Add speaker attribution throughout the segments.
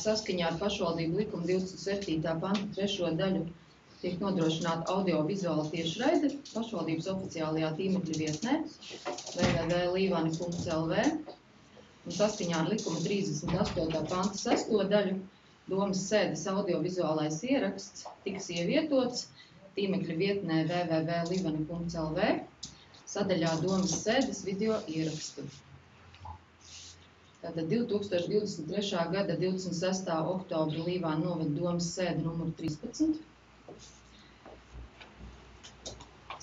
Speaker 1: saskaņā ar pašvaldību likumu 27. panta 3. daļu tiek nodrošināta audiovizuāla tiešraide pašvaldības oficiālajā tīmekļa vietnē www.livani.lv un saskaņā ar likuma 38. panta 6. daļu domas sēdes audiovizuālais ieraksts tiks ievietots tīmekļa vietnē www.livani.lv sadaļā domas sēdes video ierakstu. Tātad 2023. gada 26. oktobra Līvānu novada domas sēde numur 13.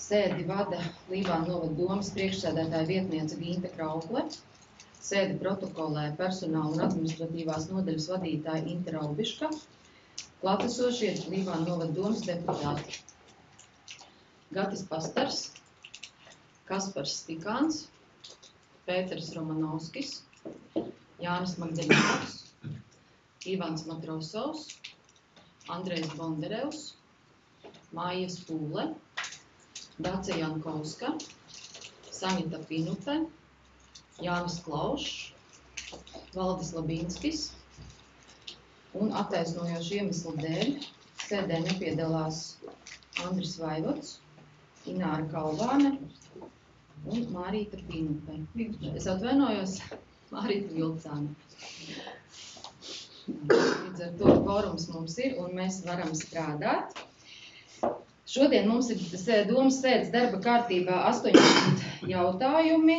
Speaker 1: Sēdi vada Līvānu novada domas priekšsēdētāja vietniece Ginta Kraukle. Sēdi protokolē personāla un administratīvās nodaļas vadītāja Inte Raubiška. Klātesošie Līvānu novada domas deputāti Gatis Pastars, Kaspars Stikāns, Pēters Romanovskis, Jānis Magdaļovs, Ivans Matrosovs, Andrejs Bondarevs, Māja Spūle, Dace Jankovska, Sanita Pinupe, Jānis Klaušs, Valdis Labinskis un attaisnojošu iemeslu dēļ sēdē nepiedalās Andris Vaivots, Ināra Kalvāne un Mārīta Pinupe. Es atvainojos, Mārīta Vilcāne. Līdz ar to kvorums mums ir un mēs varam strādāt. Šodien mums ir domas sēdes darba kārtībā 18 jautājumi.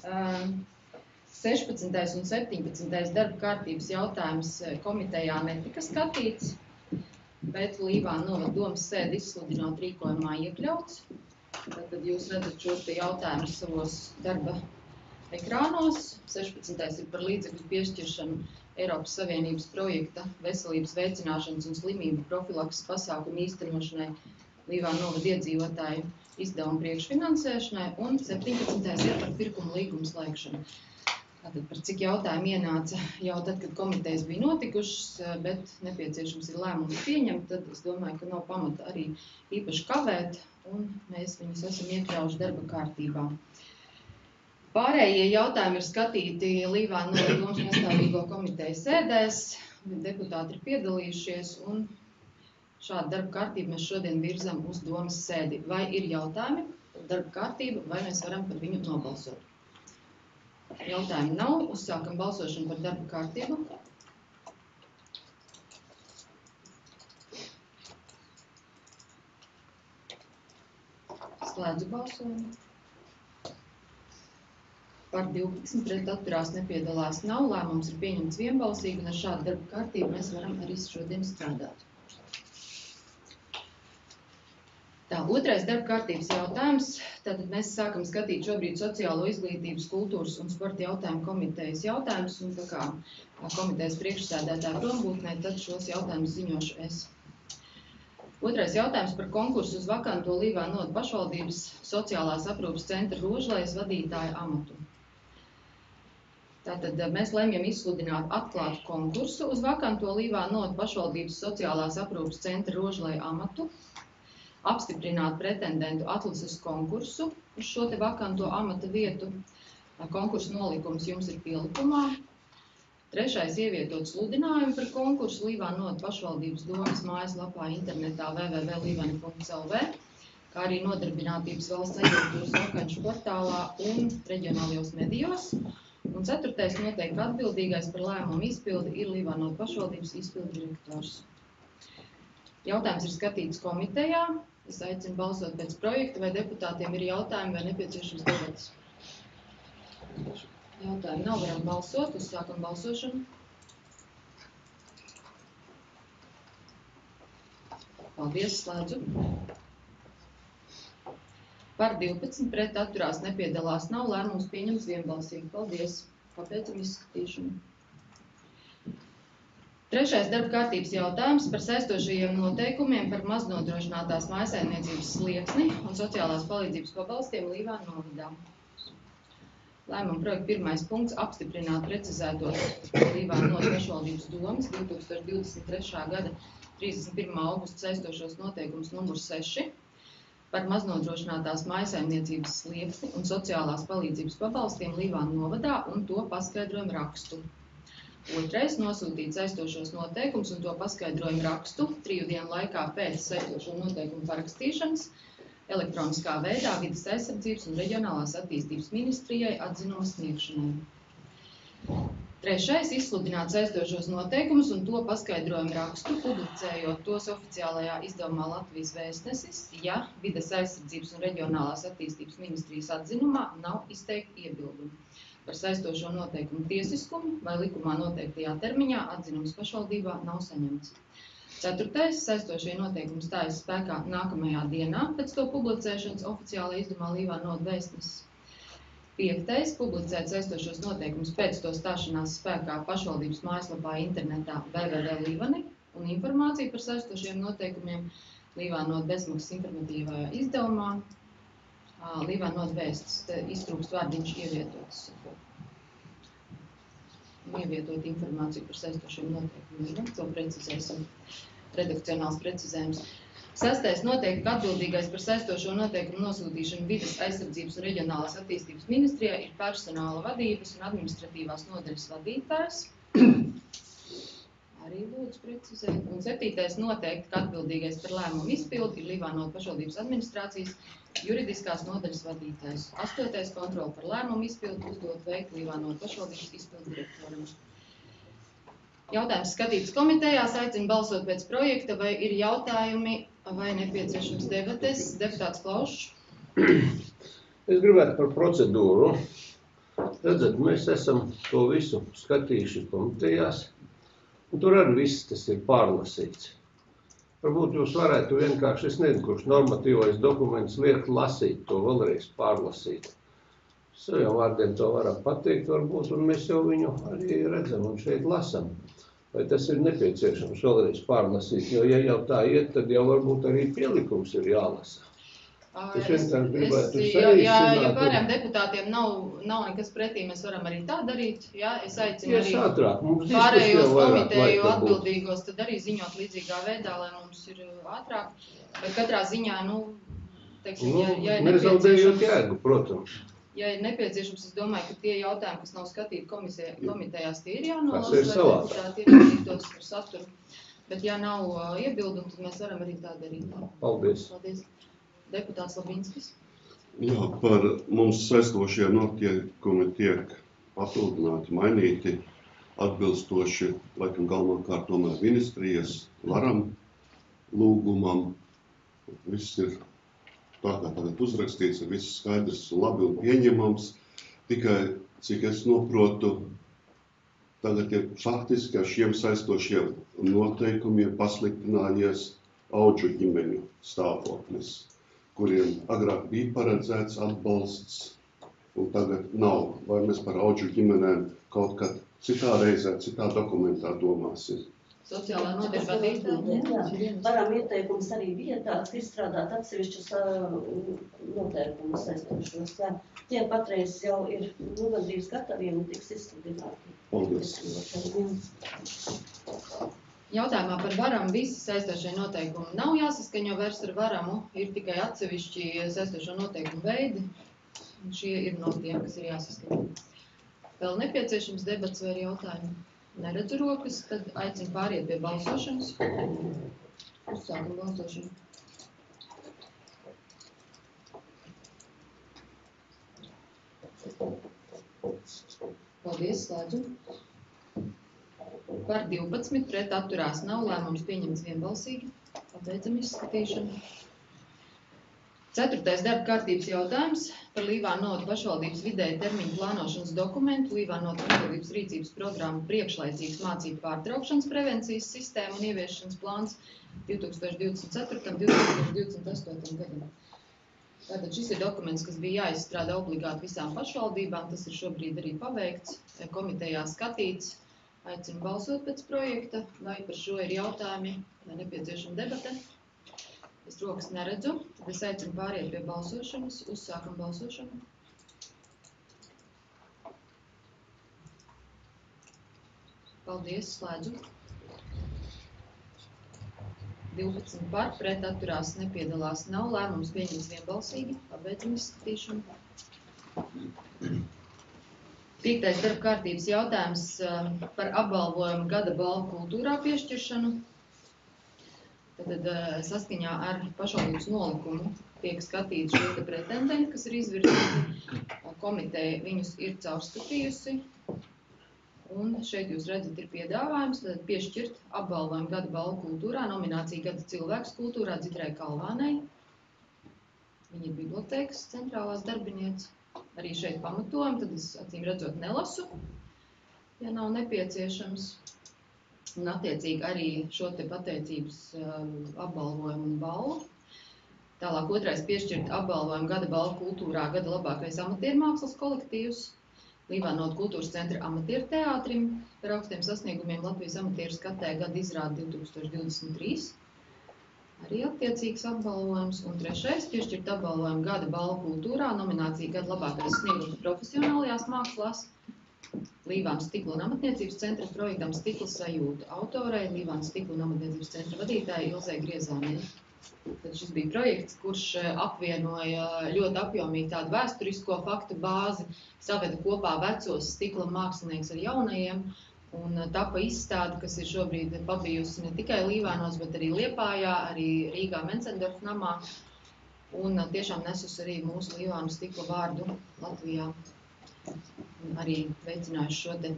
Speaker 1: 16. un 17. darba kārtības jautājums komitejā netika skatīts, bet Līvānu novada domas sēdi izsludinot rīkojumā iekļauts. Tad jūs redzat šos jautājumus savos darba ekrānos. 16. ir par līdzekļu piešķiršanu Eiropas Savienības projekta veselības veicināšanas un slimību profilakses pasākumu īstenošanai Līvānu novada iedzīvotāju izdevumu priekšfinansēšanai, un 17. ir par pirkumu līgumu slēgšanu. Tātad par cik jautājumu ienāca jau tad, kad komitejas bija notikušas, bet nepieciešams ir lēmums pieņemt, tad es domāju, ka nav pamata arī īpaši kavēt, un mēs viņus esam iekļaujuši darba kārtībā. Pārējie jautājumi ir skatīti Līvānu novada domas pastāvīgo komiteju sēdēs, deputāti ir piedalījušies, un šādu darba kārtību mēs šodien virzam uz domas sēdi. Vai ir jautājumi par darba kārtību, vai mēs varam par viņu nobalsot? Jautājumi nav. Uzsākam balsošanu par darba kārtību. Slēdzu balsojumu. Par 12 pret atturās nepiedalās nav. Lēmums ir pieņemts vienbalsīgi, un ar šādu darba kārtību mēs varam arī šodien strādāt. Tā, otrais darba kārtības jautājums. Tātad mēs sākam skatīt šobrīd sociālo izglītības, kultūras un sporta jautājumu komitejas jautājumus, un tā kā komitejas priekšsēdētāja prombūtnē, tad šos jautājumus ziņošu es. Otrais jautājums par konkursu uz vakanto Līvānu novada pašvaldības sociālās aprūpes centra Rožlejas vadītāja amatu. Tātad mēs lemjam izsludināt atklātu konkursu uz vakanto Līvānu novada pašvaldības sociālās aprūpes centra Rožleja amatu, apstiprināt pretendentu atlases konkursu uz šo te vakanto amata vietu. Konkursu nolikums jums ir pielikumā. Trešais ievietot sludinājumu par konkursu Līvānu novada pašvaldības domas mājaslapā internetā www.livani.lv, kā arī nodarbinātības valsts aģentūras vakanču portālā un reģionālajos medijos. Un ceturtais noteikti atbildīgais par lēmumu izpildi ir Līvānu novada pašvaldības izpildu direktors. Jautājums ir skatīts komitejā. Es aicinu balsot pēc projekta, vai deputātiem ir jautājumi vai nepieciešams debates. Jautājumi nav, varam balsot, uzsākam balsošanu. Paldies, slēdzu. Par 12 pret atturās nepiedalās nav, lēmums pieņems vienbalsīgi. Paldies. Pabeidzam izskatīšanu. Trešais darba kārtības jautājums par saistošajiem noteikumiem par maznodrošinātās mājsaimniecības slieksni un sociālās palīdzības pabalstiem Līvānu novadā. Lēmuma projekta pirmais punkts apstiprināt precizētos Līvānu novada pašvaldības domas 2023. gada 31. augusta saistošos noteikumus numur 6 par maznodrošinātās mājsaimniecības slieksni un sociālās palīdzības pabalstiem Līvānu novadā un to paskaidrojumu rakstu. Otrais, nosūtīt saistošos noteikumus un to paskaidrojumu rakstu 3 dienu laikā pēc saistošo noteikumu parakstīšanas elektroniskā veidā Vides aizsardzības un reģionālās attīstības ministrijai atzinuma sniegšanai. Trešais, izsludināt saistošos noteikumus un to paskaidrojumu rakstu, publicējot tos oficiālajā izdevumā Latvijas Vēstnesis, ja Vides aizsardzības un reģionālās attīstības ministrijas atzinumā nav izteikti iebildumi par saistošo noteikumu tiesiskumu vai likumā noteiktajā termiņā atzinums pašvaldībā nav saņemts. Ceturtais, saistošie noteikumi stājas spēkā nākamajā dienā pēc to publicēšanas oficiālajā izdevumā Līvānodu Vēstnesis. Piektais, publicēt saistošos noteikumus pēc to stāšanās spēkā pašvaldības mājaslapā internetā www.livani un informāciju par saistošiem noteikumiem Līvānodu bezmaksas informatīvajā izdevumā Līvānodu Vēstis. Te iztrūkst vārdiņš ievietots. Ievietot informāciju par saistošiem noteikumiem. To precizēsim. Redakcionāls precizējums. Sastais, noteikti, ka atbildīgais par saistošo noteikumu nosūtīšanu Vides aizsardzības un reģionālās attīstības ministrijā ir personāla vadības un administratīvās nodaļas vadītājs. Arī lūdzu precizēt. Un septītais, noteikti, ka atbildīgais par lēmumu izpildi ir Līvānodu pašvaldības administrācijas juridiskās nodaļas vadītājs. Astotais, kontroli par lēmumu izpildi uzdot veikt Līvānodu pašvaldības izpildu direktoram. Jautājums skatīts komitejās, aicinu balsot pēc projekta, vai ir jautājumi vai nepieciešams debates. Deputāts Klaušs.
Speaker 2: Es gribētu par procedūru. Redzat, mēs esam to visu skatījuši komitejās, un tur arī viss tas ir pārlasīts. Varbūt jūs varētu vienkārši, es nezinu, kurš normatīvais dokuments liek lasīt, to vēlreiz pārlasīt. Saviem vārdiem to varam pateikt, varbūt, un mēs jau viņu arī redzam un šeit lasam. Vai tas ir nepieciešams vēlreiz pārlasīt, jo ja jau tā iet, tad jau varbūt arī pielikums ir jālasa. Es vienkārši gribētu saīsināt.
Speaker 1: Ja pārējiem deputātiem nav nekas pretī, mēs varam arī tā darīt. Jā, es aicinu arī pārējos komiteju atbildīgos, tad arī ziņot līdzīgā veidā, lai mums ir ātrāk. Bet katrā ziņā, teiksim, ja ir
Speaker 2: nezaudējot jēgu, protams.
Speaker 1: Ja ir nepieciešams, es domāju, ka tie jautājumi, kas nav skatīti komitejās, tie ir jānolasa,
Speaker 2: lai
Speaker 1: deputāti iepazītos par saturu. Bet ja nav iebildumi, tad mēs varam arī tā darīt.
Speaker 2: Paldies.
Speaker 1: Paldies. Deputāts Labinskis.
Speaker 3: Jā, par mums saistošie noteikumi tiek papildināti, mainīti, atbilstoši, laikam galvenokārt tomēr ministrijas varam lūgumam. Viss ir tā kā tagad uzrakstīts, ir viss skaidrs un labi un pieņemams. Tikai, cik es noprotu, tagad ir faktiski ar šiem saistošiem noteikumiem pasliktinājies audžu ģimeņu stāvoklis, kuriem agrāk bija paredzēts atbalsts, un tagad nav. Vai mēs par audžu ģimenēm kaut kad citā reizē, citā dokumentā domāsim?
Speaker 1: Sociālā nodeļa vadītāja.
Speaker 4: Varam ieteikums arī vietās izstrādāt atsevišķus noteikumus saistošos. Tie patreiz jau ir gandrīz gatavi un tiks izsludināti.
Speaker 3: Paldies.
Speaker 1: Jautājumā par varam visi saistošie noteikumi nav jāsaskaņo vairs ar varamu, ir tikai atsevišķi saistošo noteikumu veidi, un šie ir no tiem, kas ir jāsaskaņo. Vēl nepieciešams debats vai jautājumi? Neredzu rokas, tad aicinu pāriet pie balsošanas. Uzsākam balsošanu. Paldies, slēdzu. Par 12 pret atturās nav, lēmums pieņemts vienbalsīgi. Pabeidzam izskatīšanu. 4. darba kārtības jautājums par Līvānodu pašvaldības vidēja termiņu plānošanas dokumentu, Līvānodu pašvaldības rīcības programmu priekšlaicīgas mācību pārtraukšanas prevencijas sistēmu un ieviešanas plāns 2024. un 2028. gadam. Tātad šis ir dokuments, kas bija jāizstrādā obligāti visām pašvaldībām, tas ir šobrīd arī paveikts, komitejā skatīts. Aicinu balsot pēc projekta, vai par šo ir jautājumi, vai nepieciešama debate. Es rokas neredzu, tad es aicinu pāriet pie balsošanas. Uzsākam balsošanu. Paldies, slēdzu. 12 par, pret atturās nepiedalās nav, lēmums pieņems vienbalsīgi. Pabeidzam izskatīšanu. 5. darba kārtības jautājums par apbalvojumu gada balvu kultūrā piešķiršanu. Tad saskaņā ar pašvaldības nolikumu tiek skatīti šie pretendenti, kas ir izvirzīti. Komiteja viņus ir caurskatījusi. Un šeit jūs redzat, ir piedāvājums piešķirt apbalvojumu gada balvu kultūrā, nominācija gada cilvēks kultūrā Dzidrai Kalvānei. Viņa ir bibliotēkas centrālās darbinieces. Arī šeit pamatojumi, tad es acīm redzot nelasu, ja nav nepieciešams. Un attiecīgi arī šo te pateicības apbalvojumu un balvu. Tālāk 2. piešķirt apbalvojumu gada balvu kultūrā, gada labākais amatiermākslas kolektīvs. Līvānotu kultūras centra amatieru teātrim par augstiem sasniegumiem Latvijas amatieru skatē gada izrāde 2023. Arī attiecīgs apbalvojums. Un 3. piešķirt apbalvojumu gada balvu kultūrā, nominācija gada labākais sniegums profesionālajās mākslās. Līvānu stikla un amatniecības centra projektam Stikla sajūta autorei, Līvānu stikla un amatniecības centra vadītāja Ilzei Griezānei. Tad šis bija projekts, kurš apvienoja ļoti apjomīgi tādu vēsturisko faktu bāzi, saveda kopā vecos stikla mākslinieks ar jaunajiem, un tapa izstāde, kas ir šobrīd pabijusi ne tikai Līvānos, bet arī Liepājā, arī Rīgā Mencendorfa namā, un tiešām nesus arī mūsu Līvānu stikla vārdu Latvijā, un arī veicinājuši šo te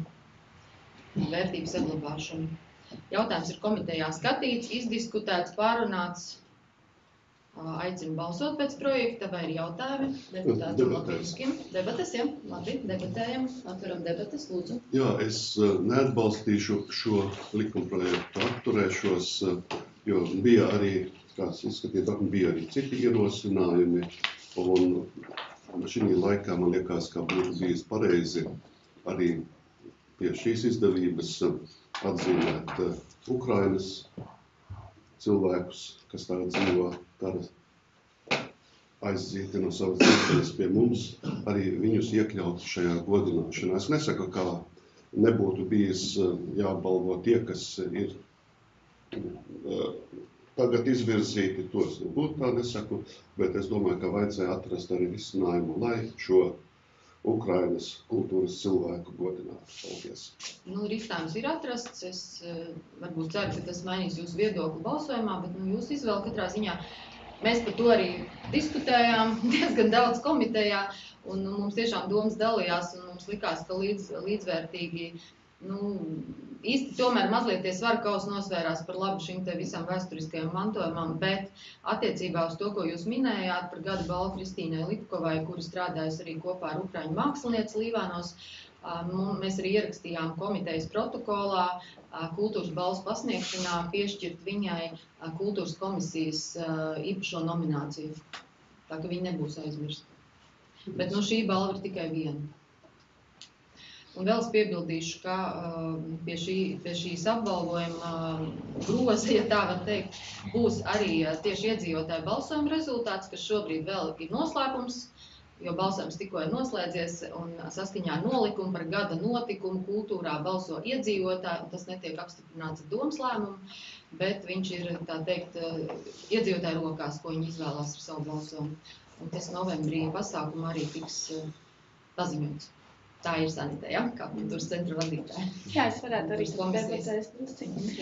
Speaker 1: vērtību saglabāšanu. Jautājums ir komitejā skatīts, izdiskutēts, pārunāts. Aicinu balsot pēc projekta, vai ir jautājumi? Debates, jā. Labi, debatējam, atveram debates, lūdzu.
Speaker 3: Jā, es neatbalstīšu šo likumprojektu, atturēšos, jo bija arī, kāds izskatīt, bija arī citi ierosinājumi, un šī laikā man liekas, ka būtu bijis pareizi arī pie šīs izdevības atzīmēt Ukrainas cilvēkus, kas tagad dzīvo kara aizdzīti no savas dzimtenes pie mums, arī viņus iekļaut šajā godināšanā. Es nesaku, ka nebūtu bijis jāapbalvo tie, kas ir tagad izvirzīti, tos nebūtu tā nesaku, bet es domāju, ka vajadzēja atrast arī risinājumu, lai šo Ukrainas kultūras cilvēku godinātu. Paldies.
Speaker 1: Risinājums ir atrasts. Es varbūt ceru, ka tas mainīs jūsu viedokli balsojumā, bet jūs izvēle katrā ziņā. Mēs par to arī diskutējām diezgan daudz komitejā, un mums tiešām domas dalījās, un mums likās, ka līdzvērtīgi, īsti tomēr mazliet tie svaru kausi nosvērās par labu šim te visam vēsturiskajam mantojumam, bet attiecībā uz to, ko jūs minējāt par gada balvu Kristīnai Lipkovai, kuri strādājas arī kopā ar ukraiņu mākslinieci Līvānos, mēs arī ierakstījām komitejas protokolā kultūras balvas pasniegšanā piešķirt viņai kultūras komisijas īpašo nomināciju. Tā ka viņa nebūs aizmirsta. Bet šī balva ir tikai viena. Un vēl es piebildīšu, ka pie šīs apbalvojuma groza, ja tā var teikt, būs arī tieši iedzīvotāju balsojuma rezultāts, kas šobrīd vēl ir noslēpums, jo balsojums tikko ir noslēdzies, un saskaņā ar nolikumu par gada notikumu kultūrā balso iedzīvotāji, un tas netiek apstiprināts ar domas lēmumu, bet viņš ir, tā teikt, iedzīvotāju rokās, ko viņi izvēlās ar savu balsojumu. Un tas novembrī pasākumā arī tiks paziņots. Tā ir Sanita, ja? Kā kultūras centra vadītāja.
Speaker 5: Jā, es varētu arī debatēs drusciņi.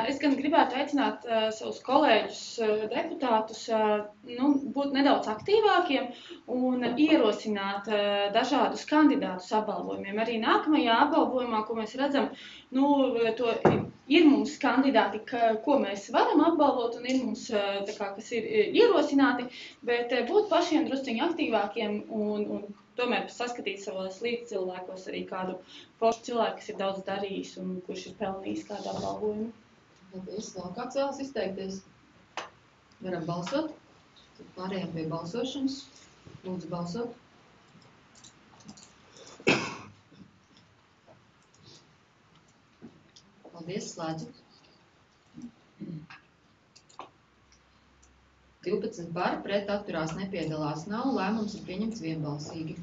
Speaker 5: Es gan gribētu aicināt savus kolēģus, deputātus, būt nedaudz aktīvākiem un ierosināt dažādus kandidātus apbalvojumiem. Arī nākamajā apbalvojumā, ko mēs redzam, ir mums kandidāti, ko mēs varam apbalvot, un ir mums, kas ir ierosināti, bet būt pašiem drusciņi aktīvākiem un tomēr saskatīt savos līdzcilvēkos arī kādu foršu cilvēku, kas ir daudz darījis un kurš ir pelnījis kādu apbalvojumu.
Speaker 1: Paldies. Vēl kāds vēlas izteikties? Varam balsot. Tad pārējām pie balsošanas. Lūdzu balsot. Paldies, slēdzu. 12 par, pret atturās nepiedalās nav, lēmums ir pieņemts vienbalsīgi.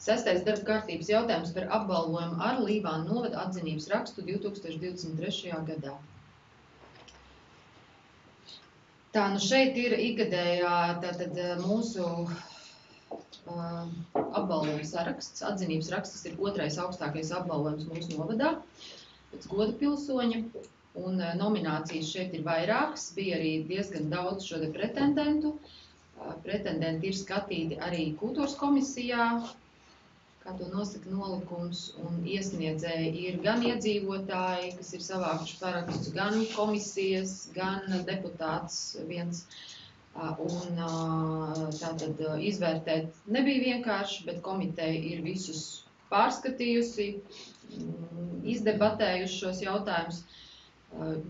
Speaker 1: 6. darba kārtības jautājums par apbalvojumu ar Līvānu novada atzinības rakstu 2023. gadā. Tā, šeit ir ikgadējā tātad mūsu apbalvojuma saraksts. Atzinības raksts ir 2. augstākais apbalvojums mūsu novadā pēc goda pilsoņa. Un nominācijas šeit ir vairākas, bija arī diezgan daudz šo pretendentu. Pretendenti ir skatīti arī kultūras komisijā, kā to nosaka nolikums, un iesniedzēji ir gan iedzīvotāji, kas ir savākuši parakstus, gan komisijas, gan deputāts viens. Un tātad izvērtēt nebija vienkārši, bet komiteja ir visus pārskatījusi, izdebatējuši šos jautājumus.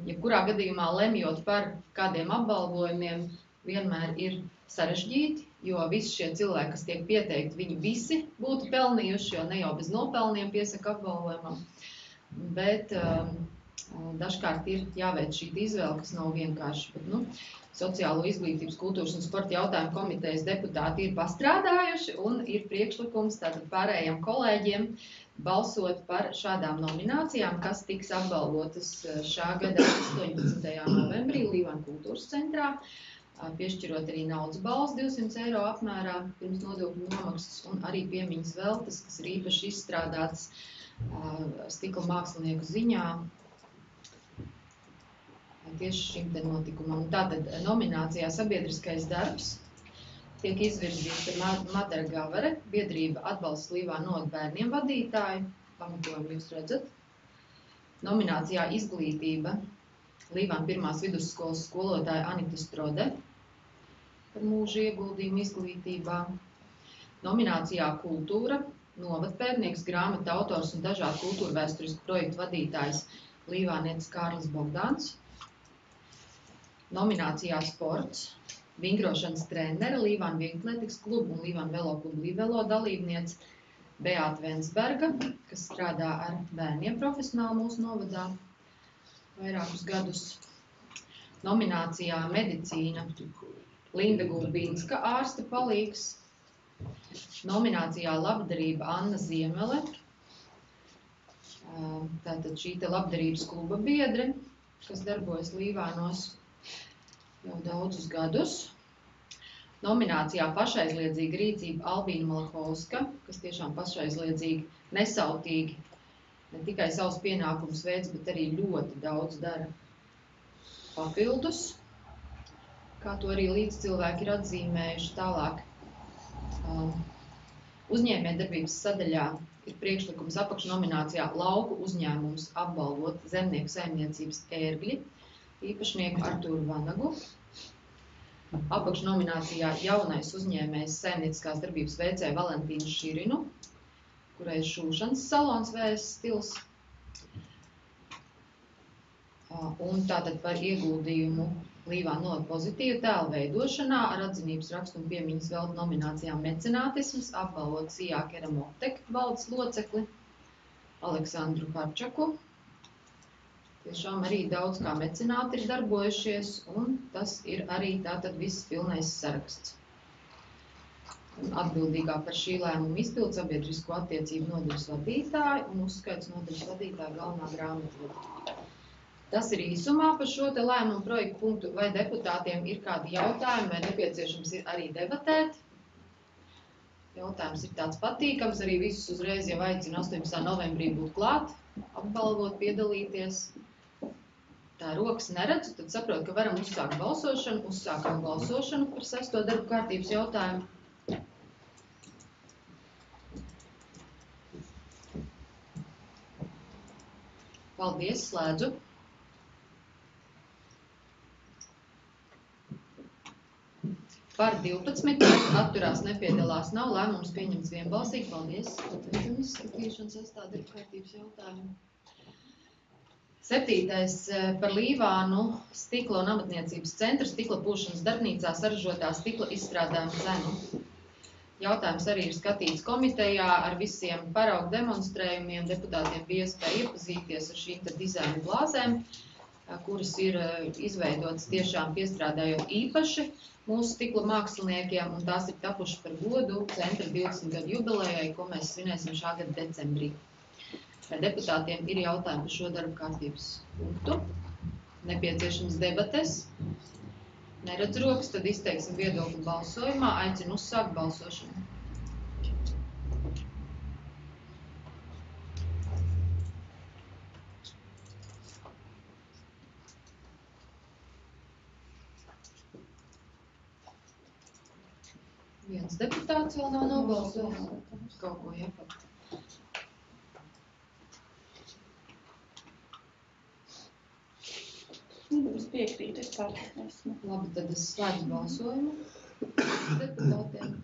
Speaker 1: Jebkurā gadījumā lemjot par kādiem apbalvojumiem, vienmēr ir sarežģīti, jo visi šie cilvēki, kas tiek pieteikti, viņi visi būtu pelnījuši, jo ne jau bez nopelniem piesaka apbalvojumam. Bet dažkārt ir jāveic šī izvēle, kas nav vienkārši. Bet, Sociālo izglītības, kultūras un sporta jautājumu komitejas deputāti ir pastrādājuši un ir priekšlikums tātad pārējiem kolēģiem balsot par šādām nominācijām, kas tiks apbalvotas šā gada 18. novembrī Līvānu kultūras centrā, piešķirot arī naudas balvas 200 eiro apmērā pirms nodokļu nomaksas un arī piemiņas veltes, kas ir īpaši izstrādātas stikla mākslinieku ziņā tieši šim te notikumam. Tātad nominācijā sabiedriskais darbs tiek izvirzīts Madara Gavare, biedrība atbalsts Līvānu novada bērniem vadītāju, pamatojumu jūs redzat. Nominācijā izglītība Līvānu 1. vidusskolas skolotāja Anita Strode par mūža ieguldījumu izglītībā. Nominācijā kultūra, novadpētnieks, grāmatu autors un dažādu kultūra vēsturisku projektu vadītājs līvānietis Kārlis Bogdāns. Nominācijā sports, vingrošanas trenere, Līvānu vieglatlētikas klubu un Līvānu veloklubu Līvelo dalībniece Beāta Vensberga, kas strādā ar bērniem profesionāli mūsu novadā vairākus gadus. Nominācijā medicīna Linda Gulbīnska, ārsta palīgs. Nominācijā labdarība Anna Ziemele, tātad šī te labdarības kluba biedre, kas darbojas Līvānos jau daudzus gadus. Nominācijā pašaizliedzīga rīcība Albīna Malkovska, kas tiešām pašaizliedzīgi, nesautīgi, ne tikai savus pienākumus veids, bet arī ļoti daudz dara papildus, kā to arī līdzcilvēki ir atzīmējuši tālāk. Uzņēmējdarbības sadaļā ir priekšlikums apakšnominācijā lauku uzņēmums apbalvot zemnieku saimniecības ērgļi, īpašnieku Artūru Vanagu. Apakšnominācijā jaunais uzņēmējs saimnieciskās darbības veicēja Valentīnu Širinu, kurai ir šūšanas salons vējas stils. Un tātad par ieguldījumu Līvānu novada pozitīvu tēlu veidošanā ar atzinības rakstu un piemiņas veltu nominācijām mecenātisms apbalvot Sijā Keramotek valdes locekli Aleksandru Harčaku. Tiešām arī daudz kā mecenāti ir darbojušies, un tas ir arī tātad viss pilnais saraksts. Un atbildīgā par šī lēmuma izpildu sabiedrisko attiecību nodaļas vadītāja un uzskaits nodaļas vadītāja galvenā grāmatvede. Tas ir īsumā par šo te lēmumu projektu punktu, vai deputātiem ir kādi jautājumi, vai nepieciešams ir arī debatēt. Jautājums ir tāds patīkams, arī visus uzreiz jau aicinu 18. novembrī būt klāt, apbalvot, piedalīties. Tā rokas neredzu, tad saprotu, ka varam uzsākt balsošanu. Uzsākam balsošanu par 6. darba kārtības jautājumu. Paldies, slēdzu. Par 12, atturās nepiedalās nav, lēmums pieņemts vienbalsīgi. Paldies, pateicam izskatīšanu 6. darba kārtības jautājumu. 7. par Līvānu stikla un amatniecības centra stikla pūšanas darbnīcā saražotā stikla izstrādājuma cenu. Jautājums arī ir skatīts komitejā ar visiem paraugu demonstrējumiem. Deputātiem bija iespēja iepazīties ar šīm dizaina glāzēm, kuras ir izveidotas tiešām piestrādājot īpaši mūsu stikla māksliniekiem, un tās ir tapušas par godu centra 20 gadu jubilejai, ko mēs svinēsim šā gada decembrī. Vai deputātiem ir jautājumi par šo darba kārtības punktu? Nepieciešams debates? Neredz rokas, tad izteiksim viedokli balsojumā. Aicinu uzsākt balsošanu. Viens deputāts vēl nav nobalsojis. Kaut ko jāpat.
Speaker 5: Es piekrītu, es pārliecināšu.
Speaker 1: Labi, tad es slēdzu balsojumu deputātiem.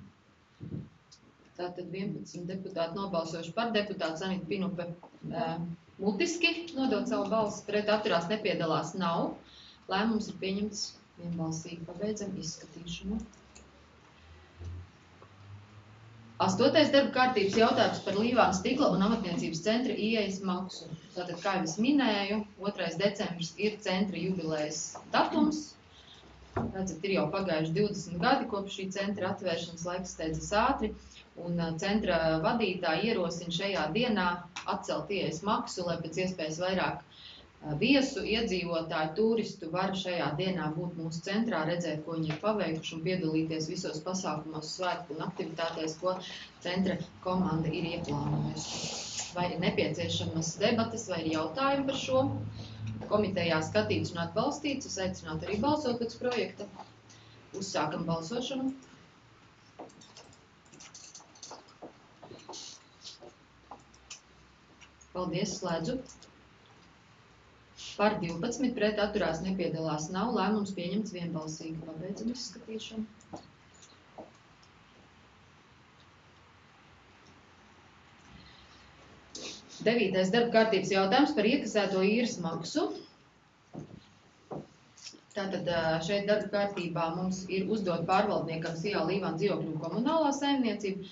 Speaker 1: Tātad 11 deputāti nobalsojuši par, deputāts Anita Pinupe mutiski nodot savu balsi, pret atturās nepiedalās nav. Lēmums ir pieņemts vienbalsīgi. Pabeidzam izskatīšanu. 8. darba kārtības jautājums par Līvāna stikla un amatniecības centra ieejas maksu. Tātad, kā jau es minēju, 2. decembris ir centra jubilejas datums. Redzat, ir jau pagājuši 20 gadi kopš šī centra atvēršanas, laiks steidzas ātri. Un centra vadītāji ierosina šajā dienā atcelt ieejas maksu, lai pēc iespējas vairāk viesu, iedzīvotāju, turistu var šajā dienā būt mūsu centrā, redzēt, ko viņi ir paveikuši un piedalīties visos pasākumos, svētku un aktivitātēs, ko centra komanda ir ieplānojusi. Vai ir nepieciešamas debates vai ir jautājumi par šo? Komitejā skatīts un atbalstīts. Es aicinātu arī balsot pēc projekta. Uzsākam balsošanu. Paldies, slēdzu. Par 12 pret atturās nepiedalās nav. Lēmums pieņemts vienbalsīgi. Pabeidzam izskatīšanu. Devītais darba kārtības jautājums par iekasēto īres maksu. Tātad šeit darba kārtībā mums ir uzdot pārvaldniekam Sijā Līvāna dzīvokļu un komunālā saimniecība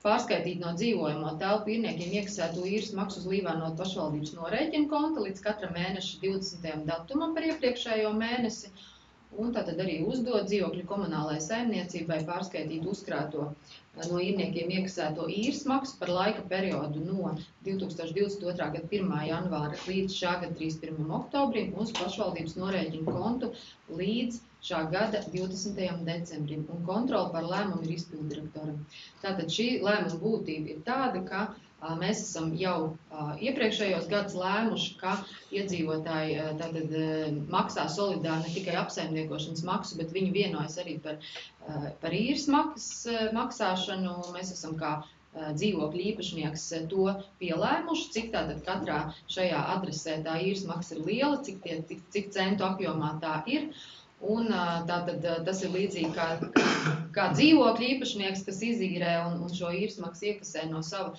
Speaker 1: pārskaitīt no dzīvojamo telpu īrniekiem iekasēto īres maksu uz Līvānot pašvaldības norēķinu konta līdz katra mēneša 20. datumam par iepriekšējo mēnesi. Un tātad arī uzdot dzīvokļu komunālai saimniecībai pārskaitīt uzkrāto no īrniekiem iekasēto īres maksu par laika periodu no 2022. gada 1. janvāra līdz šā gada 31. oktobrim uz pašvaldības norēķinu kontu līdz šā gada 20. decembrim. Un kontroli par lēmumu ir izpilddirektoram. Tātad šī lēmuma būtība ir tāda, ka mēs esam jau iepriekšējos gadus lēmuši, ka iedzīvotāji tātad maksā solidāri ne tikai apsaimniekošanas maksu, bet viņi vienojas arī par īres maksāšanu. Mēs esam kā dzīvokļu īpašnieks to pielēmuši, cik tātad katrā šajā adresē tā īres maksa ir liela, cik centu apjomā tā ir. Un tātad tas ir līdzīgi kā dzīvokļu īpašnieks, kas izīrē un šo īres maksu iekasē no sava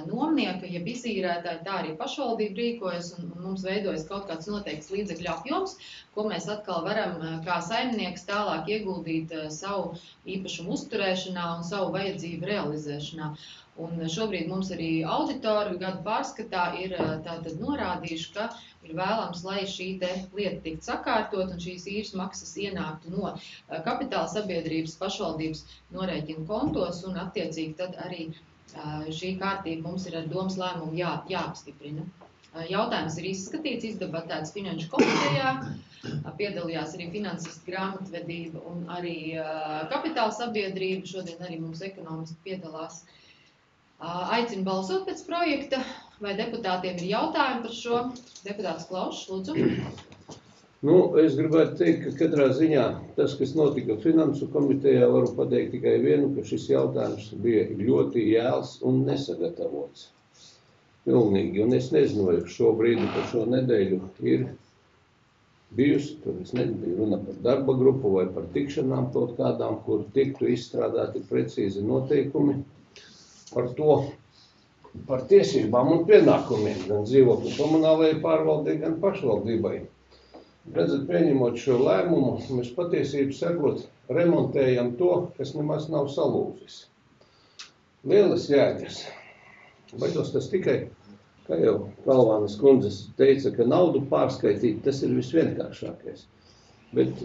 Speaker 1: nomnieka, jeb izīrētāji, tā arī pašvaldība rīkojas un mums veidojas kaut kāds noteikts līdzekļu apjoms, ko mēs atkal varam kā saimnieks tālāk ieguldīt savu īpašumu uzturēšanā un savu vajadzību realizēšanā. Un šobrīd mums arī auditori gadu pārskatā ir tātad norādījuši, ka ir vēlams, lai šī te lieta tiktu sakārtot un šīs īres maksas ienāktu no kapitāla sabiedrības pašvaldības norēķinu kontos un attiecīgi tad arī šī kārtība mums ir ar domas lēmumu jāapstiprina. Jautājums ir izskatīts, izdebatēts Finanšu komitejā, piedalījās arī finansisti grāmatvedība un arī kapitāla sabiedrība, šodien arī mums ekonomisti piedalās. Aicinu balsot pēc projekta, vai deputātiem ir jautājumi par šo. Deputāts Klaušs, lūdzu.
Speaker 2: Es gribētu teikt, ka katrā ziņā tas, kas notika Finansu komitejā, varu pateikt tikai vienu, ka šis jautājums bija ļoti jēls un nesagatavots. Pilnīgi, un es nezinu, vai šobrīd par šo nedēļu ir bijusi, tur es nebiju runa par darba grupu vai par tikšanām kaut kādām, kur tiktu izstrādāti precīzi noteikumi par to, par tiesībām un pienākumiem, gan dzīvokļu komunālajai pārvaldei, gan pašvaldībai. Redzat, pieņemot šo lēmumu, mēs patiesību sakot remontējam to, kas nemaz nav salūzis. Lielas jēgas. Baidos tas tikai, kā jau Kalvānas kundzes teica, ka naudu pārskaitīt, tas ir visvienkāršākais. Bet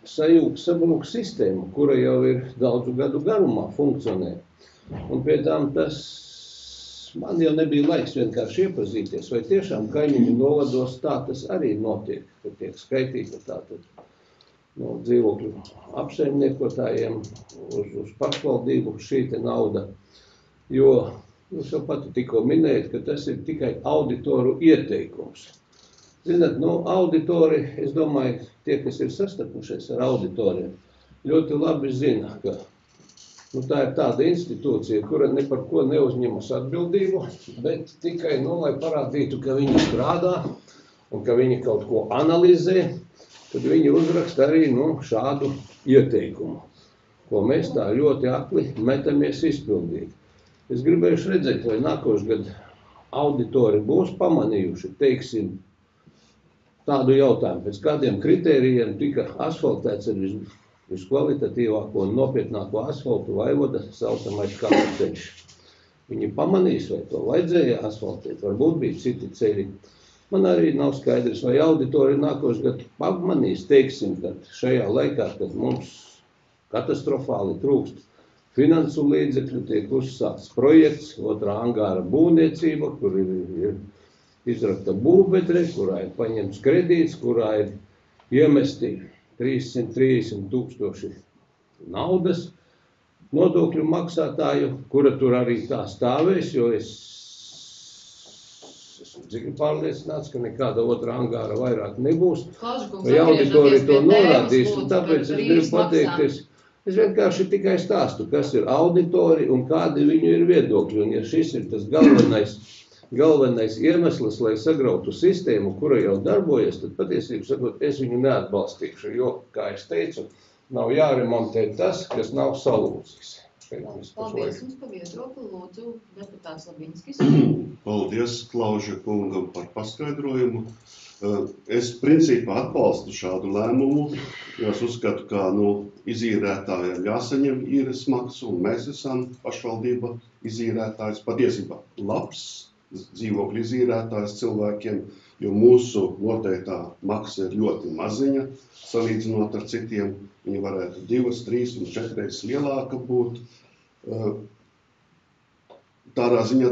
Speaker 2: sabrūk sistēma, kura jau ir daudzu gadu garumā funkcionē. Un pie tām tas man jau nebija laiks vienkārši iepazīties, vai tiešām kaimiņu novados tā tas arī notiek, ka tiek skaitīta tātad no dzīvokļu apsaimniekotājiem uz pašvaldību šī te nauda. Jo jūs jau pati tikko minējat, ka tas ir tikai auditoru ieteikums. Zināt, auditori, es domāju, tie, kas ir sastapušies ar auditoriem, ļoti labi zina, ka tā ir tāda institūcija, kura ne par ko neuzņemas atbildību, bet tikai, lai parādītu, ka viņi strādā un ka viņi kaut ko analizē, tad viņi uzraksta arī šādu ieteikumu, ko mēs tā ļoti akli metamies izpildīt. Es gribējuši redzēt, vai nākošu gadu auditori būs pamanījuši, teiksim, tādu jautājumu, pēc kādiem kritērijiem tika asfaltēts ar viskvalitatīvāko un nopietnāko asfaltu Vaivoda saucamais Kapaceļš. Viņi pamanīs, vai to vajadzēja asfaltēt, varbūt bija citi ceļi. Man arī nav skaidrs, vai auditori nākošu gadu pamanīs, teiksim, kad šajā laikā, kad mums katastrofāli trūkst finansu līdzekļu, tiek uzsākts projekts, otrā angāra būvniecība, kur ir izrakta būvbedre, kurā ir paņemts kredīts, kurā ir iemesti 330 000 naudas nodokļu maksātāju, kura tur arī tā stāvēs, jo es esmu pārliecināts, ka nekāda otrā angāra vairāk nebūs. Vai auditori to norādīs, un tāpēc es gribu pateikties. Es vienkārši tikai stāstu, kas ir auditori un kādi viņu ir viedokļi. Un ja šis ir tas galvenais iemesls, lai sagrautu sistēmu, kura jau darbojas, tad patiesībā sakot, es viņu neatbalstīšu, jo, kā es teicu, nav jāremontē tas, kas nav salūzis.
Speaker 1: Paldies jums par viedokli, lūdzu, deputāts Labinskis.
Speaker 3: Paldies Klauža kungam par paskaidrojumu. Es principā atbalstu šādu lēmumu, jo es uzskatu, ka izīrētājiem jāsaņem īres maksu, un mēs esam pašvaldība izīrētājs, patiesībā labs dzīvokļu izīrētājs cilvēkiem, jo mūsu noteiktā maksa ir ļoti maziņa, salīdzinot ar citiem. Viņi varētu 2, 3 un 4 reizes lielāka būt. Tādā ziņā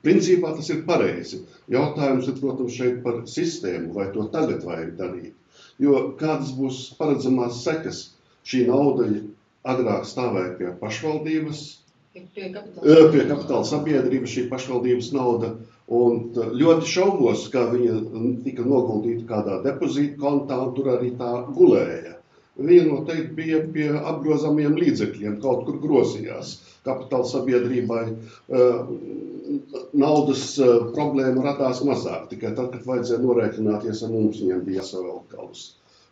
Speaker 3: principā tas ir pareizi. Jautājums ir, protams, šeit par sistēmu, vai to tagad vajag darīt. Jo kādas būs paredzamās sekas? Šī nauda agrāk stāvēja pie pašvaldības, pie kapitāla sabiedrības šī pašvaldības nauda, un ļoti šaubos, kā viņa tika noguldīta kādā depozīta kontā, un tur arī tā gulēja. Viņa noteikti bija pie apgrozāmiem līdzekļiem, kaut kur grozījās. Kapitāla sabiedrībai naudas problēma radās mazāk, tikai tad, kad vajadzēja norēķināties ar mums, viņiem bija jāsavēl galvas.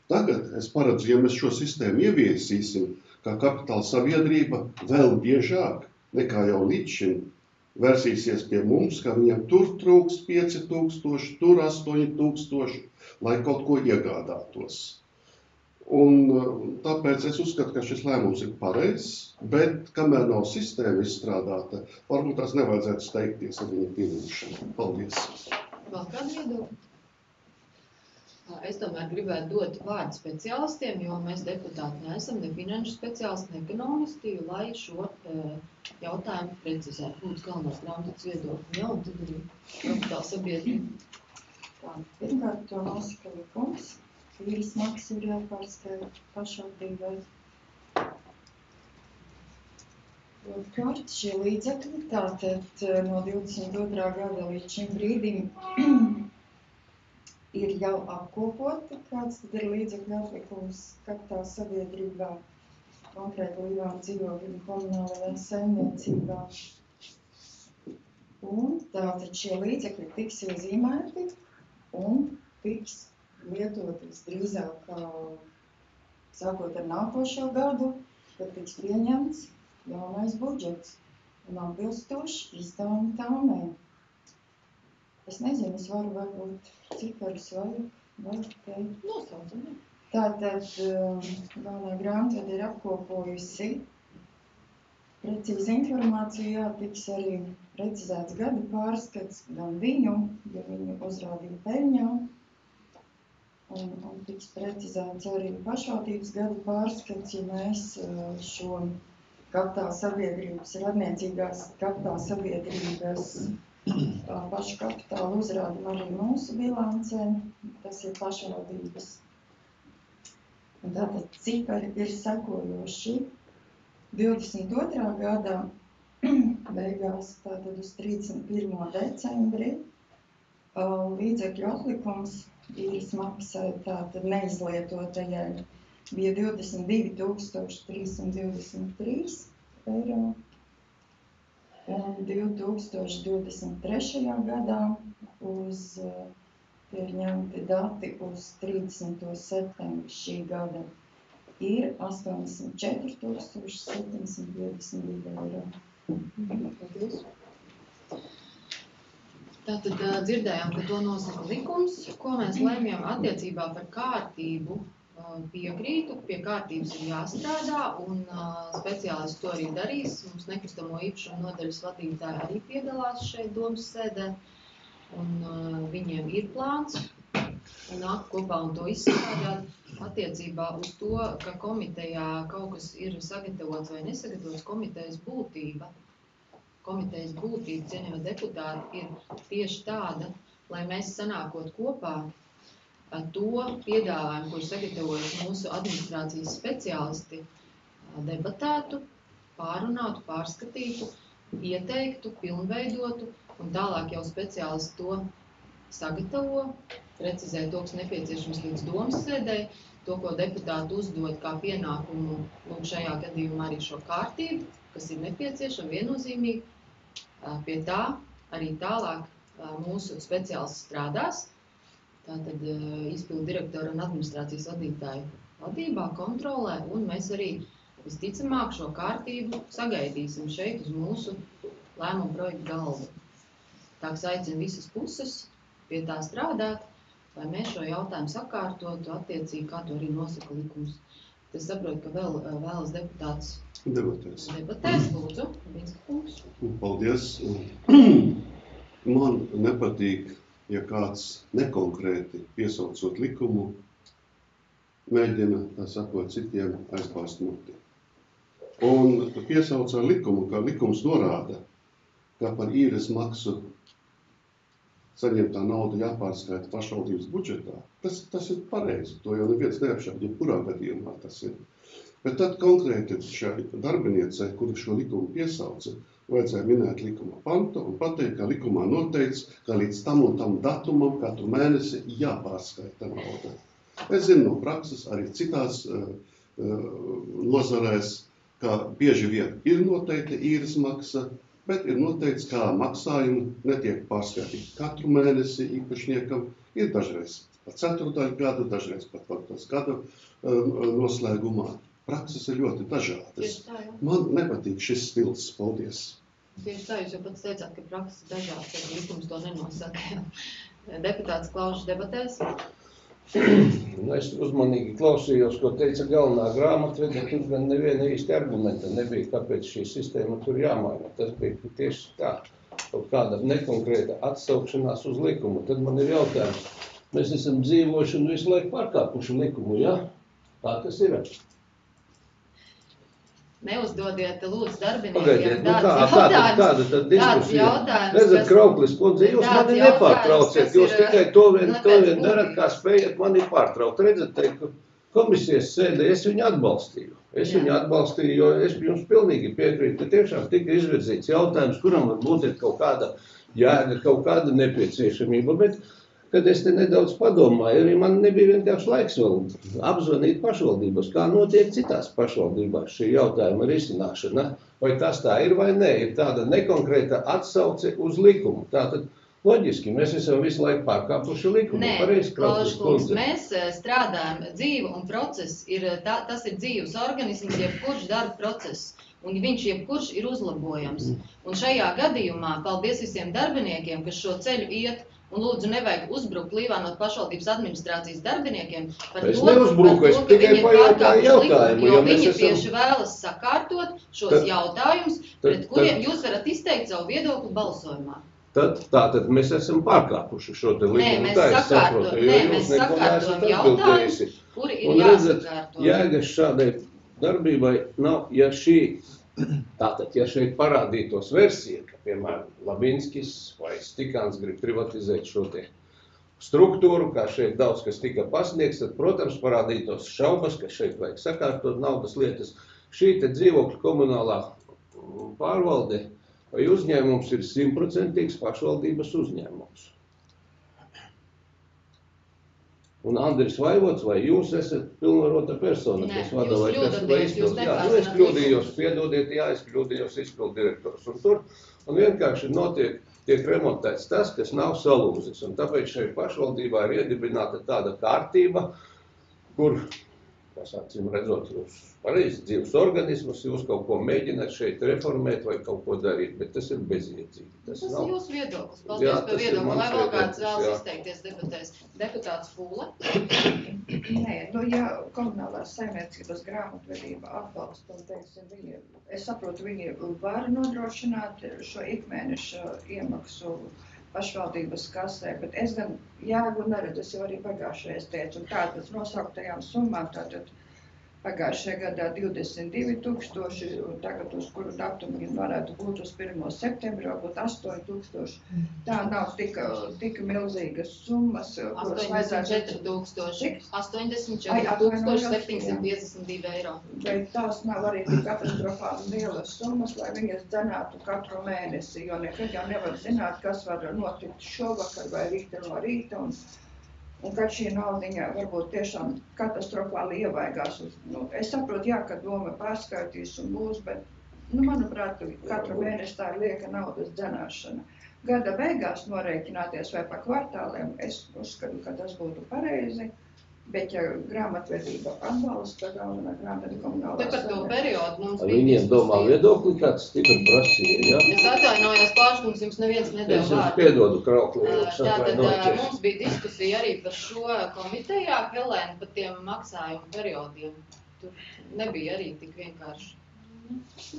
Speaker 3: Tagad es paredzu, ja mēs šo sistēmu ieviesīsim, kā kapitāla sabiedrība vēl biežāk nekā jau līdz šim versīsies pie mums, ka viņiem tur trūks 5000, tur 8000, lai kaut ko iegādātos. Un tāpēc es uzskatu, ka šis lēmums ir pareizs, bet kamēr nav sistēma izstrādāta, varbūt tās nevajadzētu steigties ar viņu pieņemšanu. Paldies!
Speaker 1: Vēl kādu viedokli? Es tomēr gribētu dot vārdu speciālistiem, jo mēs deputāti neesam ne finanšu speciālisti, ne ekonomisti, lai šo jautājumu precizētu. Lūdzu, galvenās grāmatas viedokli, ja, un tad arī kapitāla sabiedrība.
Speaker 6: Pirmkārt, to nosaka likums. Īres maksa ir jāpārskata pašvaldībai. Otrkārt, šie līdzekļi tātad no 22. gada līdz šim brīdim ir jau apkopoti, kāds tad ir līdzekļu atlikums kapitāla sabiedrībā, konkrēti Līvānu dzīvokļu un komunālajā saimniecībā. Un tātad šie līdzekļi tiks iezīmēti un tiks lietotas drīzāk sākot ar nākošo gadu, kad tiks pieņemts jaunais budžets un atbilstoši izdevuma tāmēm. Es nezinu, es varu varbūt ciparus vai teikt.
Speaker 1: Nosaucam, jā.
Speaker 6: Tātad galvenā grāmatvede ir apkopojusi precīzi informāciju, jā, tiks arī precizēts gada pārskats gan viņu, ja viņu uzrādīja peļņā, un tiks precizēts arī pašvaldības gada pārskats, ja mēs šo kapitāla sabiedrības, radniecīgās kapitāla sabiedrības pašu kapitālu uzrādam arī mūsu bilancē, tas ir pašvaldības. Un tātad cipari ir sekojoši. 22. gadā beigās, tātad uz 31. decembri, līdzekļu atlikums īres maksai tātad neizlietotajai bija 22,323 eiro. Un 2023. gadā ir ņemti dati uz 30. septembri šī gada ir 84,752 eiro.
Speaker 1: Paldies. Tātad dzirdējām, ka to nosaka likums, ko mēs lēmjam attiecībā par kārtību. Piekrītu, pie kārtības ir jāstrādā, un speciālisti to arī darīs. Mums nekustamo īpašumu nodaļas vadītāji arī piedalās šeit domas sēdē, un viņiem ir plāns, un nāk kopā un to izstrādāt attiecībā uz to, ka komitejā kaut kas ir sagatavots vai nesagatavots. Komitejas būtība, cienījamie deputāti, ir tieši tāda, lai mēs sanākot kopā to piedāvājumu, kur sagatavojas mūsu administrācijas speciālisti, debatētu, pārunātu, pārskatītu, ieteiktu, pilnveidotu, un tālāk jau speciālisti to sagatavo, precizē to, kas nepieciešams līdz domas sēdei, to, ko deputāti uzdod kā pienākumu, lūk šajā gadījumā arī šo kārtību, kas ir nepieciešama viennozīmīgi. Pie tā arī tālāk mūsu speciālisti strādās. Tātad izpildu direktora un administrācijas vadītāju vadībā, kontrolē, un mēs arī visticamāk šo kārtību sagaidīsim šeit uz mūsu lēmumu projektu galdu. Tāks aicina visas puses pie tā strādāt, lai mēs šo jautājumu sakārtotu attiecīgi, kā to arī nosaka likums. Es saprotu, ka vēl vēlas deputāts debatēs, lūdzu, Vinska kungs.
Speaker 3: Paldies. Man nepatīk, ja kāds nekonkrēti piesaucot likumu, mēģina, tā sakot, citiem aizbāzt muti. Un piesauc ar likumu, kā likums norāda, ka par īres maksu saņemtā nauda jāpārskaita pašvaldības budžetā. Tas ir pareizi, to jau neviens neapšauba, jebkurā gadījumā tas ir. Bet tad konkrēti šai darbiniecei, kuru šo likumu piesauca, vajadzēja minēt likuma pantu un pateikt, ka likumā noteikts, ka līdz tam un tam datumam katru mēnesi jāpārskaita nauda. Es zinu no prakses arī citās nozarēs, ka bieži vien ir noteikta īres maksa, bet ir noteikts, kā maksājumi netiek pārskaitīti katru mēnesi īpašniekam, ir dažreiz pat ceturdaļu gadu, dažreiz pat gadu noslēgumā. Prakses ir ļoti dažādas. Man nepatīk šis stils. Paldies.
Speaker 1: Tieši tā, jūs jau pats teicāt, ka prakses ir dažādas, ja likums to nenosaka. Deputāts Klaušs debatēs.
Speaker 2: Es uzmanīgi klausījos, ko teica galvenā grāmatvede, tur gan neviena īsti argumenta nebija, kāpēc šī sistēma tur jāmaina. Tas bija tieši tā, kaut kāda nekonkrēta atsaukšanās uz likumu. Tad man ir jautājums, mēs esam dzīvojuši un visu laiku pārkāpuši likumu, ja? Tā tas ir.
Speaker 1: Neuzdodiet, lūdzu, darbiniekiem
Speaker 2: Pagaidiet, kāda tad diskusija?
Speaker 1: Jautājums,
Speaker 2: Redzat, Krauklis kundze, jūs mani nepārtrauciet, jūs tikai to vien darat, kā spējat mani pārtraukt. Redzat, ka komisijas sēdē es viņu atbalstīju. Jo es jums pilnīgi piekrītu, ka tiešām tika izvirzīts jautājums, kuram varbūt ir kaut kāda jēga, kaut kāda nepieciešamība, bet kad es te nedaudz padomāju, arī man nebija vienkārši laiks vēl apzvanīt pašvaldības, kā notiek citās pašvaldībās šī jautājuma risināšana. Vai tas tā ir vai nē, ir tāda nekonkrēta atsauce uz likumu. Tātad, loģiski, mēs esam visu laiku pārkāpuši likumu.
Speaker 1: Nē, Klauškungs, mēs strādājam dzīve un process, tas ir dzīves organisms, jebkurš darba process. Un viņš jebkurš ir uzlabojams. Un šajā gadījumā, paldies visiem darbiniekiem, kas šo ceļu iet, un lūdzu nevajag uzbrukt Līvānotu pašvaldības administrācijas darbiniekiem par to, ka viņi ir pārkāpuši likumu, jo viņi tieši vēlas sakārtot šos jautājumus, pret kuriem jūs varat izteikt savu viedokli balsojumā.
Speaker 2: Tātad mēs esam pārkāpuši šo te likumu.
Speaker 1: Nē, mēs sakārtojam jautājumus, kuri ir jāsakārto.
Speaker 2: Jēgas šādai darbībai nav, ja šeit parādītos versija, ka, piemēram, Labinskis vai Stikāns grib privatizēt šo te struktūru, kā šeit daudz kas tika pasniegts, tad, protams, parādītos šaubas, ka šeit vajag sakārtot naudas lietas. Šī te dzīvokļu komunālā pārvalde vai uzņēmums ir 100% pašvaldības uzņēmums. Un Andris Vaivots, vai jūs esat pilnvarota persona,
Speaker 1: Nē,
Speaker 2: kas vada
Speaker 1: jūs
Speaker 2: vai kas
Speaker 1: kļūdaties, jūs
Speaker 2: Jā, nu es
Speaker 1: nepārzināt
Speaker 2: kļūdījos, piedodiet, jā, es kļūdījos izpildu direktors. Un vienkārši tiek remontēts tas, kas nav salūzis. Un tāpēc šeit pašvaldībā ir iedibināta tāda kārtība, kur, kas acīm redzot, jūs pareizi dzīves organismus, jūs kaut ko mēģināt šeit reformēt vai kaut ko darīt, bet tas ir bezjēdzīgi.
Speaker 1: Tas ir jūsu viedoklis.
Speaker 2: Jā,
Speaker 1: Paldies par
Speaker 2: tas ir
Speaker 1: viedokli.
Speaker 2: mans
Speaker 1: Vai vēl kāds
Speaker 2: viedoklis,
Speaker 1: vēlas
Speaker 2: jā.
Speaker 1: izteikties debatēs? Deputāts Fūle.
Speaker 6: Nē, nu, ja komunālās saimniecības grāmatvedība atbalsta, un, teiksim, es saprotu, viņi var nodrošināt šo ikmēneša iemaksu pašvaldības kasē, bet es gan jēgu neredzu, es jau arī pagājušajā teicu, un tātad nosauktajām summām, tātad pagājušajā gadā 22,000, un tagad uz kuru datumu viņi varētu būt uz 1. septembri, varbūt 8,000. Tā nav tik milzīgas summas, kuras vajadzētu...
Speaker 1: 84,752 eiro.
Speaker 6: Bet tās nav arī tik katastrofāli lielas summas, lai viņas dzenātu katru mēnesi, jo nekad jau nevar zināt, kas var notikt šovakar vai rīta no rīta. Un kad šī naudiņa varbūt tiešām katastrofāli ievaigās. Es saprotu, jā, ka doma pārskaitīs un būs, bet, manuprāt, katru mēnesi tā ir lieka naudas dzenāšana. Gada beigās norēķināties vai pa kvartāliem, es uzskatu, ka tas būtu pareizi. Bet, ja grāmatvedība atbalsta galvenā grāmata komunālās...
Speaker 1: Te par to periodu mums bija
Speaker 2: Viņiem domā viedokli, kāds stipri prasīja, jā?
Speaker 1: Es atvainojos, Pārškungs, jums neviens nedēļ
Speaker 2: Es jums
Speaker 1: vārdu.
Speaker 2: piedodu kraukli.
Speaker 1: Tātad mums bija diskusija arī par šo komitejā, Helēna, par tiem maksājumu periodiem. Tur nebija arī tik vienkārši.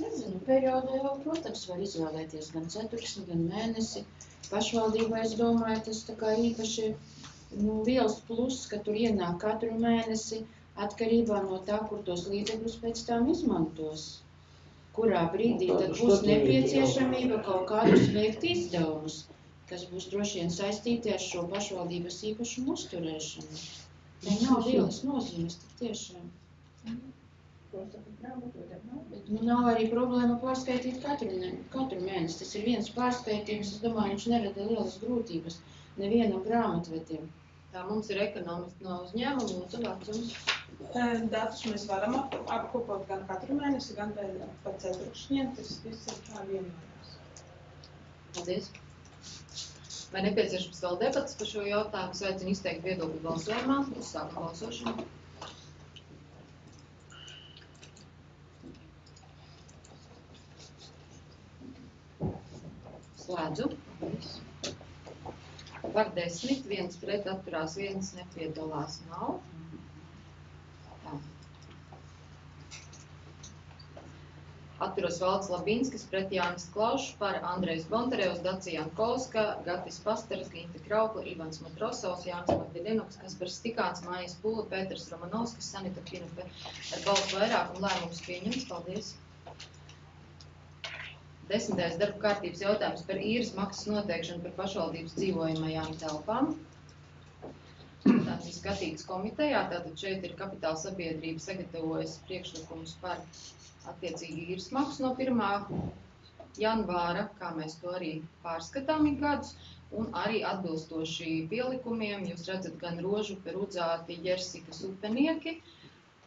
Speaker 7: Nezinu, periodu jau, protams, var izvēlēties gan ceturksni, gan mēnesi. Pašvaldībā, es domāju, tas tā kā īpaši liels pluss, ka tur ienāk katru mēnesi atkarībā no tā, kur tos līdzekļus pēc tam izmantos. Kurā brīdī tad būs nepieciešamība kaut kādus veikt izdevumus, kas būs droši vien saistīti ar šo pašvaldības īpašumu uzturēšanu. Tā nav lielas nozīmes, tik tiešām. Bet nav arī problēma pārskaitīt katru mēnesi. Tas ir viens pārskaitījums, es domāju, viņš nerada lielas grūtības nevienam grāmatvedim.
Speaker 1: Tā mums ir ekonomisti no uzņēmuma, lūdzu, vārds.
Speaker 8: Datus mēs varam apkopot gan katru mēnesi, gan pa ceturkšņiem. Tas viss ir kā vienmērās.
Speaker 1: Paldies. Vai nepieciešams vēl debats par šo jautājumu? Sveicinu izteikt viedokli balsojumā. Uzsākam balsošanu. Slēdzu. Par 10, viens pret atturās, viens nepiedalās nav. Tā. Atturas Valds Labinskis pret Jānis Klaušs, par Andrejs Bontarevs, Dacija Jankovska, Gatis Pasteras, Ginta Kraukla, Ivans Matrosovs, Jānis Magdalinoks, Kaspars Stikāns, Mājas Pula, Pēters Romanovskis, Sanita Pinupe. Ar balsu vairākumu lēmums pieņems. Paldies. 10. darba kārtības jautājums par īres maksas noteikšanu par pašvaldības dzīvojamajām telpām. Tāds ir skatīts komitejā, tātad šeit ir kapitāla sabiedrība sagatavojas priekšlikumus par attiecīgi īres maksu no 1. janvāra, kā mēs to arī pārskatām gadus, un arī atbilstoši pielikumiem, jūs redzat gan Rožupe, Rudzāti, Jersikas upenieki,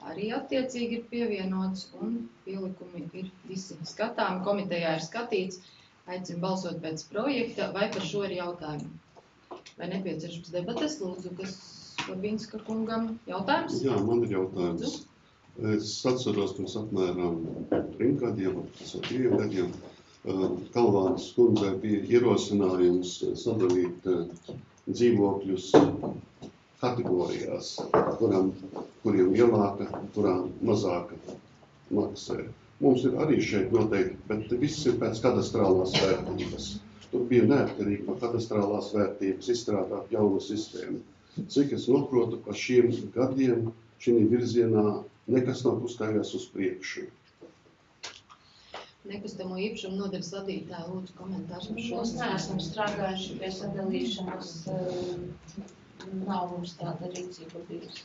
Speaker 1: arī attiecīgi ir pievienots, un pielikumi ir visi skatāmi. Komitejā ir skatīts, aicinu balsot pēc projekta, vai par šo ir jautājumi. Vai nepieciešams debates? Lūdzu, kas Labinska kungam jautājums?
Speaker 3: Jā, man ir jautājums. Es atceros, pirms apmēram 3 gadiem, 2 gadiem, Kalvānas kundzei bija ierosinājums sadalīt dzīvokļus kategorijās, kuriem lielāka, kurām mazāka maksē. Mums ir arī šeit noteikti, bet viss ir pēc kadastrālās vērtības. Tur bija neatkarīgi no kadastrālās vērtības izstrādāt jaunu sistēmu. Cik es noprotu, pa šiem gadiem šī virzienā nekas nav kustējies uz priekšu.
Speaker 1: Nekustamo īpašumu nodaļas vadītāja, lūdzu komentārs par šo.
Speaker 7: Mēs neesam strādājuši pie sadalīšanas, nav mums tāda rīcība bijusi.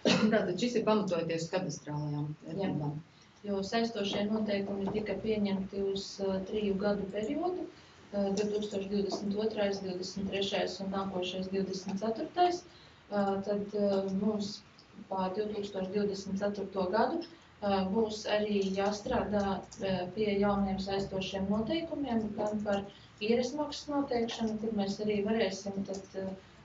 Speaker 1: Tātad šis ir pamatojoties kadastrālajām vērtībām.
Speaker 7: Jo saistošie noteikumi tika pieņemti uz 3 gadu periodu, 2022, 2023 un nākošais 2024. tad mums pār 2024. gadu būs arī jāstrādā pie jauniem saistošiem noteikumiem, gan par īres maksas noteikšanu, kur mēs arī varēsim tad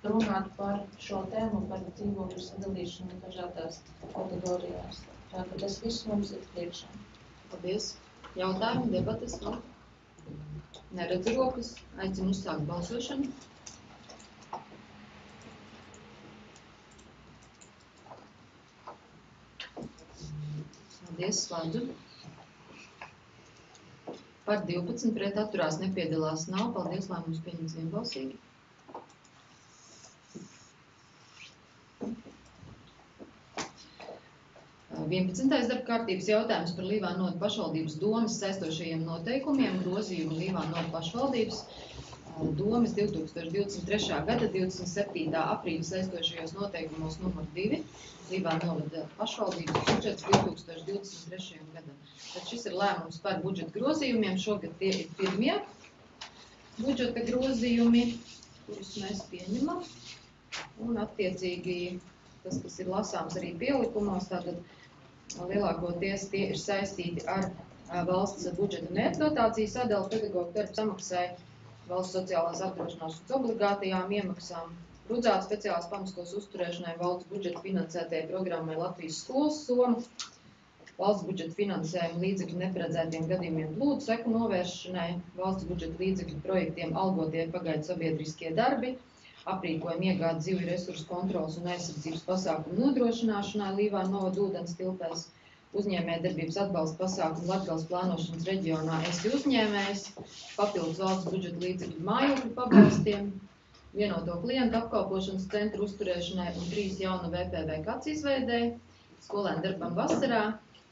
Speaker 7: runāt par šo tēmu, par dzīvokļu sadalīšanu dažādās kategorijās. Tātad tas viss mums ir priekšā.
Speaker 1: Paldies. Jautājumi, debates vēl? Neredzu rokas. Aicinu uzsākt balsošanu. Paldies, slēdzu. Par 12 pret atturās nepiedalās nav. Paldies, lēmums pieņems vienbalsīgi. Vienpadsmitais darba kārtības jautājums par Līvānu nodu pašvaldības domes saistošajiem noteikumiem, grozījumu Līvānu nodu pašvaldības domes 2023. gada 27. aprīļa saistošajos noteikumos numur 2, Līvānu novada pašvaldības budžets 2023. gadam. Tad šis ir lēmums par budžeta grozījumiem. Šogad tie ir pirmie budžeta grozījumi, kurus mēs pieņemam. Un attiecīgi tas, kas ir lasāms arī pielikumos, tātad lielākoties tie ir saistīti ar valsts budžeta mērķdotāciju sadalu pedagoģu darba samaksai, valsts sociālās apdrošināšanas obligātajām iemaksām, Rudzāta speciālās pamatskolas uzturēšanai, valsts budžeta finansētajai programmai Latvijas skolas soma, valsts budžeta finansējuma līdzekļu neparedzētiem gadījumiem plūdu seku novēršanai, valsts budžeta līdzekļu projektiem algotie pagaidu sabiedriskie darbi, aprīkojuma iegāde zivju resursu kontrolas un aizsardzības pasākumu nodrošināšanai Līvānu novada ūdens tilpēs, uzņēmējdarbības atbalsta pasākumu Latgales plānošanas reģionā esi uzņēmējs, papildus valsts budžeta līdzekļu mājokļu pabalstiem, vienoto klientu apkalpošanas centru uzturēšanai un 3 jaunu VPV kacu izveidēji, skolēnu darbam vasarā,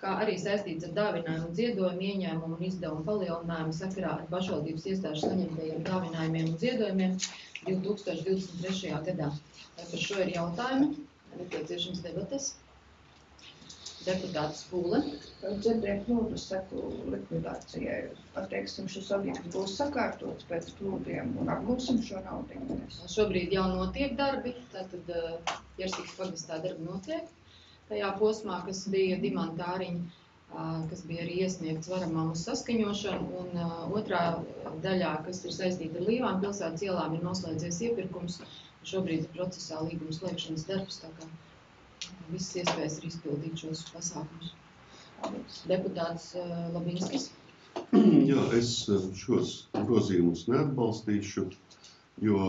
Speaker 1: kā arī saistīts ar dāvinājumu ziedojumu, ieņēmumu un izdevumu palielinājumu sakarā ar pašvaldības iestāžu saņemtajiem dāvinājumiem un ziedojumiem 2023. gadā. Vai par šo ir jautājumi? Nepieciešams debates. Deputāts Pūle.
Speaker 9: Dzirdēt plūdu seku likvidācijai. Atteiksim, šis objekts būs sakārtots pēc plūdiem un apgūsim šo naudu.
Speaker 1: Šobrīd jau notiek darbi, tātad Jersīgas pagastā darbi notiek. Tajā posmā, kas bija dimantāriņa, kas bija arī iesniegts varamām uz saskaņošanu, un otrā daļā, kas ir saistīta ar Līvānu pilsētas ielām, ir noslēdzies iepirkums. Šobrīd ir procesā līguma slēgšanas darbs, tā kā visas iespējas ir izpildīt šos pasākumus. Deputāts Labinskis.
Speaker 3: Jā, es šos grozījumus neatbalstīšu, jo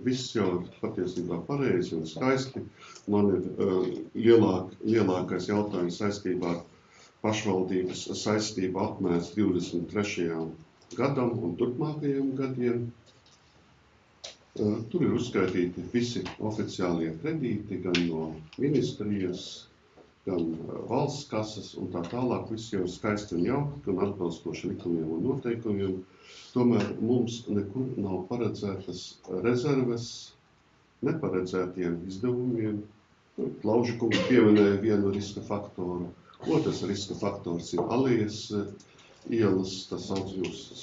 Speaker 3: viss jau ir patiesībā pareizi un skaisti. Man ir lielākais jautājums saistībā ar pašvaldības saistību apmērs 23. gadam un turpmākajiem gadiem. Tur ir uzskaitīti visi oficiālie kredīti, gan no ministrijas, gan valsts kasas un tā tālāk. Viss jau ir skaisti un jauki un atbilstoši likumiem un noteikumiem. Tomēr mums nekur nav paredzētas rezerves neparedzētiem izdevumiem. Lauža kungs pieminēja vienu riska faktoru. Otrs riska faktors ir Alijas ielas, tas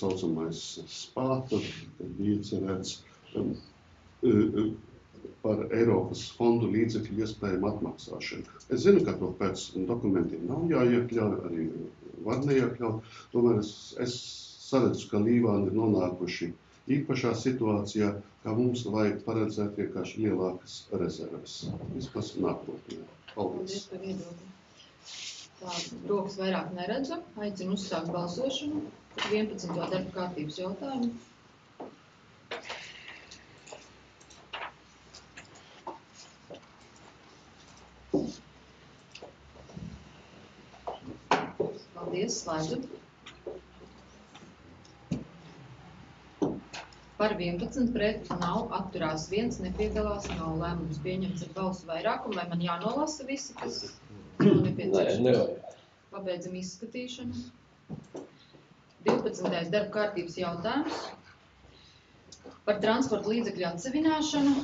Speaker 3: saucamais spā, tad bija cerēts par Eiropas fondu līdzekļu iespējamu atmaksāšanu. Es zinu, ka to pēc dokumentiem nav jāiekļauj, arī var neiekļaut. Tomēr es saredzu, ka Līvāni ir nonākuši īpašā situācijā, ka mums vajag paredzēt vienkārši lielākas rezerves. Vismaz nākotnē. Paldies.
Speaker 1: Paldies par viedokli. Tā, rokas vairāk neredzu. Aicinu uzsākt balsošanu par 11. darba kārtības jautājumu. Paldies, slēdzu. Par 11 pret nav, atturās 1, nepiedalās, nav lēmums pieņemts ar balsu vairākumu. Vai man jānolasa visi, kas nav nepieciešams?
Speaker 2: Nevajag.
Speaker 1: Pabeidzam izskatīšanu. 12. darba kārtības jautājums par transporta līdzekļu atsevināšanu.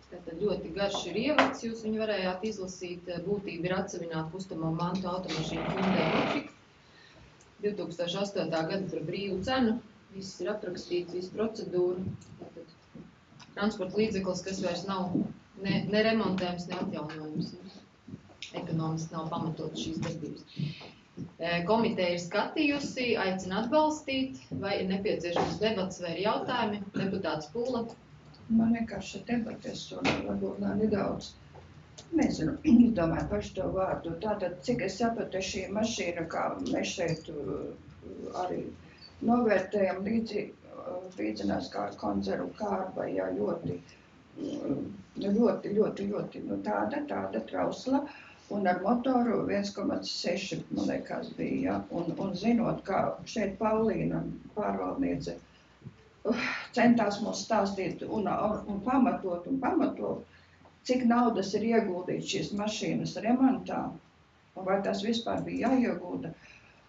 Speaker 1: Tātad ļoti garš ir ievads, jūs viņu varējāt izlasīt. Būtība ir atsevināt kustamo mantu automašīnu Hyundai Motrika 2008. gada par brīvu cenu. Viss ir aprakstīts, viss procedūra. Tātad transporta līdzeklis, kas vairs nav neremontējums, neatjaunojums. Ekonomiski nav pamatot šīs darbības. Komiteja ir skatījusi, aicina atbalstīt, vai ir nepieciešams debats vai ir jautājumi. Deputāts Pūla.
Speaker 9: Man vienkārši debates un varbūt nedaudz, nezinu, domāju par šo vārdu. Tātad, cik es sapratu, šī mašīna, kā mēs šeit arī novērtējam līdzinās kā konzervu kārba, jā, ļoti, tāda trausla. Un ar motoru 1,6, man liekas, bija, un zinot, kā šeit Paulīna pārvaldniece centās mums stāstīt un pamatot, cik naudas ir ieguldīts šīs mašīnas remontā, un vai tas vispār bija jāiegulda.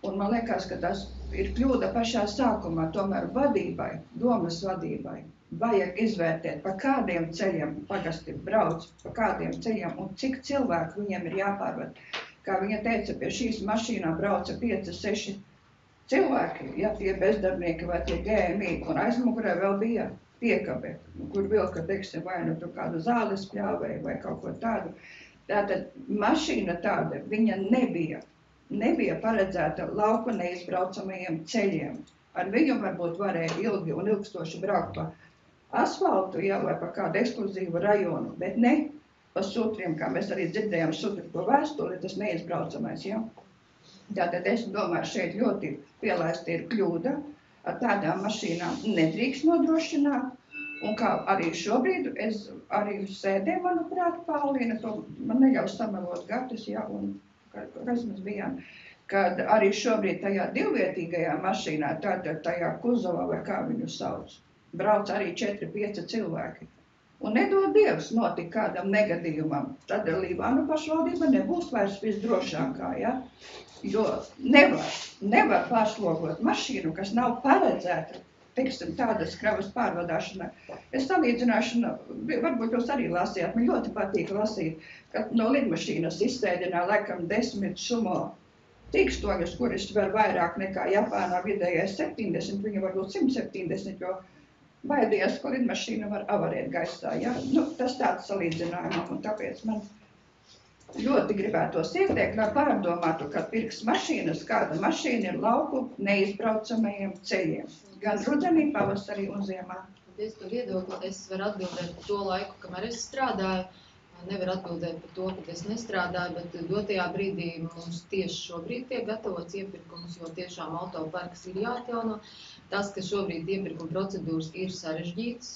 Speaker 9: Un man liekas, ka tas ir kļūda pašā sākumā, tomēr vadībai, domas vadībai. Vajag izvērtēt, pa kādiem ceļiem pagasti brauc, pa kādiem ceļiem un cik cilvēku viņiem ir jāpārvad. Kā viņa teica, pie šīs mašīnām brauca 5-6 cilvēki, ja tie bezdarbnieki vai tie GMI, un aizmugurē vēl bija piekabe, kur vilka, teiksim, vai nu tur kādu zāles pļāvēju vai kaut ko tādu. Tātad mašīna tāda, viņa nebija paredzēta lauku neizbraucamajiem ceļiem. Ar viņu varbūt varēja ilgi un ilgstoši braukt pa asfaltu, jā, vai pa kādu ekskluzīvu rajonu, bet ne pa sutriem, kā mēs arī dzirdējām sutri to vēstuli, tas neizbraucamais, jā. Tātad es domāju, šeit ļoti pielaista ir kļūda, ar tādām mašīnām nedrīkst nodrošināt, un kā arī šobrīd, es arī sēdēju, manuprāt, Paulīna, to man neļauj samelot gatis, jā, un kas mēs bijām, kad arī šobrīd tajā divvietīgajā mašīnā, tātad tajā kuzovā, vai kā viņu sauc, brauc arī 4-5 cilvēki. Un nedod Dievs notika kādam negadījumam, tad Līvānu pašvaldība nebūs vairs visdrošākā, ja? Jo nevar pārslogot mašīnu, kas nav paredzēta, teiksim, tādas kravas pārvadāšana. Es salīdzināšanu, varbūt jūs arī lasījāt, man ļoti patīk lasīt, ka no lidmašīnas izsēdinā laikam 10 sumo tīkstoņus, kuris var vairāk nekā Japānā vidējais 70, viņa varbūt 170, jo baidījās, ka lidmašīna var avarēt gaisā, ja? Nu, tas tāds salīdzinājumam, un tāpēc man ļoti gribētos ieteikt, lai pārdomātu, kad pirks mašīnas, kāda mašīna ir lauku neizbraucamajiem ceļiem. Gan rudenī, pavasarī un ziemā.
Speaker 1: Es par viedokli, es varu atbildēt par to laiku, kamēr es strādāju. Nevar atbildēt par to, kad es nestrādāju, bet dotajā brīdī mums tieši šobrīd tiek gatavots iepirkums, jo tiešām autoparks ir jāatjauno. Tas, ka šobrīd iepirkuma procedūras ir sarežģītas,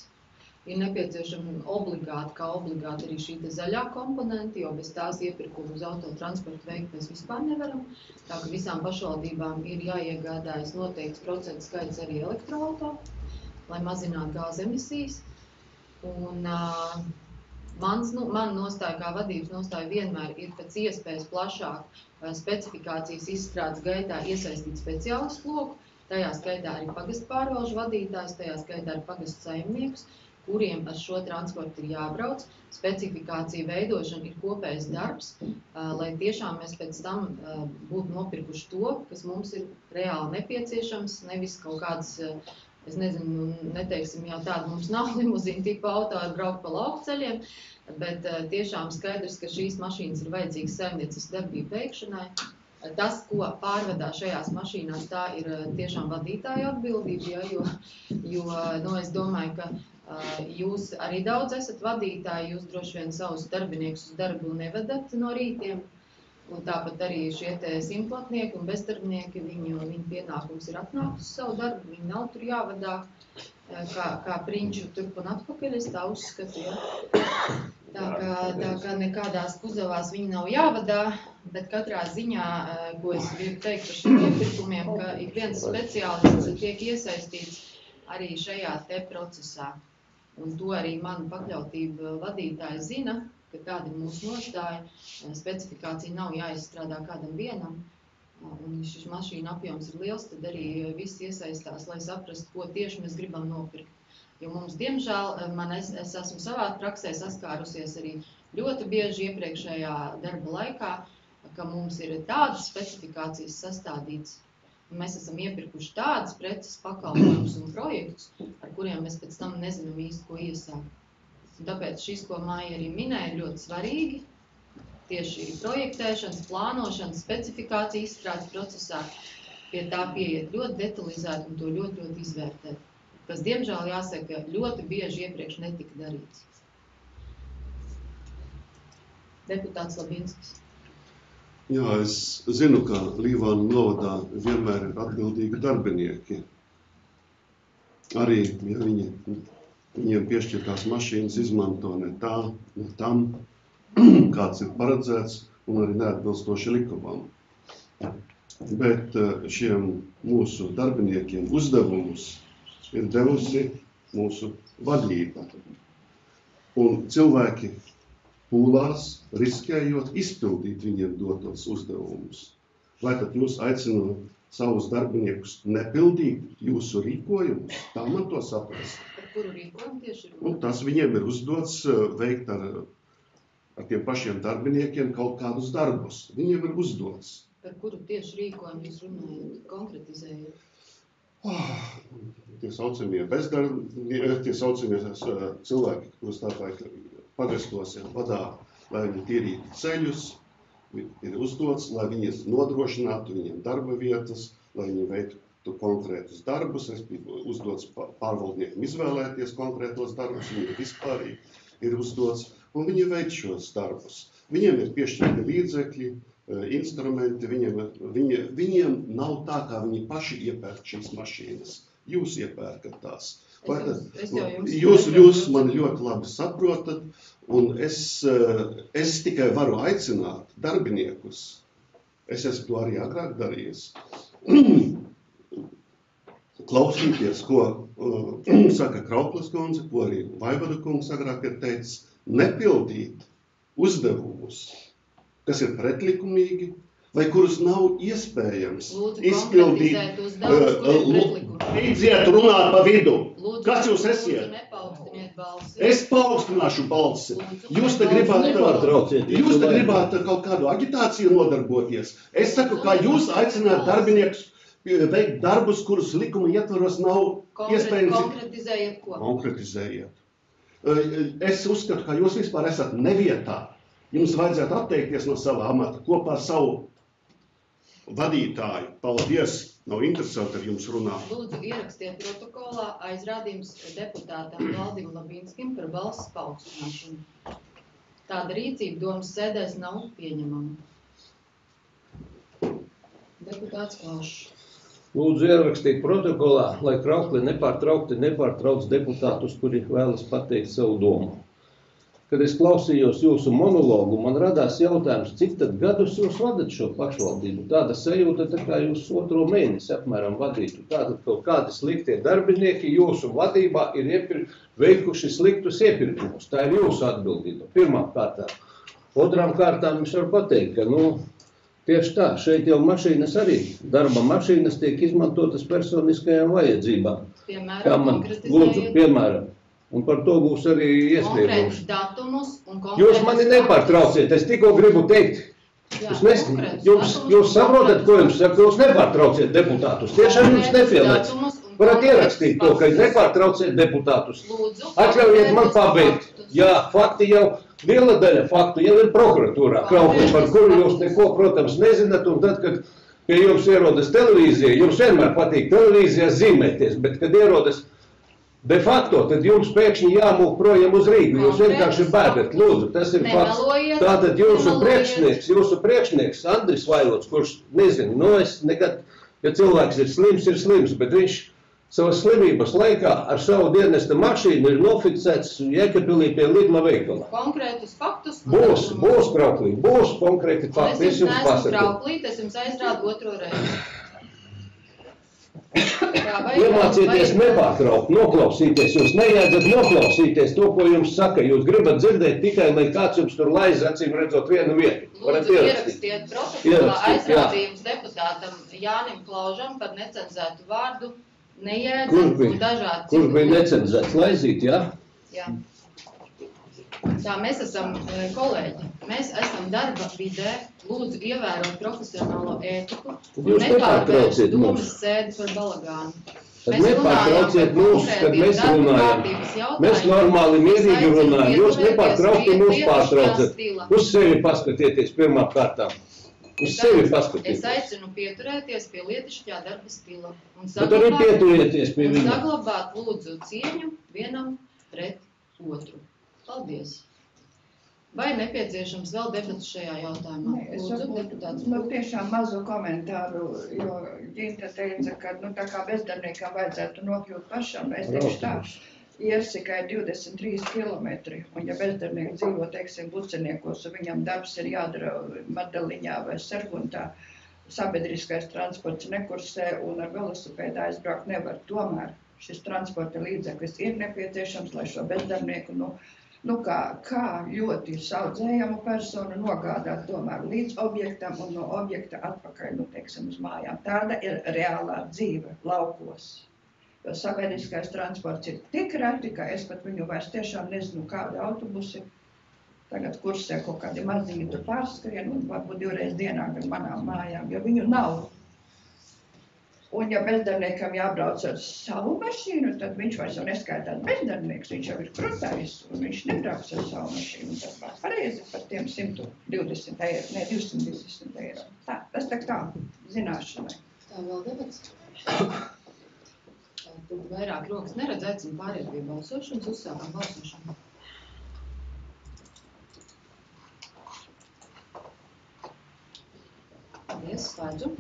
Speaker 1: ir nepieciešama obligāti arī šī zaļā komponenta, jo bez tās iepirkumu uz autotransportu veikt mēs vispār nevaram. Tā ka visām pašvaldībām ir jāiegādājas noteikts procentu skaits arī elektroauto, lai mazinātu gāzes emisijas. Un man nostāja kā vadības nostāja vienmēr ir pēc iespējas plašāk specifikācijas izstrādes gaitā iesaistīt speciālistu loku, tajā skaitā arī pagastu pārvalžu vadītājs, tajā skaitā arī pagastu saimniekus, kuriem ar šo transportu ir jābrauc. Specifikācija veidošana ir kopējs darbs, lai tiešām mēs pēc tam būtu nopirkuši to, kas mums ir reāli nepieciešams, nevis kaut kāds, es nezinu, neteiksim jau tādu, mums nav limuzīna tipa auto ar braukt pa laukceļiem, bet tiešām skaidrs, ka šīs mašīnas ir vajadzīgas saimnieciskas darbību veikšanai. Tas, ko pārvadā šajās mašīnās, tā ir tiešām vadītāja atbildība, jo es domāju, ka jūs arī daudz esat vadītāji, jūs droši vien savus darbiniekus uz darbu nevedat no rītiem, un tāpat arī šie te simtplatnieki un bezdarbnieki, viņu pienākums ir atnākt uz savu darbu, viņi nav tur jāvadā kā prinču turp un atpakaļ, es tā uzskatu, ja. Tā kā nekādās kuzovās viņi nav jāvadā, bet katrā ziņā, ko es gribu teikt par šiem iepirkumiem, ka ik viens speciālists tiek iesaistīts arī šajā te procesā. Un to arī man pakļautība vadītāji zina, ka tāda ir mūsu nostāja, specifikācija nav jāizstrādā kādam vienam. Un šis mašīna apjoms ir liels, tad arī visi iesaistās, lai saprastu, ko tieši mēs gribam nopirkt. Jo mums, diemžēl, es esmu savā praksē saskārusies arī ļoti bieži iepriekšējā darba laikā, ka mums ir tādas specifikācijas sastādītas, un mēs esam iepirkuši tādas preces, pakalpojumus un projektus, ar kuriem mēs pēc tam nezinām īsti, ko iesākt. Un tāpēc šis, ko Maija arī minēja, ir ļoti svarīgi. Tieši projektēšanas, plānošanas, specifikācija izstrādes procesā pie tā pieiet ļoti detalizēti un to ļoti izvērtēt. Kas, diemžēl, jāsaka, ļoti bieži iepriekš netika darīts. Deputāts Labinskis.
Speaker 3: Jā, es zinu, ka Līvānu novadā vienmēr ir atbildīgi darbinieki. Arī, ja viņiem piešķirtās mašīnas izmanto ne tam, kāds ir paredzēts, un arī neatbilstoši likumam. Bet šiem mūsu darbiniekiem uzdevumus ir devusi mūsu vadība. Un cilvēki pūlās, riskējot, izpildīt viņiem dotos uzdevumus. Vai tad jūs aicināt savus darbiniekus nepildīt jūsu rīkojumus? Tā man to saprast.
Speaker 1: Par kuru rīkojumu tieši ir?
Speaker 3: Un tas viņiem ir uzdots veikt ar tiem pašiem darbiniekiem kaut kādus darbus. Viņiem ir uzdots.
Speaker 1: Par kuru tieši rīkojumu jūs runājat, konkretizējat?
Speaker 3: Tie saucamie bezdarbnieki, tie saucamie cilvēki, kurus tāpēc pagastos vadā, lai viņi tīrītu ceļus, ir uzdots, lai viņi nodrošinātu viņiem darba vietas, lai viņi veiktu konkrētus darbus, respektīvi uzdots pārvaldniekiem izvēlēties konkrētos darbus, viņi vispārīgi ir uzdots, un viņi veic šos darbus. Viņiem ir piešķirti līdzekļi, instrumenti, viņiem nav tā, kā viņi paši iepērk šīs mašīnas. Jūs iepērkat tās. Jūs mani ļoti labi saprotat, un es tikai varu aicināt darbiniekus, es esmu to arī agrāk darījis, klausīties, ko saka Krauklas kundze, ko arī Vaivada kungs agrāk ir teicis, nepildīt uzdevumus, kas ir pretlikumīgi, vai kurus nav iespējams izpildīt. Līdziet runāt pa vidu. Kas jūs esiet? Es paaugstināšu balsi. Jūs te gribāt kaut kādu agitāciju nodarboties. Es saku, kā jūs aicināt darbiniekus veikt darbus, kurus likuma ietvaros nav iespējams.
Speaker 1: Konkretizējiet ko?
Speaker 3: Konkretizējiet. Es uzskatu, ka jūs vispār esat nevietā. Jums vajadzētu atteikties no sava amata kopā ar savu vadītāju. Paldies! Nav interesanti ar jums runāt.
Speaker 1: Lūdzu, ierakstiet protokolā aizrādījums deputātam Valdim Labinskim par balss paaugstināšanu. Tāda rīcība domas sēdēs nav pieņemama. Deputāts Klaušs.
Speaker 2: Lūdzu, ierakstīt protokolā, lai Kraukli nepārtrauc deputātus, kuri vēlas pateikt savu domu. Kad es klausījos jūsu monologu, man radās jautājums, cik tad gadus jūs vadat šo pašvaldību? Tāda sajūta, tā kā jūs 2. mēnesi apmēram vadītu. Tātad kaut kādi sliktie darbinieki jūsu vadībā ir veikuši sliktus iepirkumus. Tā ir jūsu atbildība, pirmām kārtām. Otrām kārtām jums var pateikt, ka, tieši tā, šeit jau mašīnas arī, darba mašīnas tiek izmantotas personiskajām vajadzībām.
Speaker 1: Piemēram,
Speaker 2: lūdzu, piemēram. Un par to būs arī iesniegums. Jūs mani nepārtrauciet, es tikko gribu teikt. Jūs saprotat, ko jums saka, jūs nepārtrauciet deputātus. Tiešām jums nepielēc. Varat ierakstīt to, ka nepārtrauciet deputātus. Atļaujiet man pabeigt. Jā, fakti jau, liela daļa faktu jau ir prokuratūrā, Kraukli, par kuru jūs neko, protams, nezināt. Un tad, kad pie jums ierodas televīzija, jums vienmēr patīk televīzijā zīmēties, bet kad ierodas de facto, tad jums pēkšņi jāmūk projām uz Rīgu, jūs vienkārši bēgat. Lūdzu, tas ir fakts. Tātad jūsu priekšnieks Andris Vailots, kurš nezinu, es nekad, ja cilvēks ir slims, bet viņš savas slimības laikā ar savu dienesta mašīnu ir noficēts Jēkabpilī pie Lidla veikala.
Speaker 1: Konkrētus faktus?
Speaker 2: Būs, Krauklī, būs konkrēti fakti.
Speaker 1: Es jums neesmu Krauklī, es jums aizrādu 2. reizi.
Speaker 2: Iemācieties nepārtraukt, noklausīties. Jūs nejēdzat noklausīties to, ko jums saka. Jūs gribat dzirdēt tikai, lai kāds jums tur laiz acīm redzot vienu vietu.
Speaker 1: Lūdzu, ierakstiet protokolā aizrādījums deputātam Jānim Klaužam par necenzētu vārdu, nejēdzat un dažādi.
Speaker 2: Kurš bija necenzēts? Laizīt, jā?
Speaker 1: Jā. Tā, mēs esam kolēģi. Mēs esam darba vidē. Lūdzu, ievērot profesionālo ētiku un nepārvērst domas sēdi par balagānu.
Speaker 2: Tad nepārtrauciet mūs, kad mēs runājam. Mēs normāli mierīgi runājam. Jūs nepārtraukti mūs pārtraucat. Uz sevi paskatieties pirmā kārtā. Uz sevi paskatieties.
Speaker 1: Es aicinu pieturēties pie lietišķā darba stila.
Speaker 2: Bet arī pieturieties pie viņa.
Speaker 1: Un saglabāt lūdzu cieņu vienam pret otru. Paldies. Vai nepieciešams vēl debats šajā jautājumā? Lūdzu, deputāts.
Speaker 9: Tiešām mazu komentāru, jo Ģinta teica, ka tā kā bezdarbniekam vajadzētu nokļūt pašam, es teikšu tā, Iersikai 23 kilometri, un ja bezdarbnieki dzīvo, teiksim, Buceniekos, un viņam darbs ir jādara Madaliņā vai Serguntā, sabiedriskais transports nekursē un ar velosipēdu aizbraukt nevar. Tomēr šis transporta līdzeklis ir nepieciešams, lai šo bezdarbnieku, kā ļoti saudzējamu personu nogādāt tomēr līdz objektam un no objekta atpakaļ, teiksim, uz mājām. Tāda ir reālā dzīve laukos. Jo sabiedriskais transports ir tik reti, ka es pat viņu vairs tiešām nezinu, kādi autobusi tagad kursē kaut kādi maziņi tur pārskrien un varbūt 2 reizes dienā gan manām mājām, jo viņu nav. Un ja bezdarbniekam jābrauc ar savu mašīnu, tad viņš vairs jau neskaitās bezdarbnieks, viņš jau ir krutājs un viņš nebrauc ar savu mašīnu. Tas var pareizi par tiem 120 eiro, ne 220 eiro. Tā, tas tā zināšanai.
Speaker 1: Tā vēl debats. Tad vairāk rokas neredz, aicinu pāriet pie balsošanas, uzsākam balsošanu. Paldies, slēdzu.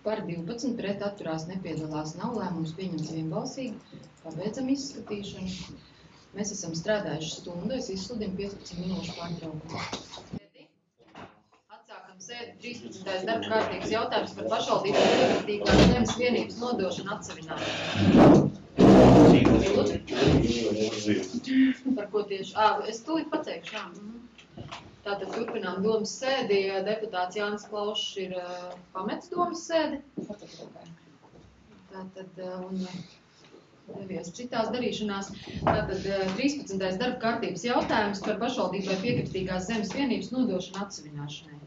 Speaker 1: Par 12 pret atturās nepiedalās nav, lēmums pieņemts vienbalsīgi. Pabeidzam izskatīšanu. Mēs esam strādājuši stundu, es izsludinu 15 minūšu pārtraukumu. Atsākam sēdi 13. darba kārtības jautājums par pašvaldības piekritīgās zemes vienības nodošanu atsevināšanu. Par ko tieši? Es tūlīt pateikšu. Tātad turpinām domas sēdi. Deputāts Jānis Klaušs ir pametis domas sēdi. Tātad, un devies citās darīšanās. Tātad 13. darba kārtības jautājums par pašvaldībai piekritīgās zemes vienības nodošanu atsevināšanai.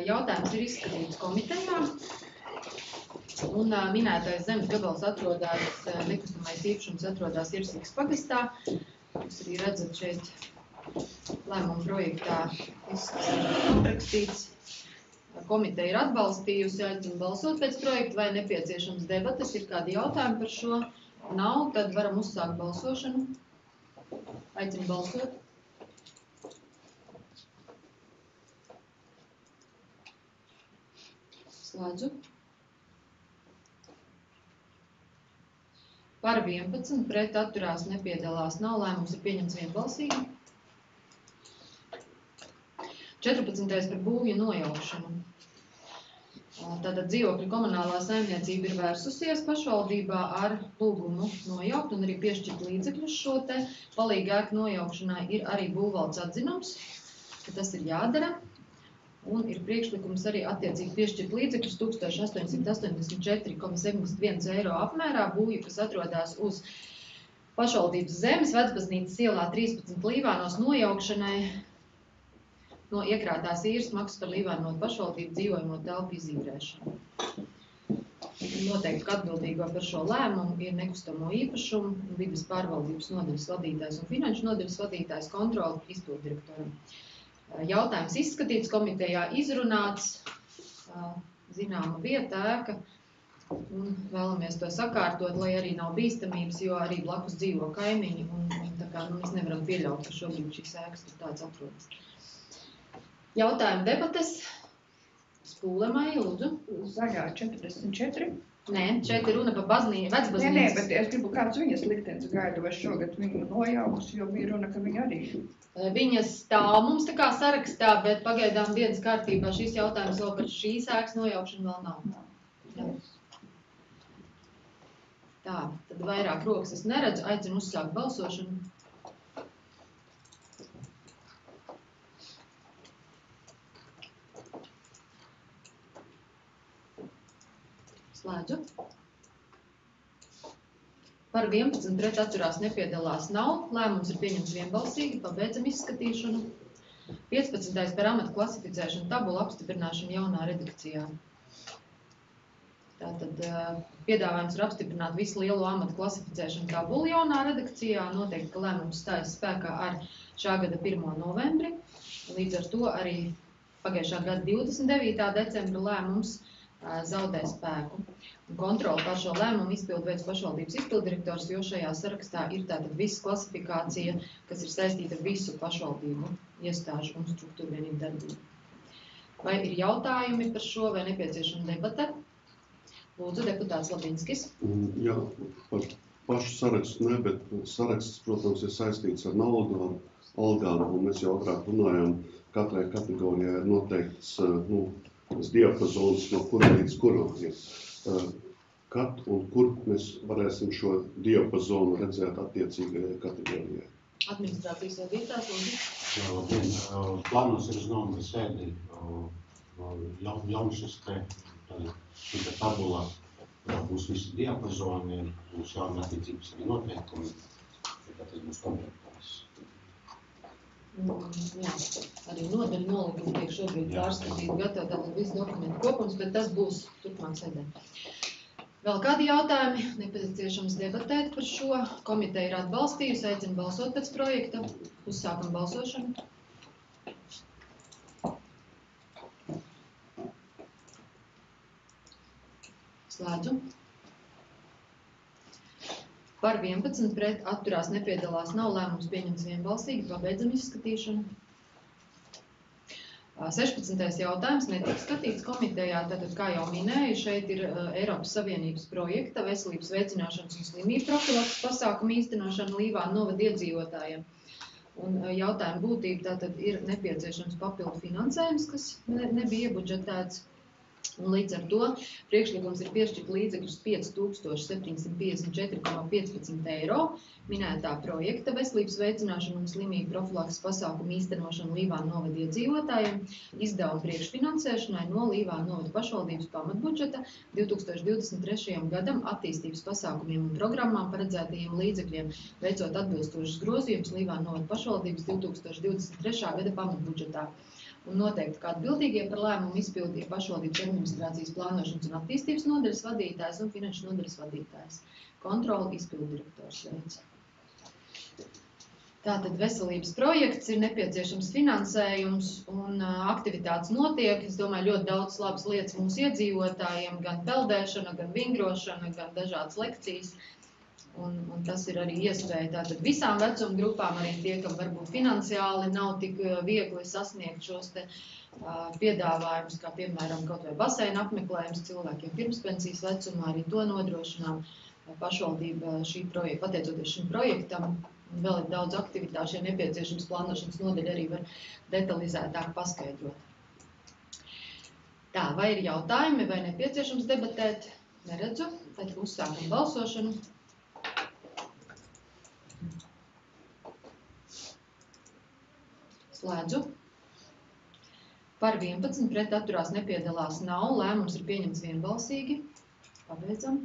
Speaker 1: Jautājums ir izskatīts komitejā. Un minētais zemes gabals atrodas, nekustamais īpašums atrodas Iersikas pagastā. Jūs arī redzat šeit lēmuma projektā aprakstīts. Komiteja ir atbalstījusi, aicinu balsot pēc projekta, vai nepieciešams debates, ir kādi jautājumi par šo? Nav, tad varam uzsākt balsošanu. Aicinu balsot. Slēdzu. Par 11, pret atturās nepiedalās nav, lēmums ir pieņemts vienbalsīgi. 14. par būvju nojaukšanu. Tātad dzīvokļu komunālā saimniecība ir vērsusies pašvaldībā ar lūgumu nojaukt un arī piešķirt līdzekļus šo te palīgu ēku nojaukšanai. Ir arī būvvaldes atzinums, ka tas ir jādara. Un ir priekšlikums arī attiecīgi piešķirt līdzekļus 1884,71 eiro apmērā būvju, kas atrodas uz pašvaldības zemes Vecbaznīcas ielā 13 Līvānos nojaukšanai no iekrātās īres maksas par Līvāno pašvaldību dzīvojamo telpu izīrēšanu. Noteikti, ka atbildīgo par šo lēmumu ir nekustamo īpašumu, vides pārvaldības nodaļas vadītājs un finanšu nodaļas vadītājs kontroli izpilddirektoram. Jautājums izskatīts, komitejā izrunāts, zināma vieta, ēka, un vēlamies to sakārtot, lai arī nav bīstamības, jo arī blakus dzīvo kaimiņi, un tā kā mēs nevaram pieļaut, ka šobrīd šīs ēkas tur tāds atrodas. Jautājumi debates. Spūlemai, lūdzu.
Speaker 9: Zaļā 44.
Speaker 1: Nē, šeit ir runa par Vecbaznīcas.
Speaker 9: Nē, bet es gribu kāds viņas liktenis gaidu, vai šogad viņu nojaukusi, jo bija runa, ka viņa arī. Viņas
Speaker 1: stāv mums tā kā sarakstā, bet pagaidām dienas kārtībā šīs jautājums vēl par šīs ēkas nojaukšanu vēl nav. Jā. Tā, tad vairāk rokas es neredzu, aicinu uzsākt balsošanu. Slēdzu. Par 11 pret atturās nepiedalās nav. Lēmums ir pieņemts vienbalsīgi. Pabeidzam izskatīšanu. 15. par amatu klasificēšanu tabulu apstiprināšanu jaunā redakcijā. Tātad piedāvājums ir apstiprināt visu lielo amatu klasificēšanu tabulu jaunā redakcijā. Noteikti, ka lēmums stājas spēkā ar šā gada 1. novembri. Līdz ar to arī pagājušā gada 29. decembra lēmums zaudē spēku. Un kontroli par šo lēmumu izpildu veids pašvaldības izpilddirektors, jo šajā sarakstā ir tātad visa klasifikācija, kas ir saistīta ar visu pašvaldību iestāžu un struktūru vienību darbību. Vai ir jautājumi par šo vai nepieciešama debate? Lūdzu, deputāts Labinskis.
Speaker 3: Jā, par pašu sarakstu ne, bet saraksts, protams, ir saistīts ar naudu, ar algām, un mēs jau agrāk runājām, katrai kategorijai ir noteikts diapazons, no kura līdz kuram ir. Kad un kur mēs varēsim šo diapazonu redzēt attiecīgajai kategorijai?
Speaker 1: Administrācijas vadītājs, lūdzu.
Speaker 10: Labdien, plānos ir uz novembra sēdi jauns šita tabula, būs visi diapazoni, būs jauna attiecības arī noteikumi, tad tas būs komplektās.
Speaker 1: Jā, arī nodaļu nolikumi tiek šobrīd pārskatīti, gatavi tātad visu dokumentu kopums, bet tas būs turpmāk sēdē. Vēl kādi jautājumi? Nepieciešams debatēt par šo. Komiteja ir atbalstījusi, aicinu balsot pēc projekta. Uzsākam balsošanu. Slēdzu. Par 11 pret atturās nepiedalās nav lēmums pieņemts vienbalsīgi, pabeidzam izskatīšanu. 16. jautājums netiek skatīts komitejā, tātad, kā jau minēju, šeit ir Eiropas Savienības projekta veselības veicināšanas un slimību profilakses pasākumu īstenošana Līvānu novada iedzīvotājiem. Un jautājuma būtība tātad ir nepieciešams papildu finansējums, kas nebija iebudžetēts. Un līdz ar to priekšlikums ir piešķirt līdzekļus 5754,15 eiro minētā projekta veselības veicināšana un slimību profilakses pasākumu īstenošana Līvānu novada iedzīvotājiem izdevumu priekšfinansēšanai no Līvānu novada pašvaldības pamatbudžeta 2023. gadam attīstības pasākumiem un programmām paredzētajiem līdzekļiem, veicot atbilstošas grozījumus Līvānu novada pašvaldības 2023. gada pamatbudžetā. Un noteikti, kā atbildīgie par lēmumu izpildi ir pašvaldības administrācijas plānošanas un attīstības nodaļas vadītājs un finanšu nodaļas vadītājs. Kontroli izpilddirektors veids. Tātad veselības projekts ir nepieciešams finansējums un aktivitātes notiek. Es domāju, ļoti daudz labas lietas mūsu iedzīvotājiem, gan peldēšana, gan vingrošana, gan dažādas lekcijas. Un tas ir arī iespēja tātad visām vecuma grupām, arī tie, kam varbūt finansiāli nav tik viegli sasniegt šos te piedāvājumus, kā piemēram kaut vai baseina apmeklējums cilvēkiem pirmspensijas vecumā, arī to nodrošinām pašvaldība šī projekta, pateicoties šim projektam. Vēl ir daudz aktivitāšu, ja nepieciešams plānošanas nodaļa arī var detalizētāk paskaidrot. Tā, vai ir jautājumi, vai nepieciešams debatēt? Neredzu, tad uzsākam balsošanu. Slēdzu. Par 11 pret atturās nepiedalās nav, lēmums ir pieņemts vienbalsīgi. Pabeidzam.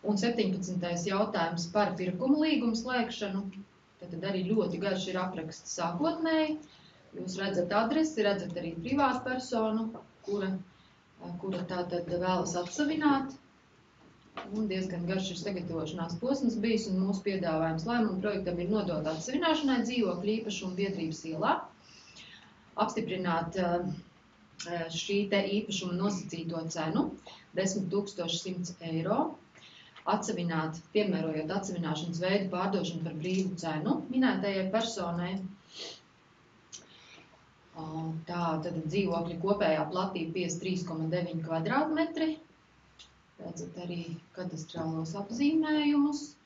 Speaker 1: Un 17. jautājums par pirkumu līgumu slēgšanu. Tad arī ļoti garš ir apraksts sākotnēji. Jūs redzat adresi, redzat arī privātu personu, kura tātad vēlas atsavināt. Un diezgan garš ir sagatavošanās posms bijis, un mūsu piedāvājums lēmumu projektam ir nodot atsavināšanai dzīvokļu īpašumu biedrības ielā, apstiprināt šī te īpašuma nosacīto cenu 10 100 eiro, atsavināt, piemērojot atsavināšanas veidu pārdošanu par brīvu cenu minētajai personai. Tā tad dzīvokļa kopējā platība 53,9 kvadrātmetri. Redzat arī kadastrālos apzīmējumus.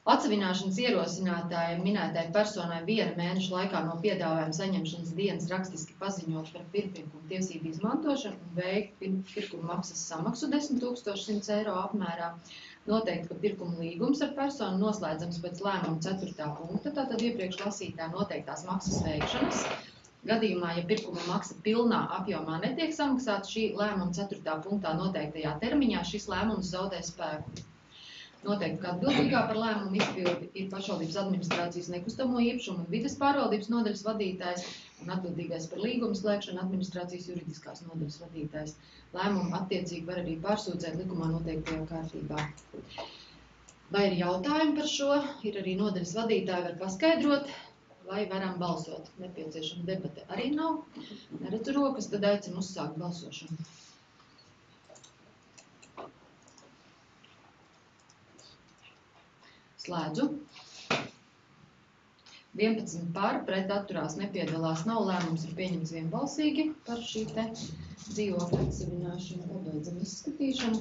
Speaker 1: Atsavināšanas ierosinātājiem minētai personai 1 mēneša laikā no piedāvājuma saņemšanas dienas rakstiski paziņot par pirkuma tiesību izmantošanu un veikt pirkuma maksas samaksu 10 100 eiro apmērā. Noteikti, ka pirkuma līgums ar personu noslēdzams pēc lēmuma 4. punkta, tātad iepriekš lasītā noteiktās maksas veikšanas. Gadījumā, ja pirkuma maksa pilnā apjomā netiek samaksāta šī lēmuma 4. punktā noteiktajā termiņā, šis lēmums zaudē spēku. Noteikti, ka atbildīgā par lēmumu izpildi ir pašvaldības administrācijas nekustamo īpašumu un vides pārvaldības nodaļas vadītājs, un atbildīgais par līgumu slēgšanu administrācijas juridiskās nodaļas vadītājs. Lēmumu attiecīgi var arī pārsūdzēt likumā noteiktajā kārtībā. Vai ir jautājumi par šo? Ir arī nodaļas vadītāji var paskaidrot, vai varam balsot. Nepieciešama debate arī nav. Neredzu rokas, tad aicinu uzsākt balsošanu. Slēdzu. 11 par, pret atturās nepiedalās nav, lēmums ir pieņemts vienbalsīgi par šī te dzīvokļa atsevināšanu, pabeidzam izskatīšanu.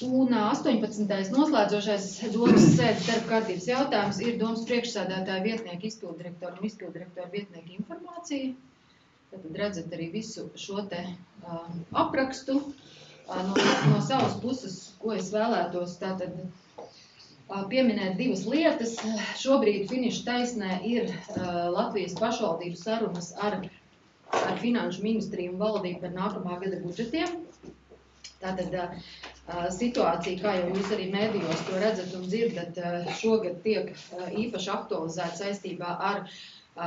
Speaker 1: Un 18. noslēdzošais domas sēdes darba kārtības jautājums ir domas priekšsēdētāja vietnieka izpilddirektora un izpilddirektora vietnieka informācija. Tad redzat arī visu šo te aprakstu. No savas puses, ko es vēlētos, tātad pieminēt divas lietas. Šobrīd finiša taisnē ir Latvijas pašvaldību sarunas ar Finanšu ministriju un valdību par nākamā gada budžetiem. Tātad situācija, kā jau jūs arī mēdījos to redzat un dzirdat, šogad tiek īpaši aktualizēta saistībā ar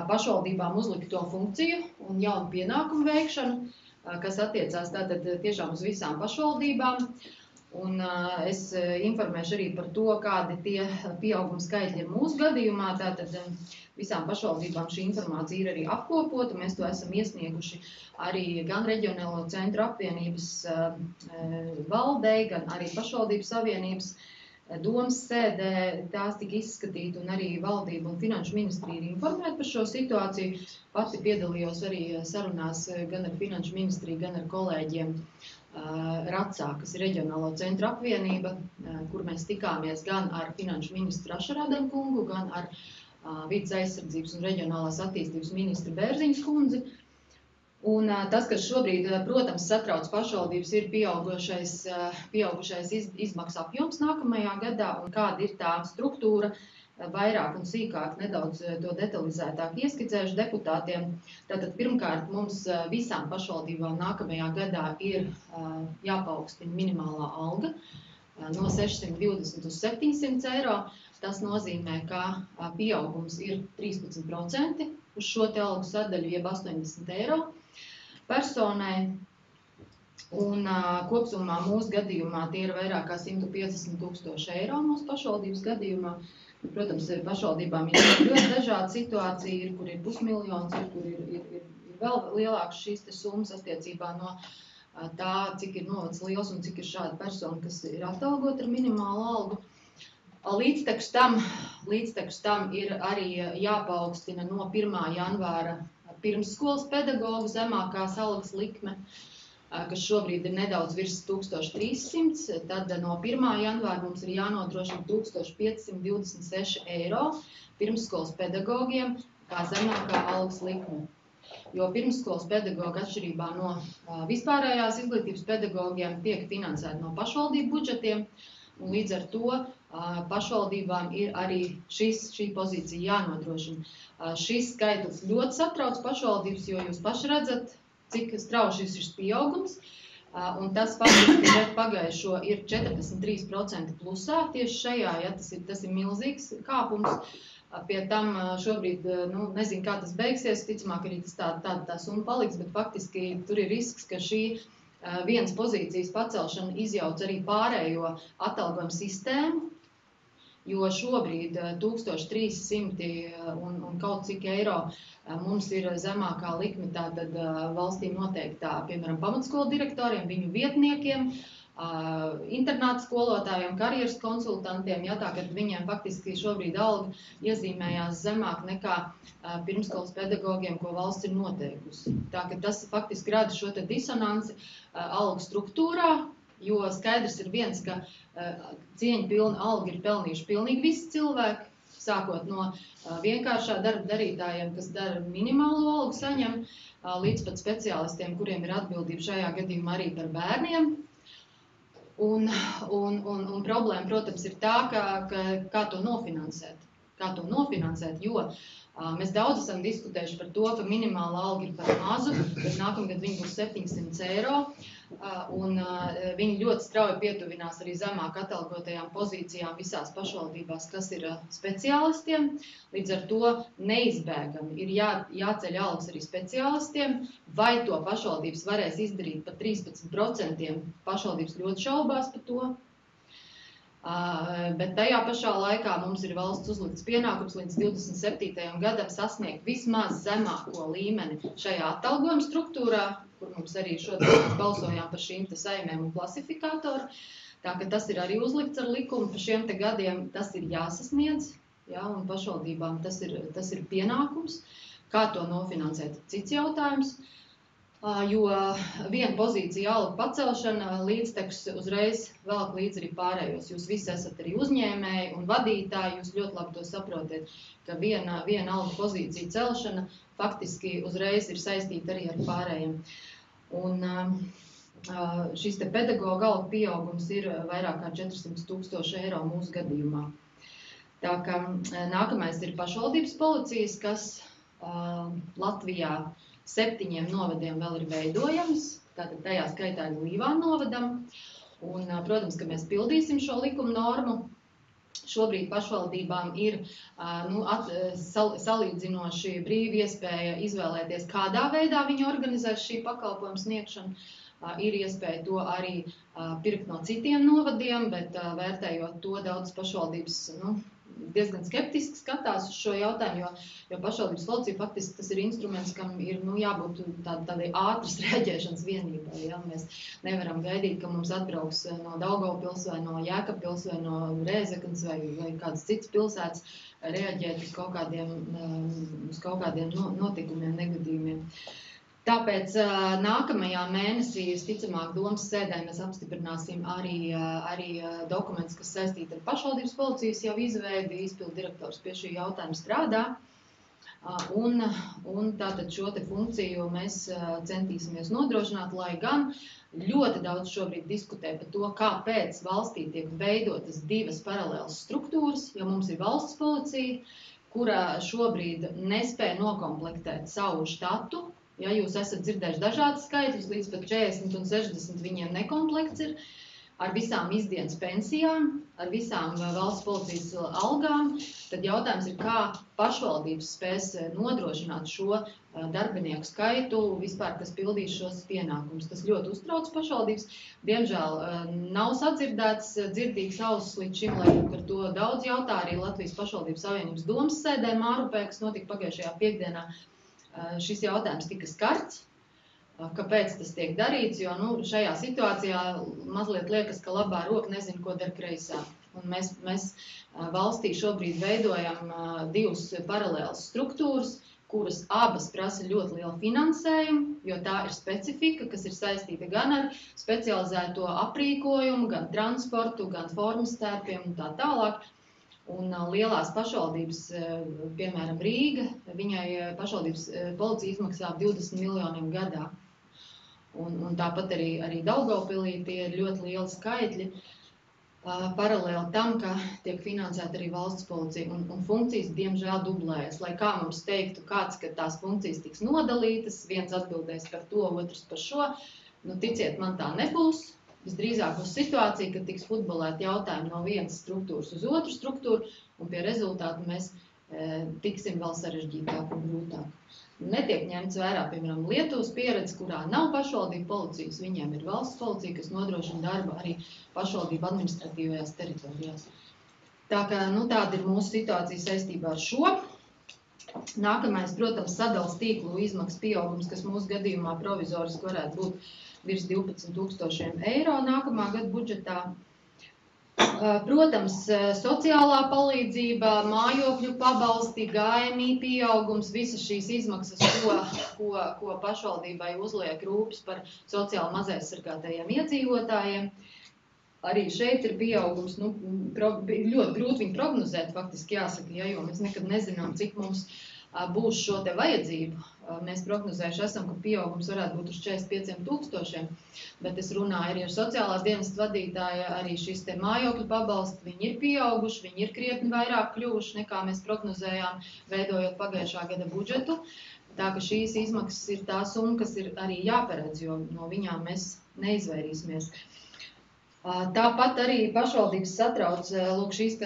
Speaker 1: pašvaldībām uzlikto funkciju un jaunu pienākumu veikšanu, kas attiecās tātad tiešām uz visām pašvaldībām. Un es informēšu arī par to, kādi tie pieauguma skaitļi ir mūsu gadījumā. Tātad visām pašvaldībām šī informācija ir arī apkopota. Mēs to esam iesnieguši arī gan Reģionālo centru apvienības valdei, gan arī pašvaldības savienības domas sēdē. Tās tika izskatīta un arī valdība un Finanšu ministrija ir informēta par šo situāciju. Pati piedalījos arī sarunās gan ar Finanšu ministriju, gan ar kolēģiem Racā, kas ir Reģionālo centru apvienība, kur mēs tikāmies gan ar finanšu ministru Ašarādam kungu, gan ar vides aizsardzības un reģionālās attīstības ministru Bērziņas kundzi. Un tas, kas šobrīd, protams, satrauc pašvaldības, ir pieaugušais izmaksu apjoms nākamajā gadā un kāda ir tā struktūra. Vairāk un sīkāk nedaudz to detalizētāk ieskicējuši deputātiem. Tātad pirmkārt mums visām pašvaldībām nākamajā gadā ir jāpaukstina minimālā alga no 620 uz 700 eiro. Tas nozīmē, ka pieaugums ir 13% uz šo te algu sadaļu, jeb 80 eiro personai. Un kopsumā mūsu gadījumā tie ir vairāk kā 150 000 eiro mūsu pašvaldības gadījumā. Protams, pašvaldībām ir ļoti dažāda situācija, kur ir pusmiljons, kur ir vēl lielāks šīs te summas attiecībā no tā, cik ir novads liels un cik ir šāda persona, kas ir atalgota ar minimālu algu. Līdztekus tam ir arī jāpaukstina no 1. janvāra pirmsskolas pedagogu zemākās algas likme, kas šobrīd ir nedaudz virs 1300, tad no 1. janvāra mums ir jānodrošina 1526 eiro pirmsskolas pedagogiem kā zemākā algas likme. Jo pirmsskolas pedagogi atšķirībā no vispārējās izglītības pedagogiem tiek finansēti no pašvaldību budžetiem, un līdz ar to pašvaldībām ir arī šī pozīcija jānodrošina. Šis skaitlis ļoti satrauc pašvaldības, jo jūs paši redzat, cik strauji šis pieaugums, un tas faktiski pret pagājušo ir 43% plusā tieši šajā, ja tas ir milzīgs kāpums. Pie tam šobrīd, nezinu, kā tas beigsies, ticamāk arī tā summa paliks, bet faktiski tur ir risks, ka šī vienas pozīcijas pacelšana izjauc arī pārējo atalgojumu sistēmu, jo šobrīd 1300 un kaut cik eiro mums ir zemākā likme tātad valstī noteiktā, piemēram, pamatskolu direktoriem, viņu vietniekiem, internāta skolotājiem, karjeras konsultantiem, ja tā, kad viņiem faktiski šobrīd alga iezīmējās zemāk nekā pirmskolas pedagogiem, ko valsts ir noteikusi. Tā, ka tas faktiski rada šo te disonanci algu struktūrā, jo skaidrs ir viens, ka cieņpilna alga ir pelnījuši pilnīgi visi cilvēki, sākot no vienkāršā darba darītājiem, kas dara minimālo algu saņem, līdz pat speciālistiem, kuriem ir atbildība šajā gadījumā arī par bērniem. Un problēma, protams, ir tā, kā to nofinansēt. Jo Mēs daudz esam diskutējuši par to, ka minimāla alga ir par mazu, bet nākamgad viņi būs 700 eiro, un viņi ļoti strauji pietuvinās arī zemāk atalgotajām pozīcijām visās pašvaldībās, kas ir speciālistiem. Līdz ar to neizbēgami ir jāceļ algas arī speciālistiem, vai to pašvaldības varēs izdarīt par 13%, pašvaldības ļoti šaubās par to. Bet tajā pašā laikā mums ir valsts uzlikts pienākums līdz 27. gadam sasniegt vismaz zemāko līmeni šajā atalgojuma struktūrā, kur mums arī šodien balsojām par šīm te saimēm un klasifikātoru. Tā ka tas ir arī uzlikts ar likumu par šiem te gadiem, tas ir jāsasniedz, jā, un pašvaldībām tas ir pienākums. Kā to nofinansēt, cits jautājums. Jo viena pozīcija algu pacelšana līdztekus uzreiz velk līdz arī pārējos. Jūs visi esat arī uzņēmēji un vadītāji, jūs ļoti labi to saprotiet, ka viena algu pozīcija celšana faktiski uzreiz ir saistīta arī ar pārējiem. Un šis te pedagoga algu pieaugums ir vairāk kā 400 000 eiro mūsu gadījumā. Tā kā nākamais ir pašvaldības policijas, kas Latvijā 7 novadiem vēl ir veidojams, tātad tajā skaitā ir Līvāna novadam. Un, protams, ka mēs pildīsim šo likuma normu. Šobrīd pašvaldībām ir salīdzinoši brīvi iespēja izvēlēties, kādā veidā viņi organizēs šī pakalpojuma sniegšanu. Ir iespēja to arī pirkt no citiem novadiem, bet vērtējot to daudz pašvaldības diezgan skeptiski skatās uz šo jautājumu, jo pašvaldības policija faktiski tas ir instruments, kam ir jābūt tādai ātras reaģēšanas vienībai. Ja? Mēs nevaram gaidīt, ka mums atbrauks no Daugavpils vai no Jēkabpils vai no Rēzeknes vai kādas citas pilsētas reaģēt uz kaut kādiem notikumiem, negadījumiem. Tāpēc nākamajā mēnesī, visticamāk, domas sēdē mēs apstiprināsim arī dokumentus, kas saistīti ar pašvaldības policijas jau izveidi, izpildu direktors pie šī jautājuma strādā. Un tātad šo te funkciju mēs centīsimies nodrošināt, lai gan ļoti daudz šobrīd diskutē par to, kāpēc valstī tiek veidotas 2 paralēlas struktūras, jo mums ir valsts policija, kura šobrīd nespēja nokomplektēt savu štatu. Ja jūs esat dzirdējuši dažādas skaitļus, līdz pat 40 un 60 viņiem nekomplekts ir ar visām izdienas pensijām, ar visām valsts policijas algām, tad jautājums ir, kā pašvaldības spēs nodrošināt šo darbinieku skaitu vispār, kas pildīs šos pienākumus. Tas ļoti uztrauc pašvaldības. Diemžēl nav sadzirdēts dzirdīgs ausis līdz šim, lai par to daudz jautā arī Latvijas pašvaldības savienības domas sēdē Mārupē, kas notika pagājušajā piekdienā. Šis jautājums tika skarts, kāpēc tas tiek darīts, jo šajā situācijā mazliet liekas, ka labā roka nezina, ko dara kreisā. Un mēs valstī šobrīd veidojam 2 paralēlas struktūras, kuras abas prasa ļoti lielu finansējumu, jo tā ir specifika, kas ir saistīta gan ar specializēto aprīkojumu, gan transportu, gan formas tērpiem un tā tālāk. Un lielās pašvaldības, piemēram, Rīga, viņai pašvaldības policija izmaksā 20 miljoniem gadā. Un tāpat arī Daugavpilī tie ir ļoti lieli skaitļi, paralēli tam, ka tiek finansēta arī valsts policija. Un funkcijas, diemžēl, dublējas. Lai kā mums teiktu kāds, ka tās funkcijas tiks nodalītas, viens atbildēs par to, otrs par šo, ticiet, man tā nebūs. Visdrīzāk būs situācija, kad tiks futbolēti jautājumi no vienas struktūras uz otru struktūru, un pie rezultātu mēs tiksim vēl sarežģītāk un grūtāk. Netiek ņemts vērā, piemēram, Lietuvas pieredze, kurā nav pašvaldību policijas, viņiem ir valsts policija, kas nodrošina darbu arī pašvaldību administratīvajās teritorijās. Tā kā, tāda ir mūsu situācija saistībā ar šo. Nākamais, protams, sadales tīklu izmaksu pieaugums, kas mūsu gadījumā provizoriski varētu būt virs 12 000 eiro nākamā gada budžetā. Protams, sociālā palīdzība, mājokļu pabalsti, GMI pieaugums, visas šīs izmaksas, ko pašvaldībai uzliek rūpes par sociāli mazaizsargātajiem iedzīvotājiem. Arī šeit ir pieaugums, ļoti grūti viņu prognozēt, faktiski jāsaka, jo mēs nekad nezinām, cik mums būs šo te vajadzību. Mēs prognozējuši esam, ka pieaugums varētu būt uz 45,000, bet es runāju arī ar sociālās dienestas vadītāju, arī šis te mājokļu pabalsti, viņi ir pieauguši, viņi ir krietni vairāk kļuvuši, nekā mēs prognozējām, veidojot pagājušā gada budžetu. Tā ka šīs izmaksas ir tā summa, kas ir arī jāparedz, jo no viņām mēs neizvairīsimies. Tāpat arī pašvaldības satrauc šīs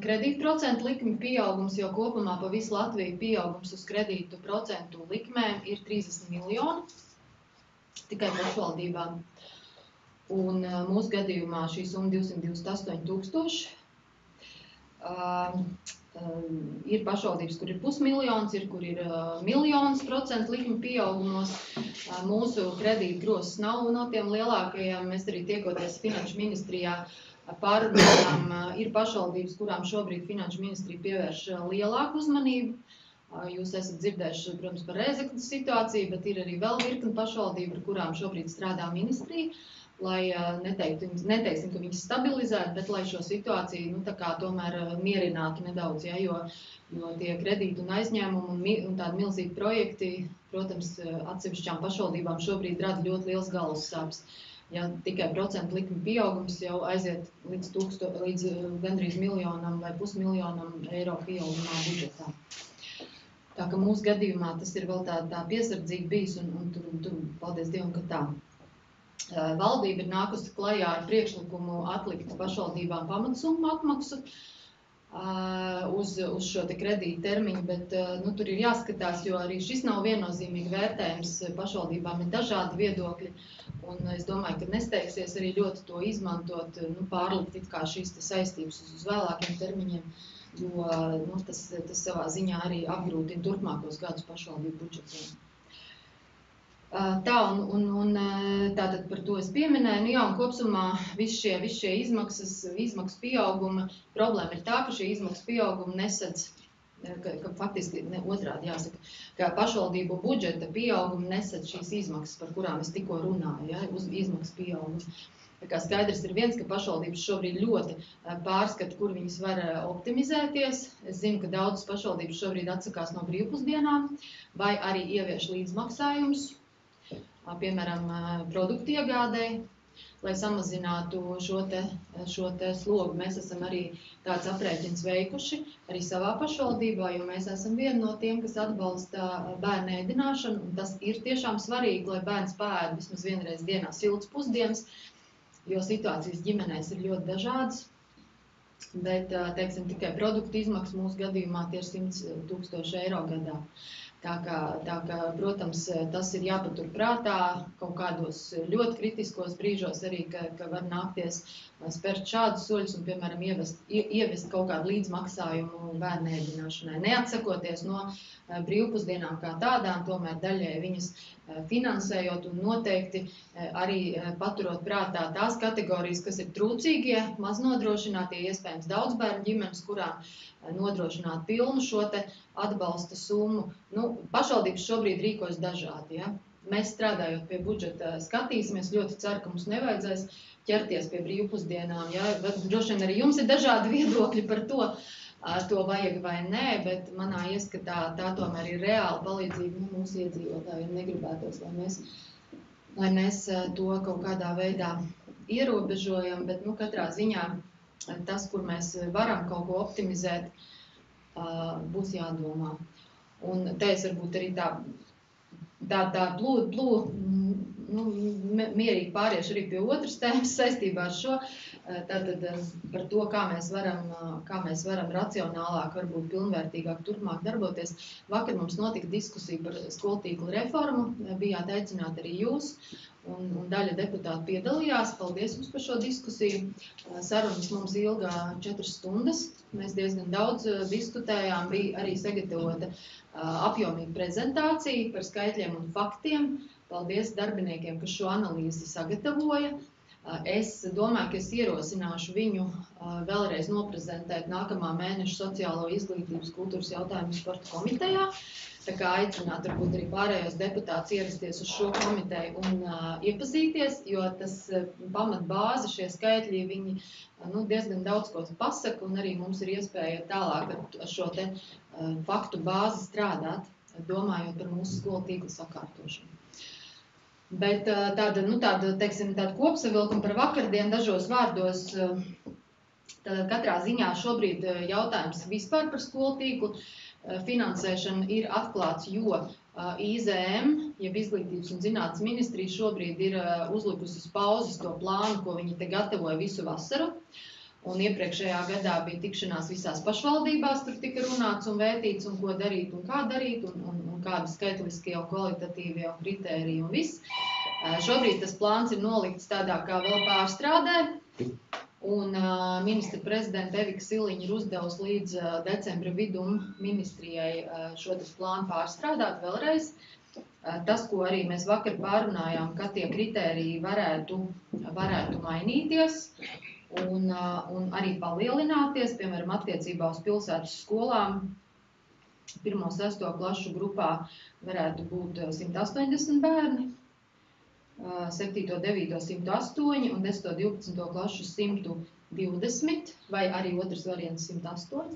Speaker 1: kredītprocentu likmi pieaugums, jo kopumā pa visu Latviju pieaugums uz kredītu procentu likmēm ir 30 miljoni tikai pašvaldībām. Un mūsu gadījumā šī summa 228 000. Ir pašvaldības, kur ir 500 000, ir, kur ir 1 000 000% likmi pieaugumos. Mūsu kredīta grozs nav no tiem lielākajiem. Mēs arī tiekoties Finanšu ministrijā pārunājām, ir pašvaldības, kurām šobrīd Finanšu ministrija pievērš lielāku uzmanību. Jūs esat dzirdējuši, protams, par Rēzeknes situāciju, bet ir arī vēl virkni pašvaldību, ar kurām šobrīd strādā ministrija. Lai neteiksim, ka viņas stabilizētu, bet lai šo situāciju tā kā tomēr mierinātu nedaudz, ja, jo tie kredīti un aizņēmumi un tādi milzīgi projekti, protams, atsevišķām pašvaldībām šobrīd rada ļoti liels galvas sāpes. Ja tikai procentu likmi pieaugums jau aiziet līdz gandrīz 1 miljonam vai 500 000 eiro pieaugumā budžetā. Tā ka mūsu gadījumā tas ir vēl tā piesardzīgi bijis un tur paldies Dievam, ka tā. Valdība ir nākusi klajā ar priekšlikumu atlikt pašvaldībām pamatsummu atmaksu uz šo te kredīta termiņu, bet tur ir jāskatās, jo arī šis nav viennozīmīgi vērtējums. Pašvaldībām ir dažādi viedokļi, un es domāju, ka nesteigsies arī ļoti to izmantot, pārlikt it kā šīs te saistības uz vēlākiem termiņiem, jo tas savā ziņā arī apgrūtina turpmākos gadus pašvaldību budžetiem. Tā, un tātad par to es pieminēju, un kopsumā visi šie izmaksu pieauguma problēma ir tā, ka šie izmaksu pieaugumi nesedz, ka faktiski otrādi jāsaka, ka pašvaldību budžeta pieaugumi nesedz šīs izmaksas, par kurām es tikko runāju, ja, uz izmaksu pieaugumu. Tā kā skaidrs ir viens, ka pašvaldības šobrīd ļoti pārskata, kur viņas var optimizēties. Es zinu, ka daudzas pašvaldības šobrīd atsakās no brīvpusdienām vai arī ievieš līdzmaksājumus, piemēram, produktu iegādēji, lai samazinātu šo te slogu. Mēs esam arī tāds aprēķins veikuši arī savā pašvaldībā, jo mēs esam vieni no tiem, kas atbalsta bērnu ēdināšanu, un tas ir tiešām svarīgi, lai bērns paēd vismaz vienreiz dienā siltas pusdienas, jo situācijas ģimenēs ir ļoti dažādas. Bet, teiksim, tikai produktu izmaksas mūsu gadījumā tie ir 100 000 eiro gadā. Tā kā, protams, tas ir jāpatur prātā kaut kādos ļoti kritiskos brīžos arī, ka var nākties spērt šādus soļus un, piemēram, ievest kaut kādu līdzmaksājumu bērnu ēdināšanai. Neatsakoties no brīvpusdienām kā tādām, tomēr daļai viņas finansējot un noteikti arī paturot prātā tās kategorijas, kas ir trūcīgie, maznodrošinātie, iespējams daudz bērnu ģimenes, kurām nodrošināt pilnu šo te atbalsta summu. Pašvaldības šobrīd rīkojas dažādi, ja. Mēs strādājot pie budžeta skatīsimies, ļoti ceru, ka mums nevajadzēs ķerties pie brīvpusdienām, ja. Droši vien arī jums ir dažādi viedokļi par to vajag vai nē, bet manā ieskatā tā tomēr ir reāla palīdzība mūsu iedzīvotājiem. Negribētos, lai mēs to kaut kādā veidā ierobežojam, bet katrā ziņā tas, kur mēs varam kaut ko optimizēt, būs jādomā. Un te es varbūt arī tā mierīgi pāriešu arī pie otras tēmas saistībā ar šo, tātad par to, kā mēs varam racionālāk, varbūt pilnvērtīgāk turpmāk darboties. Vakar mums notika diskusija par skolu tīkla reformu, bijāt aicināti arī jūs, un daļa deputātu piedalījās. Paldies jums par šo diskusiju. Sarunas mums ilgā 4 stundas. Mēs diezgan daudz diskutējām, bija arī sagatavota apjomīga prezentācija par skaitļiem un faktiem. Paldies darbiniekiem, kas šo analīzi sagatavoja. Es domāju, ka es ierosināšu viņu vēlreiz noprezentēt nākamā mēneša sociālo izglītības kultūras jautājumu sporta komitejā. Tā kā aicināt varbūt arī pārējos deputātus ierasties uz šo komiteju un iepazīties, jo tas pamatbāze, šie skaitļi, viņi diezgan daudz ko pasaka, un arī mums ir iespēja tālāk ar šo te faktu bāzi strādāt, domājot par mūsu skolu tīklu sakārtošanu. Bet tāda kopsavilkuma par vakardienu dažos vārdos, tad katrā ziņā šobrīd jautājums vispār par skolu tīklu finansēšana ir atklāts, jo IZM, jeb Izglītības un zinātnes ministrija, šobrīd ir uzlikusi uz pauzes to plānu, ko viņi te gatavoja visu vasaru. Un iepriekšējā gadā bija tikšanās visās pašvaldībās, tur tika runāts un vētīts, un ko darīt un kā darīt, un kādi skaitliskie jau kvalitatīvie jau kritēriji un viss. Šobrīd tas plāns ir nolikts tādā kā vēl pārstrādē. Un ministra prezidenta Evika Siliņa ir uzdevusi līdz decembra vidum ministrijai šo plānu pārstrādāt vēlreiz. Tas, ko arī mēs vakar pārunājām, ka tie kritēriji varētu mainīties un arī palielināties, piemēram, attiecībā uz pilsētas skolām. 1.6. klašu grupā varētu būt 180 bērni. 7., 9., 108 un 10., 12. klašu 120 vai arī otrs variants 108.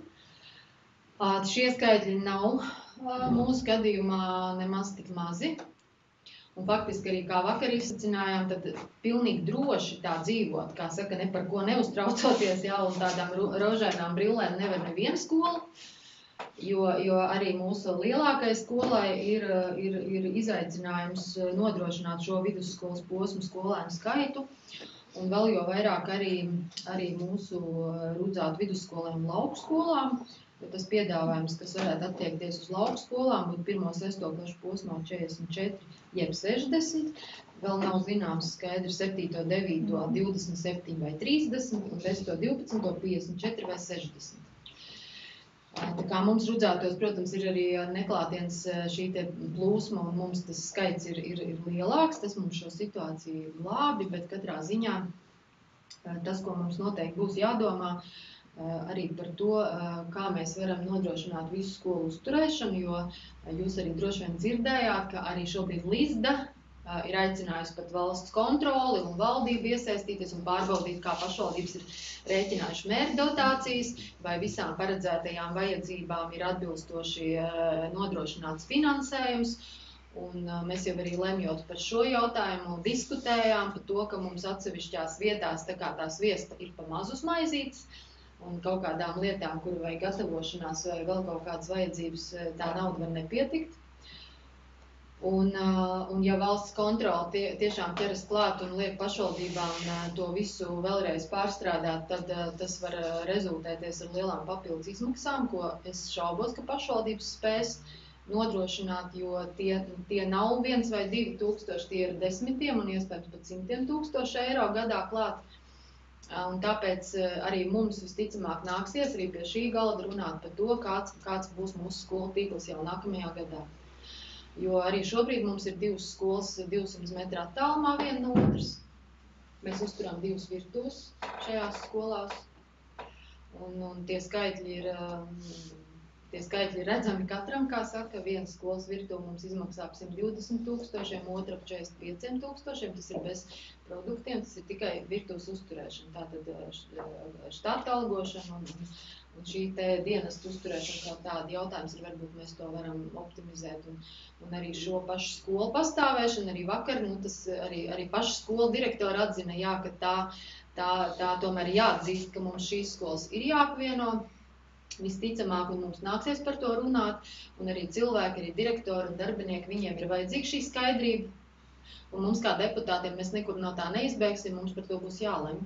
Speaker 1: Šie skaitļi nav mūsu gadījumā nemaz tik mazi. Un faktiski arī kā vakar izsacinājām, tad pilnīgi droši tā dzīvot, kā saka, ne par ko neuztraucoties, un tādām rožainām brillēm nevar neviena skola. Jo arī mūsu lielākai skolai ir izaicinājums nodrošināt šo vidusskolas posmu skolēnu skaitu, un vēl jo vairāk arī mūsu Rudzātu vidusskolēm un lauku skolām, jo tas piedāvājums, kas varētu attiekties uz lauku skolām, būtu 1.6. klašu posmā 44 jeb 60, vēl nav zināms skaidri 7., 9., 27 vai 30, un 10., 12., 54 vai 60. Tā kā mums Rudzātos, protams, ir arī neklātienes šī te plūsma, un mums tas skaits ir lielāks, tas mums šo situāciju glābi, bet katrā ziņā tas, ko mums noteikti būs jādomā, arī par to, kā mēs varam nodrošināt visu skolu uzturēšanu, jo jūs arī droši vien dzirdējāt, ka arī šobrīd Lizda ir aicinājusi pat valsts kontroli un valdību iesaistīties un pārbaudīt, kā pašvaldības ir rēķinājuši mērķu dotācijas, vai visām paredzētajām vajadzībām ir atbilstoši nodrošināts finansējums. Un mēs jau arī lemjot par šo jautājumu diskutējām par to, ka mums atsevišķās vietās tā kā tās viesta ir pa mazus maizītes, un kaut kādām lietām, kuru vai gatavošanās vai vēl kaut kādas vajadzības, tā nauda var nepietikt. Un ja valsts kontrole tiešām ķeras klāt un liek pašvaldībām to visu vēlreiz pārstrādāt, tad tas var rezultēties ar lielām papildus izmaksām, ko es šaubos, ka pašvaldības spēs nodrošināt, jo tie nav 1 vai 2 tūkstoši, tie ir desmitiem un iespējams pat 100 tūkstoši eiro gadā klāt. Un tāpēc arī mums visticamāk nāksies arī pie šī galda runāt par to, kāds būs mūsu skolu tīkls jau nākamajā gadā. Jo arī šobrīd mums ir 2 skolas 200 metru attālumā viena no otras. Mēs uzturam 2 virtuves šajās skolās. Un tie skaitļi ir redzami katram, kā saka, viena skolas virtuve mums izmaksā ap 120 000, otra ap 45 000, tas ir bez produktiem, tas ir tikai virtuves uzturēšana, tātad štata algošana un šī te dienestu uzturēšana kā tāda jautājums ir, varbūt mēs to varam optimizēt un arī šo pašu skolu pastāvēšanu, arī vakar, tas arī paša skola direktori atzina, jā, ka tā tomēr jāatzīst, ka mums šīs skolas ir jāapvieno, visticamāk, un mums nāksies par to runāt, un arī cilvēki, arī direktori un darbinieki, viņiem ir vajadzīga šī skaidrība, un mums kā deputātiem mēs nekur no tā neizbēgsim, mums par to būs jālemj.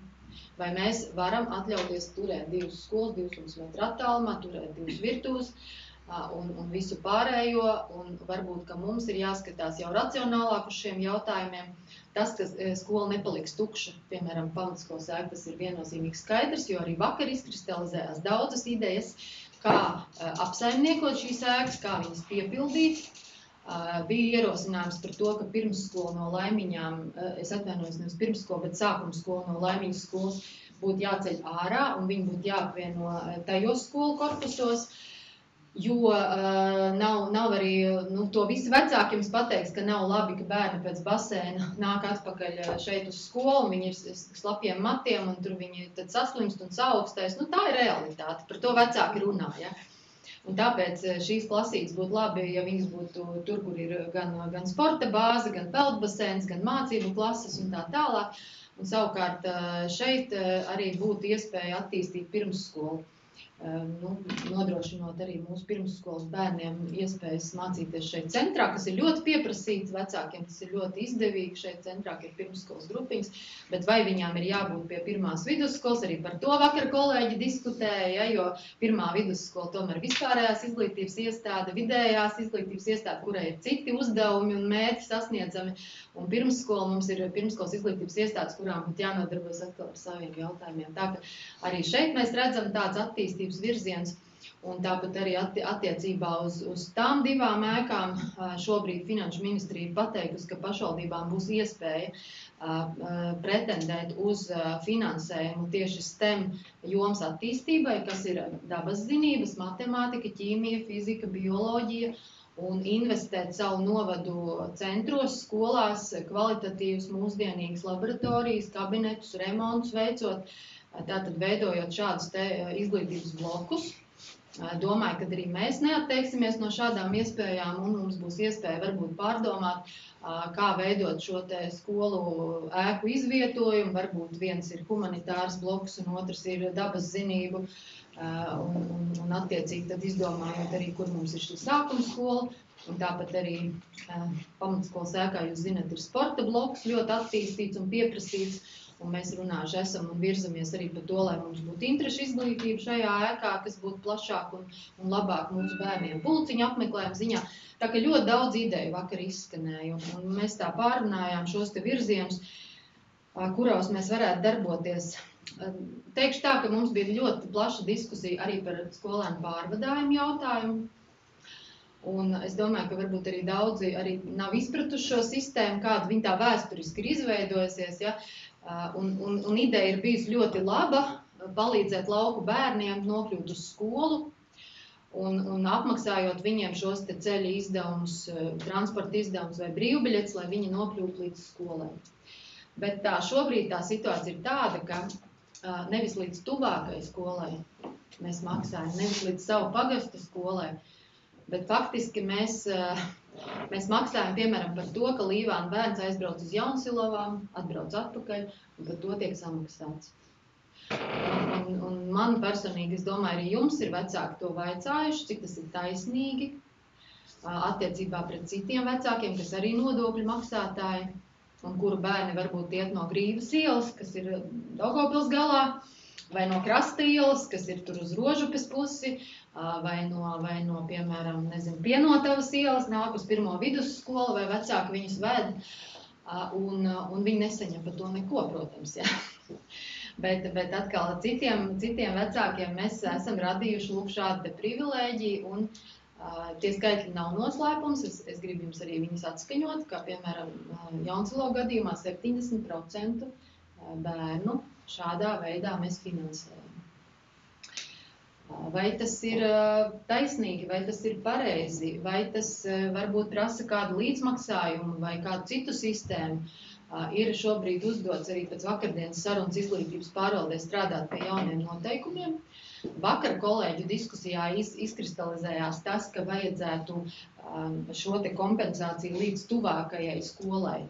Speaker 1: Vai mēs varam atļauties turēt 2 skolas, 200 metru attālumā, turēt 2 virtuves un visu pārējo, un varbūt, ka mums ir jāskatās jau racionālāk uz šiem jautājumiem. Tas, ka skola nepaliks tukša, piemēram, pamatskolas ēka, tas ir viennozīmīgi skaidrs, jo arī vakar izkristalizējās daudzas idejas, kā apsaimniekot šīs ēkas, kā viņas piepildīt. Bija ierosinājums par to, ka pirmsskola no Laimiņām, es atvainojos nevis pirmsskola, bet sākumskola no Laimiņas skolas būtu jāceļ ārā un viņi būtu jāapvieno tajos skolu korpusos. Jo nav arī, to visi vecāki jums pateiks, ka nav labi, ka bērni pēc baseina nāk atpakaļ šeit uz skolu, un viņi ir slapjiem matiem, un tur viņi tad saslimst un saaugstēs. Tā ir realitāte, par to vecāki runā, ja. Un tāpēc šīs klasītes būtu labi, ja viņas būtu tur, kur ir gan sporta bāze, gan peldbaseins, gan mācību klases un tā tālāk. Un savukārt šeit arī būtu iespēja attīstīt pirmsskolu. Nodrošinot arī mūsu pirmsskolas bērniem iespējas mācīties šeit centrā, kas ir ļoti pieprasīts vecākiem, tas ir ļoti izdevīgi šeit centrā, ka ir pirmsskolas grupiņas, bet vai viņām ir jābūt pie pirmās vidusskolas, arī par to vakar kolēģi diskutēja, ja, jo pirmā vidusskola tomēr vispārējās izglītības iestāde, vidējās izglītības iestāde, kurai ir citi uzdevumi un mērķi sasniedzami, un pirmsskola mums ir pirmsskolas izglītības iestādes, kurām būtu jānodarbojas atkal ar saviem jautājumiem. Tā ka arī šeit mēs redzam tāds attīstības virziens, un tāpat arī attiecībā uz tām divām ēkām šobrīd Finanšu ministrija pateikusi, ka pašvaldībām būs iespēja pretendēt uz finansējumu tieši STEM jomas attīstībai, kas ir dabas zinības, matemātika, ķīmija, fizika, bioloģija, un investēt savu novadu centros, skolās, kvalitatīvas, mūsdienīgas laboratorijas, kabinetus, remontus veicot, tātad veidojot šādus te izglītības blokus. Domāju, ka arī mēs neatteiksimies no šādām iespējām, un mums būs iespēja varbūt pārdomāt, kā veidot šo te skolu ēku izvietojumu. Varbūt viens ir humanitārs bloks, un otrs ir dabas zinību, un attiecīgi tad izdomājot arī, kur mums ir šī sākuma skola. Un tāpat arī pamatskolas ēkā, jūs zināt, ir sporta bloks ļoti attīstīts un pieprasīts. Un mēs runājuši esam un virzamies arī par to, lai mums būtu interešu izglītība šajā ēkā, kas būtu plašāk un labāk mūsu bērniem pulciņu apmeklējumu ziņā. Tā ka ļoti daudz ideju vakar izskanēja, un mēs tā pārunājām šos te virzienus, kuros mēs varētu darboties. Teikšu tā, ka mums bija ļoti plaša diskusija arī par skolēnu pārvadājumu jautājumu. Un es domāju, ka varbūt arī daudzi arī nav izpratuši šo sistēmu, kāda viņa tā vēsturiski ir izveidojusies, ja. Un ideja ir bijusi ļoti laba, palīdzēt lauku bērniem nokļūt uz skolu un apmaksājot viņiem šos te ceļa izdevumus, transporta izdevumus vai brīvbiļetes, lai viņi nokļūtu līdz skolai. Bet šobrīd tā situācija ir tāda, ka nevis līdz tuvākai skolai mēs maksājam, nevis līdz savu pagastu skolai, bet faktiski mēs maksājam, piemēram, par to, ka Līvāna bērns aizbrauc uz Jaunsilovām, atbrauc atpakaļ, un par to tiek samaksāts. Un man personīgi, es domāju, arī jums ir vecāki to vaicājuši, cik tas ir taisnīgi, attiecībā pret citiem vecākiem, kas arī nodokļu maksātāji, un kuru bērni varbūt iet no Grīvas ielas, kas ir Daugavpils galā, vai no Krasta ielas, kas ir tur uz Rožupes pusi, vai no piemēram, Pienotavas ielas, nāk uz pirmo vidusskolu, vai vecāki viņus ved, un viņi nesaņem par to neko, protams, ja. Bet atkal citiem vecākiem mēs esam radījuši lūk šādu te privilēģiju, un tie skaitļi nav noslēpums, es gribu jums arī viņus atskaņot, kā piemēram Jaunsilo gadījumā 70% bērnu šādā veidā mēs finansējam. Vai tas ir taisnīgi, vai tas ir pareizi, vai tas varbūt prasa kādu līdzmaksājumu vai kādu citu sistēmu, ir šobrīd uzdots arī pēc vakardienas sarunas izglītības pārvaldē strādāt pie jauniem noteikumiem. Vakar kolēģu diskusijā izkristalizējās tas, ka vajadzētu šo te kompensāciju līdz tuvākajai skolai.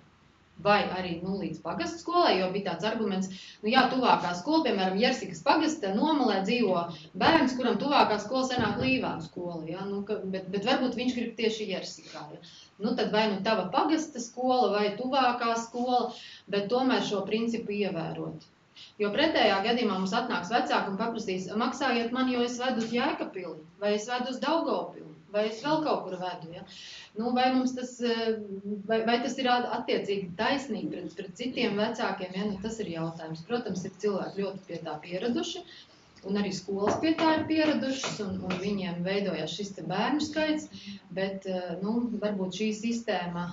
Speaker 1: Vai arī līdz pagasta skolai, jo bija tāds arguments, tuvākā skola, piemēram, Jersikas pagasta nomalē dzīvo bērns, kuram tuvākā skola sanāk Līvānu skola, ja? Bet varbūt viņš grib tieši Jersikā. Ja? Tad vai tava pagasta skola vai tuvākā skola, bet tomēr šo principu ievērot. Jo pretējā gadījumā mums atnāks vecāki un paprasīs, maksājiet man, jo es vedu uz Jēkabpili, vai es vedu uz Daugavpili, vai es vēl kaut kur vedu, ja? Vai mums tas, vai tas ir attiecīgi taisnīgi pret citiem vecākiem, ja? Tas ir jautājums. Protams, ir cilvēki ļoti pie tā pieraduši, un arī skolas pie tā ir pieradušas, un viņiem veidojās šis te bērnu skaits, bet, varbūt šī sistēma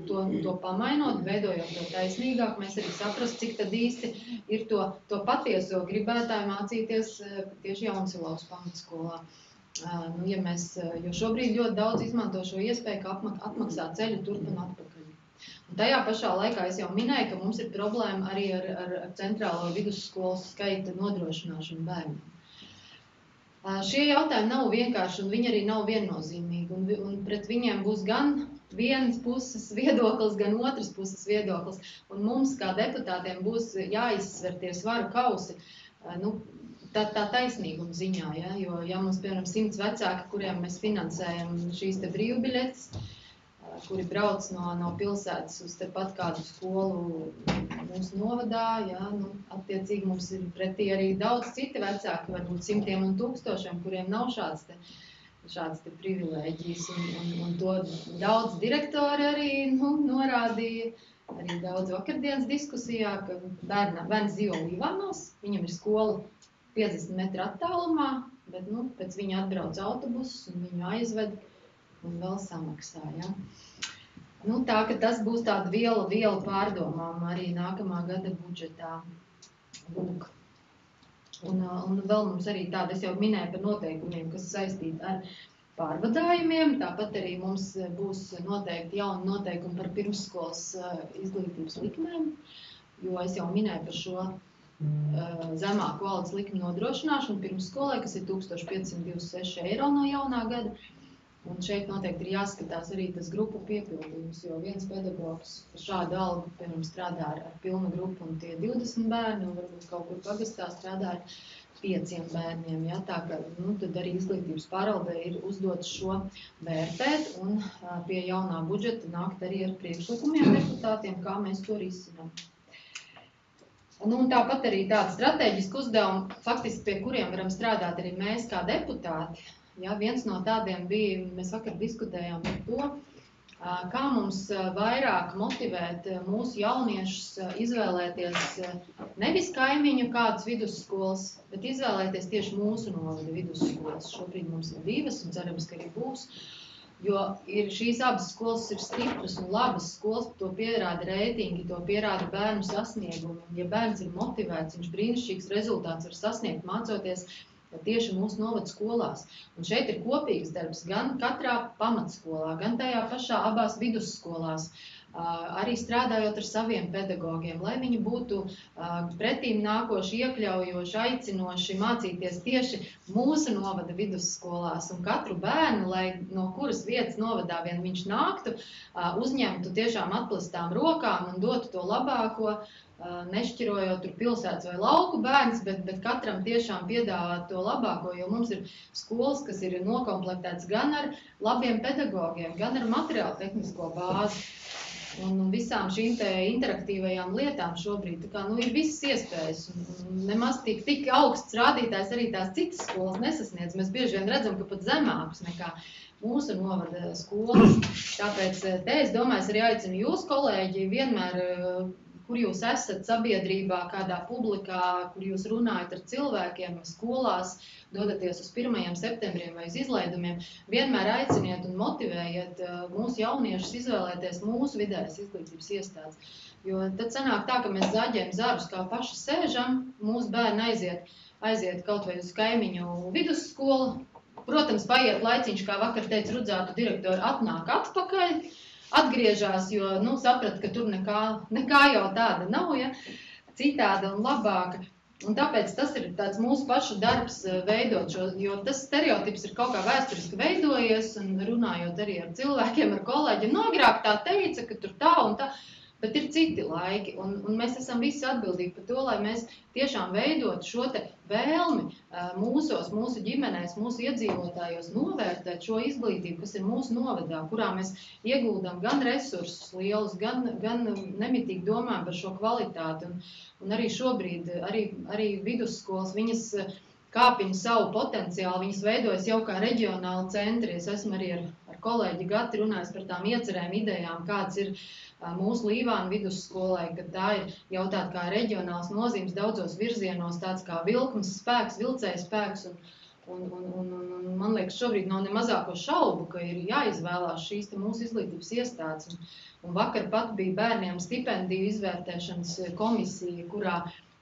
Speaker 1: to pamainot, veidojot to taisnīgāk, mēs arī saprast, cik tad īsti ir to patieso gribētāju mācīties tieši Jaunsilovas pamatskolā. Ja mēs, jo šobrīd ļoti daudz izmanto šo iespēju, ka atmaksā ceļu turp un atpakaļ. Un tajā pašā laikā es jau minēju, ka mums ir problēma arī ar centrālo vidusskolas skaita nodrošināšanu bērniem. Šie jautājumi nav vienkārši un viņi arī nav viennozīmīgi. Un pret viņiem būs gan vienas puses viedoklis, gan otras puses viedoklis. Un mums kā deputātiem būs jāizsver tie svaru kausi. Tā taisnīguma ziņā, jo mums, piemēram, 100 vecāki, kuriem mēs finansējam šīs te brīvbiļetes, kuri brauc no pilsētas uz tepat kādu skolu mūsu novadā, attiecīgi mums ir pretī arī daudz citi vecāki, varbūt simtiem un tūkstošiem, kuriem nav šāds te privilēģijas, un to daudz direktori arī norādīja, arī daudz vakardienas diskusijā, ka bērns dzīvo Līvānos, viņam ir skola 50 metru attālumā, bet pēc viņa atbrauc autobusus un viņu aizved un vēl samaksā. Tā, ka tas būs tāda viela pārdomām arī nākamā gada budžetā. Lūk. Un vēl mums arī tāda, es jau minēju par noteikumiem, kas saistīti ar pārvadājumiem, tāpat arī mums būs noteikti jauni noteikumi par pirmsskolas izglītības likmēm, jo es jau minēju par šo zemāku valdes likmi nodrošināšanu pirmsskolai, kas ir 1526 eiro no jaunā gada. Un šeit noteikti ir jāskatās arī tas grupu piepildījums, jo viens pedagogs šādu algu, piemēram, strādā ar pilnu grupu un tie 20 bērni, un varbūt kaut kur pagastā strādā ar 5 bērniem. Tā kā tad arī izglītības pārvaldē ir uzdots šo vērtēt un pie jaunā budžeta nākt arī ar priekšlikumiem deputātiem, kā mēs to risinām. Un tāpat arī tāda strateģiska uzdevuma, faktiski pie kuriem varam strādāt arī mēs kā deputāti. Viens no tādiem bija, mēs vakar diskutējām par to, kā mums vairāk motivēt mūsu jauniešus izvēlēties nevis kaimiņu kādas vidusskolas, bet izvēlēties tieši mūsu novada vidusskolas. Šobrīd mums ir 2 un cerams, ka arī būs. Jo šīs abas skolas ir stipras un labas skolas, to pierāda reitingi, to pierāda bērnu sasniegumi. Ja bērns ir motivēts, viņš brīnišķīgs rezultāts var sasniegt mācoties tieši mūsu novada skolās. Un šeit ir kopīgs darbs gan katrā pamatskolā, gan tajā pašā abās vidusskolās, arī strādājot ar saviem pedagogiem, lai viņi būtu pretīm nākoši, iekļaujoši, aicinoši mācīties tieši mūsu novada vidusskolās. Un katru bērnu, lai no kuras vietas novadā vien viņš nāktu, uzņemtu tiešām atplestām rokām un dotu to labāko, nešķirojot tur pilsētas vai lauku bērns, bet katram tiešām piedāvāt to labāko, jo mums ir skolas, kas ir nokomplektētas gan ar labiem pedagogiem, gan ar materiālu tehnisko bāzi. Un visām šīm te interaktīvajām lietām šobrīd ir visas iespējas. Un nemaz tik augsts rādītājs arī tās citas skolas nesasniedz. Mēs bieži vien redzam, ka pat zemākus nekā mūsu novada skolas. Tāpēc te es domāju, es arī aicinu jūs, kolēģi, vienmēr, kur jūs esat sabiedrībā, kādā publikā, kur jūs runājat ar cilvēkiem, skolās, dodaties uz 1. septembriem vai uz izlaidumiem, vienmēr aiciniet un motivējiet mūsu jauniešus izvēlēties mūsu vidējas izglītības iestādes. Jo tad sanāk tā, ka mēs zaģējam zarus, kā paši sēžam, mūsu bērni aiziet kaut vai uz kaimiņu vidusskolu. Protams, paiet laiciņš, kā vakar teica Rudzātu direktori, atnāk atpakaļ, atgriežās, jo saprat, ka tur nekā jau tāda nav, citāda un labāka. Un tāpēc tas ir tāds mūsu pašu darbs veidot šo, jo tas stereotips ir kaut kā vēsturiski veidojies, un runājot arī ar cilvēkiem, ar kolēģiem, agrāk tā teica, ka tur tā un tā, bet ir citi laiki, un mēs esam visi atbildīgi par to, lai mēs tiešām veidot šo te vēlmi mūsu ģimenēs, mūsu iedzīvotājos novērtēt šo izglītību, kas ir mūsu novadā, kurā mēs ieguldam gan resursus lielus, gan nemitīgi domājam par šo kvalitāti. Un arī šobrīd, arī vidusskolas, viņas kāpina savu potenciālu, viņas veidojas jau kā reģionāli centri. Es esmu arī ar kolēģi Gati runājis par tām iecerēm, idejām, kāds ir mūsu Līvānu vidusskolai, ka tā ir jau tāda kā reģionāls nozīmes daudzos virzienos, tāds kā vilkmes spēks, vilcēja spēks, un man liekas, šobrīd nav ne mazāko šaubu, ka ir jāizvēlās šīs te mūsu izglītības iestādes. Un vakar pat bija bērniem stipendiju izvērtēšanas komisija, kurā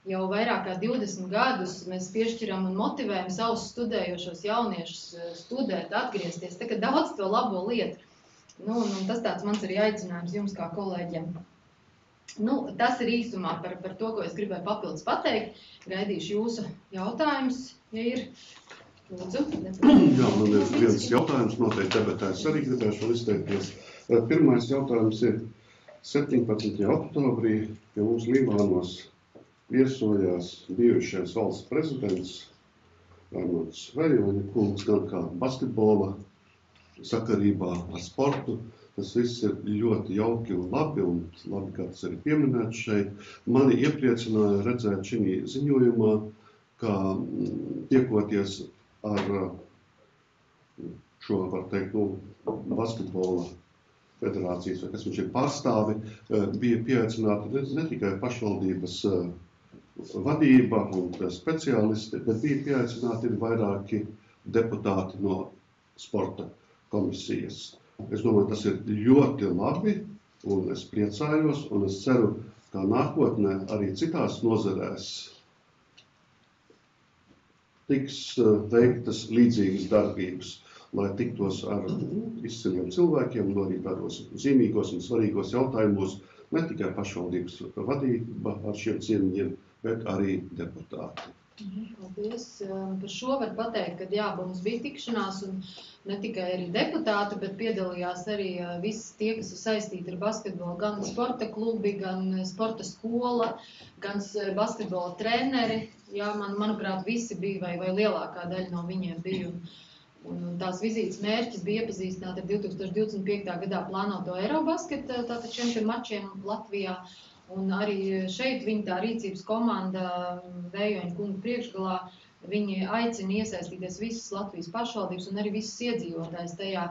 Speaker 1: jau vairāk kā 20 gadus mēs piešķiram un motivējam savus studējošos jauniešus studēt, atgriezties. Tā kā daudz to labo lietu. Nu, tas tāds mans arī aicinājums jums kā kolēģiem. Nu, tas ir īsumā par to, ko es gribēju papildus pateikt. Gaidīšu jūsu jautājumus, ja ir. Lūdzu.
Speaker 3: Jā, man ir viens jautājums, noteikti debatēs arī gribēšu vēl izteikties. Pirmais jautājums ir 17. oktobrī pie mums Līvānos viesojās bijušais valsts prezidents Raimonds Vejoņa kungs, gan kā basketbola sakarībā ar sportu. Tas viss ir ļoti jauki un labi, kā tas arī pieminēts šeit. Mani iepriecināja redzēt šī ziņojumā, kā tiekoties ar šo, var teikt, basketbola federācijas, vai kas viņš ir pārstāvi, bija pieaicināti ne tikai pašvaldības vadība un speciālisti, bet bija pieaicināti vairāki deputāti no sporta komisijas. Es domāju, tas ir ļoti labi, un es priecājos, un es ceru, ka nākotnē arī citās nozarēs tiks veiktas līdzīgas darbības, lai tiktos ar izciliem cilvēkiem, no arī tādos zīmīgos un svarīgos jautājumos, ne tikai pašvaldības vadība ar šiem ciemiņiem, bet arī deputāti.
Speaker 1: Paldies. Par šo var pateikt, ka jā, mums bija tikšanās un ne tikai arī deputāti, bet piedalījās arī visi tie, kas ir saistīti ar basketbolu, gan sporta klubi, gan sporta skola, gan basketbola treneri. Jā, manuprāt, visi bija vai lielākā daļa no viņiem bija. Un tās vizītes mērķis bija iepazīstināt ar 2025. gadā plānoto Eirobasket, tātad šiem mačiem Latvijā. Un arī šeit viņa tā rīcības komanda Vejoņa kunga priekšgalā, viņi aicina iesaistīties visas Latvijas pašvaldības un arī visas iedzīvotājs tajā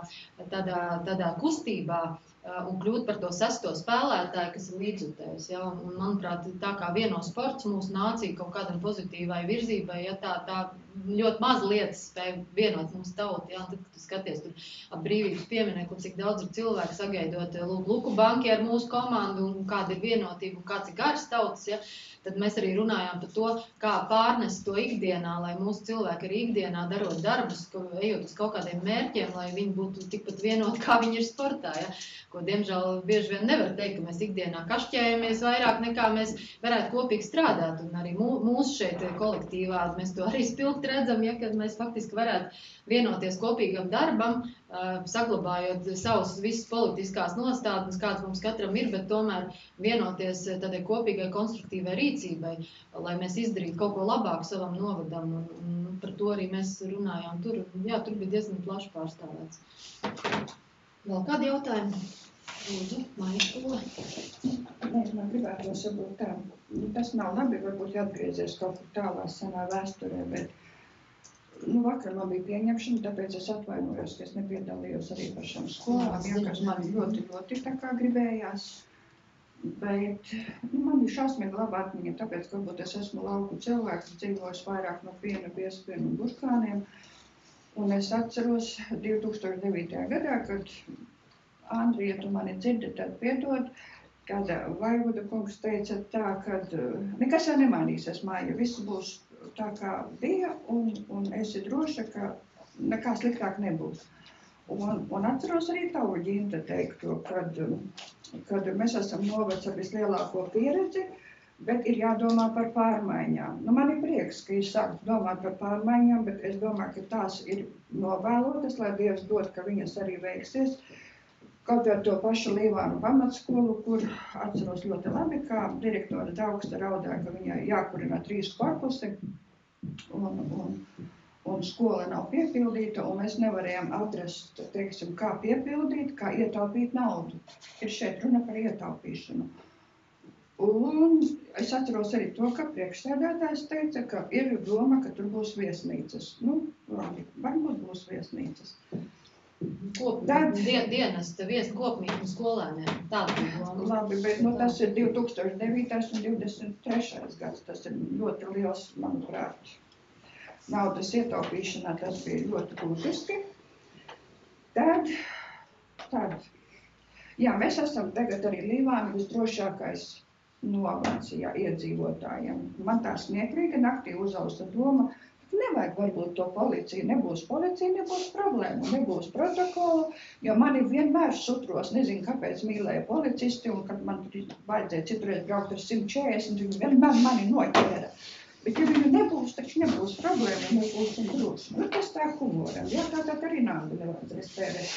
Speaker 1: tādā kustībā un kļūt par to sesto spēlētāju, kas ir līdzjutējs. Ja? Un, manuprāt, tā kā vieno sports mūsu nācija kaut kādam pozitīvai virzībai, ja tā ļoti maz lietas spēja vienot mūsu tautu. Ja? Un tad, kad tu skaties tur ap brīvības pieminekli, cik daudz ir cilvēku sagaidot Luku banki ar mūsu komandu un kāda ir vienotība un kāds ir garas tautas, ja? Tad mēs arī runājām par to, kā pārnest to ikdienā, lai mūsu cilvēki arī ikdienā darot darbus, ejot uz kaut kādiem mērķiem, lai viņi būtu tikpat vienoti, kā viņi ir sportā. Ja? Ko, diemžēl, bieži vien nevar teikt, ka mēs ikdienā kašķējamies vairāk nekā mēs varētu kopīgi strādāt. Un arī mūsu šeit kolektīvā mēs to arī spilgti redzam, ja, kad mēs faktiski varētu vienoties kopīgam darbam, saglabājot savus visas politiskās nostādnes, kāds mums katram ir, bet tomēr vienoties tādai kopīgai konstruktīvai rīcībai, lai mēs izdarītu kaut ko labāku savam novadam. Un par to arī mēs runājām tur. Jā, tur bija diezgan plaši pārstāvēts. Vēl kādi jautājumi? Lūdzu, Maija.
Speaker 9: Nē, man gribētos varbūt tā. Tas nav labi, varbūt jāatgriezies kaut kur tālā senā vēsturē, bet vakar man bija pieņemšana, tāpēc es atvainojos, ka es nepiedalījos arī par šām skolām, kas man ļoti tā kā gribējās. Bet man bija šausmīgi laba atmiņa, tāpēc, ka varbūt es esmu lauku cilvēks, dzīvojis vairāk no piena, biespienu un burkāniem. Un es atceros 2009. gadā, kad Andrija, tu mani dzirdi, tad piedod, kad Vaivoda kungs teica tā, kad nekas jau nemainīsies māja, viss būs tā kā bija, un esi droša, ka nekā sliktāk nebūs. Un atceros arī tavu ģimta teikto, kad mēs esam novads ar vislielāko pieredzi, bet ir jādomā par pārmaiņām. Man ir prieks, ka jūs sākat domāt par pārmaiņām, bet es domāju, ka tās ir novēlotas, lai Dievs dod, ka viņas arī veiksies. Kaut ar to pašu Līvānu pamatskolu, kur atceros ļoti labi, kā direktora Daugsta raudāja, ka viņai jākurina 3 korpusi, un skola nav piepildīta, un mēs nevarējām atrast, teiksim, kā piepildīt, kā ietaupīt naudu. Ir šeit runa par ietaupīšanu. Un es atceros arī to, ka priekšsēdētājs teica, ka ir doma, ka tur būs viesnīcas. Labi, varbūt būs viesnīcas.
Speaker 1: Dienesta viesni kopmītni skolēniem. Tāda bija doma.
Speaker 9: Labi, bet tas ir 2009. un 2023. gads. Tas ir ļoti liels, manuprāt, naudas ietaupīšanā. Tas bija ļoti būtiski. Tad, jā, mēs esam tagad arī Līvāni visdrošākais novads iedzīvotājiem. Man tā smieklīga naktī uzausta doma, nevajag varbūt to policiju, nebūs problēmu, nebūs protokolu, jo mani vienmēr sutros, nezinu, kāpēc mīlēja policisti, un kad man vajadzēja citreiz braukt ar 140, viņi vienmēr mani noķēra. Bet ja viņu nebūs, taču nebūs problēma, mēs būsim droši. Nu, tas tā humoram, jā, tā arī naudu nevajadzēs tērēt.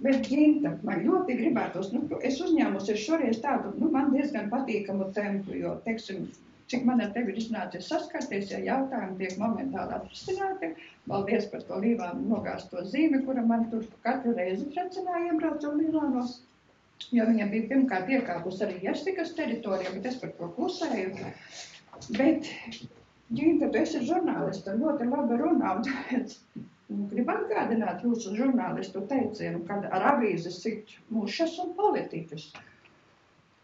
Speaker 9: Bet, Ginta, man ļoti gribētos, es uzņēmusi šoreiz tādu, man diezgan patīkamu tempu, jo, teiksim, cik man ar tevi ir iznācies saskarties, ja jautājumi tiek momentāli atrisināti. Paldies par to Līvānu nogāsto zīmi, kura man tur katru reizi tracināja iebraucot Līvānos. Jo viņam bija pirmkārt iekāpus arī Jersikas teritorijā, bet es par to klusēju. Bet, Ginta, tu esi žurnālista, ļoti labi runā, un tāpēc gribu atgādināt jūsu žurnālistu teicienu, kad ar avīzi sit mušas un politiķus.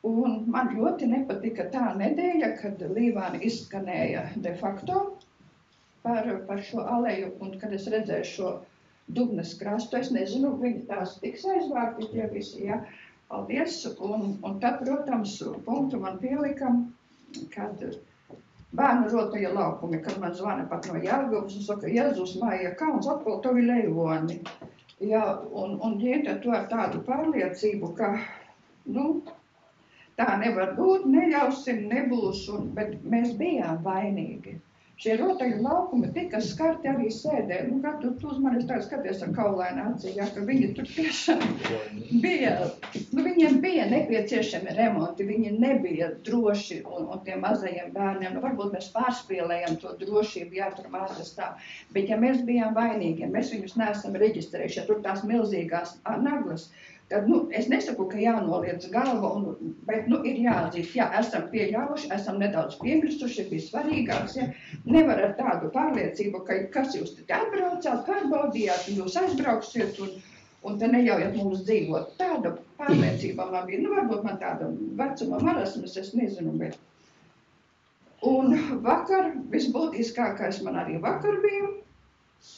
Speaker 9: Un man ļoti nepatika tā nedēļa, kad Līvāni izskanēja de facto par šo aleju, un kad es redzēju šo Dubnes krastu, es nezinu, viņi tās tiks aizvākti tie visi, jā. Paldies, un tad, protams, punktu man pielika, kad bērnu rotaja laukumi, kad man zvana pat no Jelgavas un saka, Jēzus, Maija, kauns atkal tovi leivoni. Jā, un ģieta to ar tādu pārliecību, ka, tā nevar būt, neļausim, nebūs, bet mēs bijām vainīgi. Šie rotaļu laukumi tika skarti arī sēdē. Kā tu uz manis tā skaties ar kaulainu acī, ja, ka viņi tur tiešām bija, viņiem bija nepieciešami remonti, viņi nebija droši un tiem mazajiem bērniem. Varbūt mēs pārspēlējam to drošību, jā, tur māsas tā. Bet ja mēs bijām vainīgi, ja mēs viņus neesam reģistrējuši, ja tur tās milzīgās naglas, tad, es nesaku, ka jānoliec galva, bet, ir jāatzīst, jā, esam pieļāvuši, esam nedaudz piemirsuši, bija svarīgāks, ja. Nevar ar tādu pārliecību, ka kas jūs te atbraucāt, pārbaudījāt, jūs aizbrauksiet un te neļaujat mums dzīvot. Tāda pārliecība man bija, varbūt man tāda vecuma marasmas, es nezinu, bet. Un vakar, visbūtiskākais man arī vakar bija,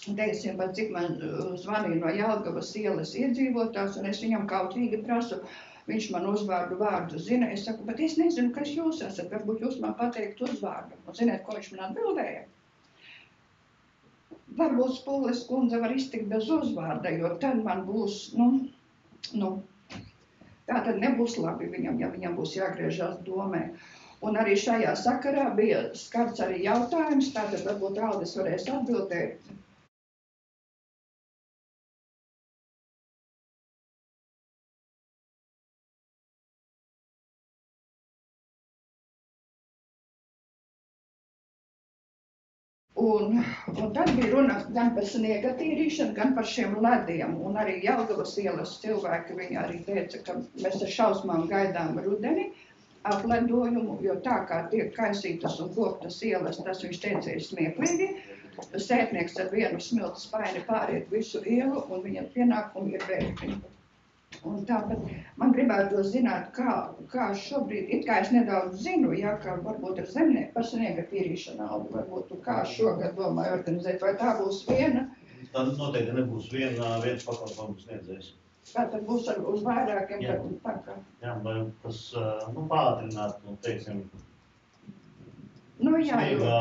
Speaker 9: teiksim, pat cik man zvanīja no Jelgavas ielas iedzīvotājs, un es viņam kautrīgi prasu, viņš man uzvārdu vārdu zina. Es saku, bet es nezinu, kas jūs esat, varbūt jūs man pateikt uzvārdu. Un ziniet, ko viņš man atbildēja? Varbūt Spules kundze var iztikt bez uzvārda, jo tad man būs, tā tad nebūs labi viņam, ja viņam būs jāgriežās domē. Un arī šajā sakarā bija skarts arī jautājums, tātad varbūt Aldis varēs atbildēt. Un tad bija runa gan par sniega tīrīšanu, gan par šiem lediem. Un arī Jelgavas ielas cilvēki viņi arī teica, ka mēs ar šausmām gaidām rudeni apledojumu, jo tā kā tiek kaisītas un koptas ielas, tas viņš teica ir smieklīgi. Sētnieks ar vienu smiltu spaini pāriet visu ielu un viņa pienākumi ir veikti. Un tāpat man gribētu zināt, kā šobrīd, it kā es nedaudz zinu, ja, ka varbūt ar zemnieku par sniega tīrīšanu Aldi, varbūt kā šogad domāju organizēt, vai tā būs viena?
Speaker 11: Tā noteikti nebūs viens pakalpojums sniedzējs.
Speaker 9: Tātad būs uz vairākiem,
Speaker 11: jā.
Speaker 9: Tā kā.
Speaker 11: Jā, vai kas, pātrināt, teiksim,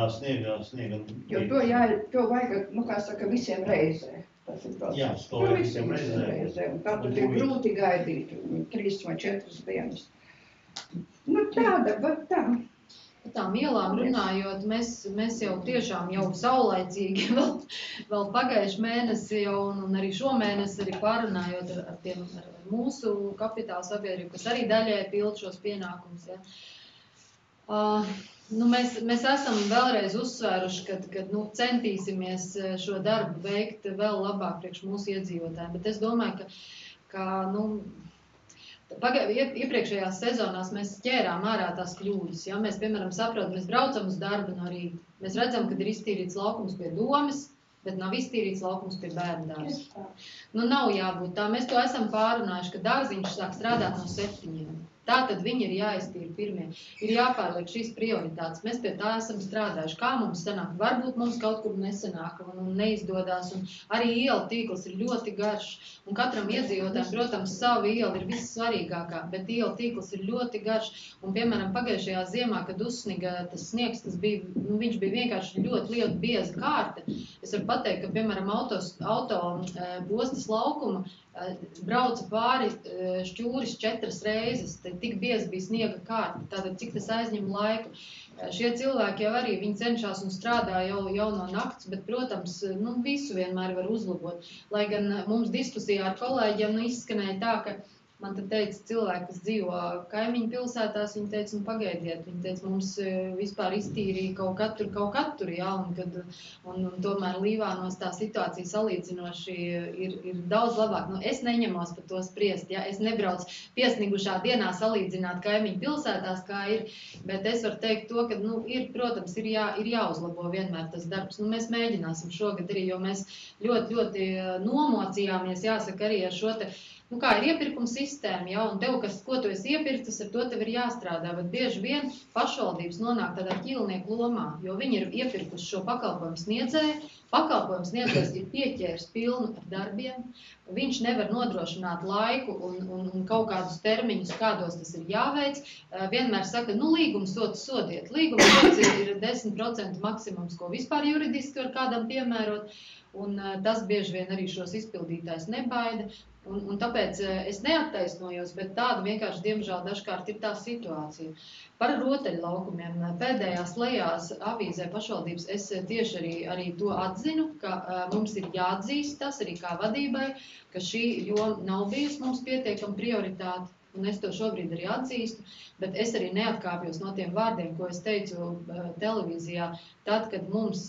Speaker 11: sniega.
Speaker 9: Jo to vajag, kā saka, visiem reizē.
Speaker 11: Jā, to vajag visiem reizē.
Speaker 9: Un tā tur ir grūti gaidīt 3 vai 4 dienas. Tāda, bet tā.
Speaker 1: Par tām ielām runājot, mēs jau tiešām jau saulaicīgi vēl pagājuši mēnesi jau un arī šo mēnesi arī pārunājot ar mūsu kapitāla sabiedrību, kas arī daļai pild šos pienākumus. Ja. Mēs esam vēlreiz uzsvēruši, ka centīsimies šo darbu veikt vēl labāk priekš mūsu iedzīvotājiem, bet es domāju, ka iepriekšējās sezonās mēs ķērām ārā tās kļūdas. Ja? Mēs, piemēram, saprotam, mēs braucam uz darbu no rīta. Mēs redzam, ka ir iztīrīts laukums pie domas, bet nav iztīrīts laukums pie bērnu dārza. Nav jābūt tā. Mēs to esam pārunājuši, ka dārziņš sāk strādāt no 7. Tātad viņi ir jāiztīra pirmie. Ir jāpārliek šīs prioritātes. Mēs pie tā esam strādājuši. Kā mums sanāk? Varbūt mums kaut kur nesanāk un neizdodas. Un arī iela tīkls ir ļoti garš. Un katram iedzīvotājam, protams, sava iela ir vissvarīgākā, bet iela tīkls ir ļoti garš. Un, piemēram, pagājušajā ziemā, kad uzsniga tas sniegs, tas bija, viņš bija vienkārši ļoti liela bieza kārta. Es varu pateikt, ka, piemēram, auto ostas laukuma brauca pāri šķūris 4 reizes, tik bieza bija sniega kārta, tātad cik tas aizņem laiku. Šie cilvēki jau arī, viņi cenšas un strādā jau no nakts, bet, protams, visu vienmēr var uzlabot. Lai gan mums diskusijā ar kolēģiem izskanēja tā, ka man te teica cilvēki, kas dzīvo kaimiņu pilsētās, viņi teica, pagaidiet, viņi teica, mums vispār iztīrīja kaut katru, jā, un tomēr Līvānos tā situācija salīdzinoši ir daudz labāk. Es neņemos par to spriest, jā, es nebraucu piesnigušā dienā salīdzināt kaimiņu pilsētās, kā ir, bet es varu teikt to, ka, protams, ir jāuzlabo vienmēr tas darbs. Mēs mēģināsim šogad arī, jo mēs ļoti nomocījāmies, jāsaka, arī ar šo te, kā ir iepirkuma sistēma, ja, un tev, ko tu esi iepirktis, ar to tev ir jāstrādā, bet bieži vien pašvaldības nonāk tādā ķīlnieku lomā, jo viņi ir iepirkuši šo pakalpojumu sniedzēju, pakalpojumu sniedzējs ir pieķēris pilnu ar darbiem, viņš nevar nodrošināt laiku un kaut kādus termiņus, kādos tas ir jāveic, vienmēr saka, līgums sodiet, līgums ir 10% maksimums, ko vispār juridiski var kādam piemērot, un tas bieži vien arī šos izpildītājs nebaida. Un tāpēc es neattaisnojos, bet tāda vienkārši, diemžēl, dažkārt ir tā situācija. Par rotaļlaukumiem pēdējās lejās avīzē pašvaldības es tieši arī to atzinu, ka mums ir jāatzīst tas arī kā vadībai, ka šī joma nav bijusi mums pietiekama prioritāte. Un es to šobrīd arī atzīstu, bet es arī neatkāpjos no tiem vārdiem, ko es teicu televīzijā, tad, kad mums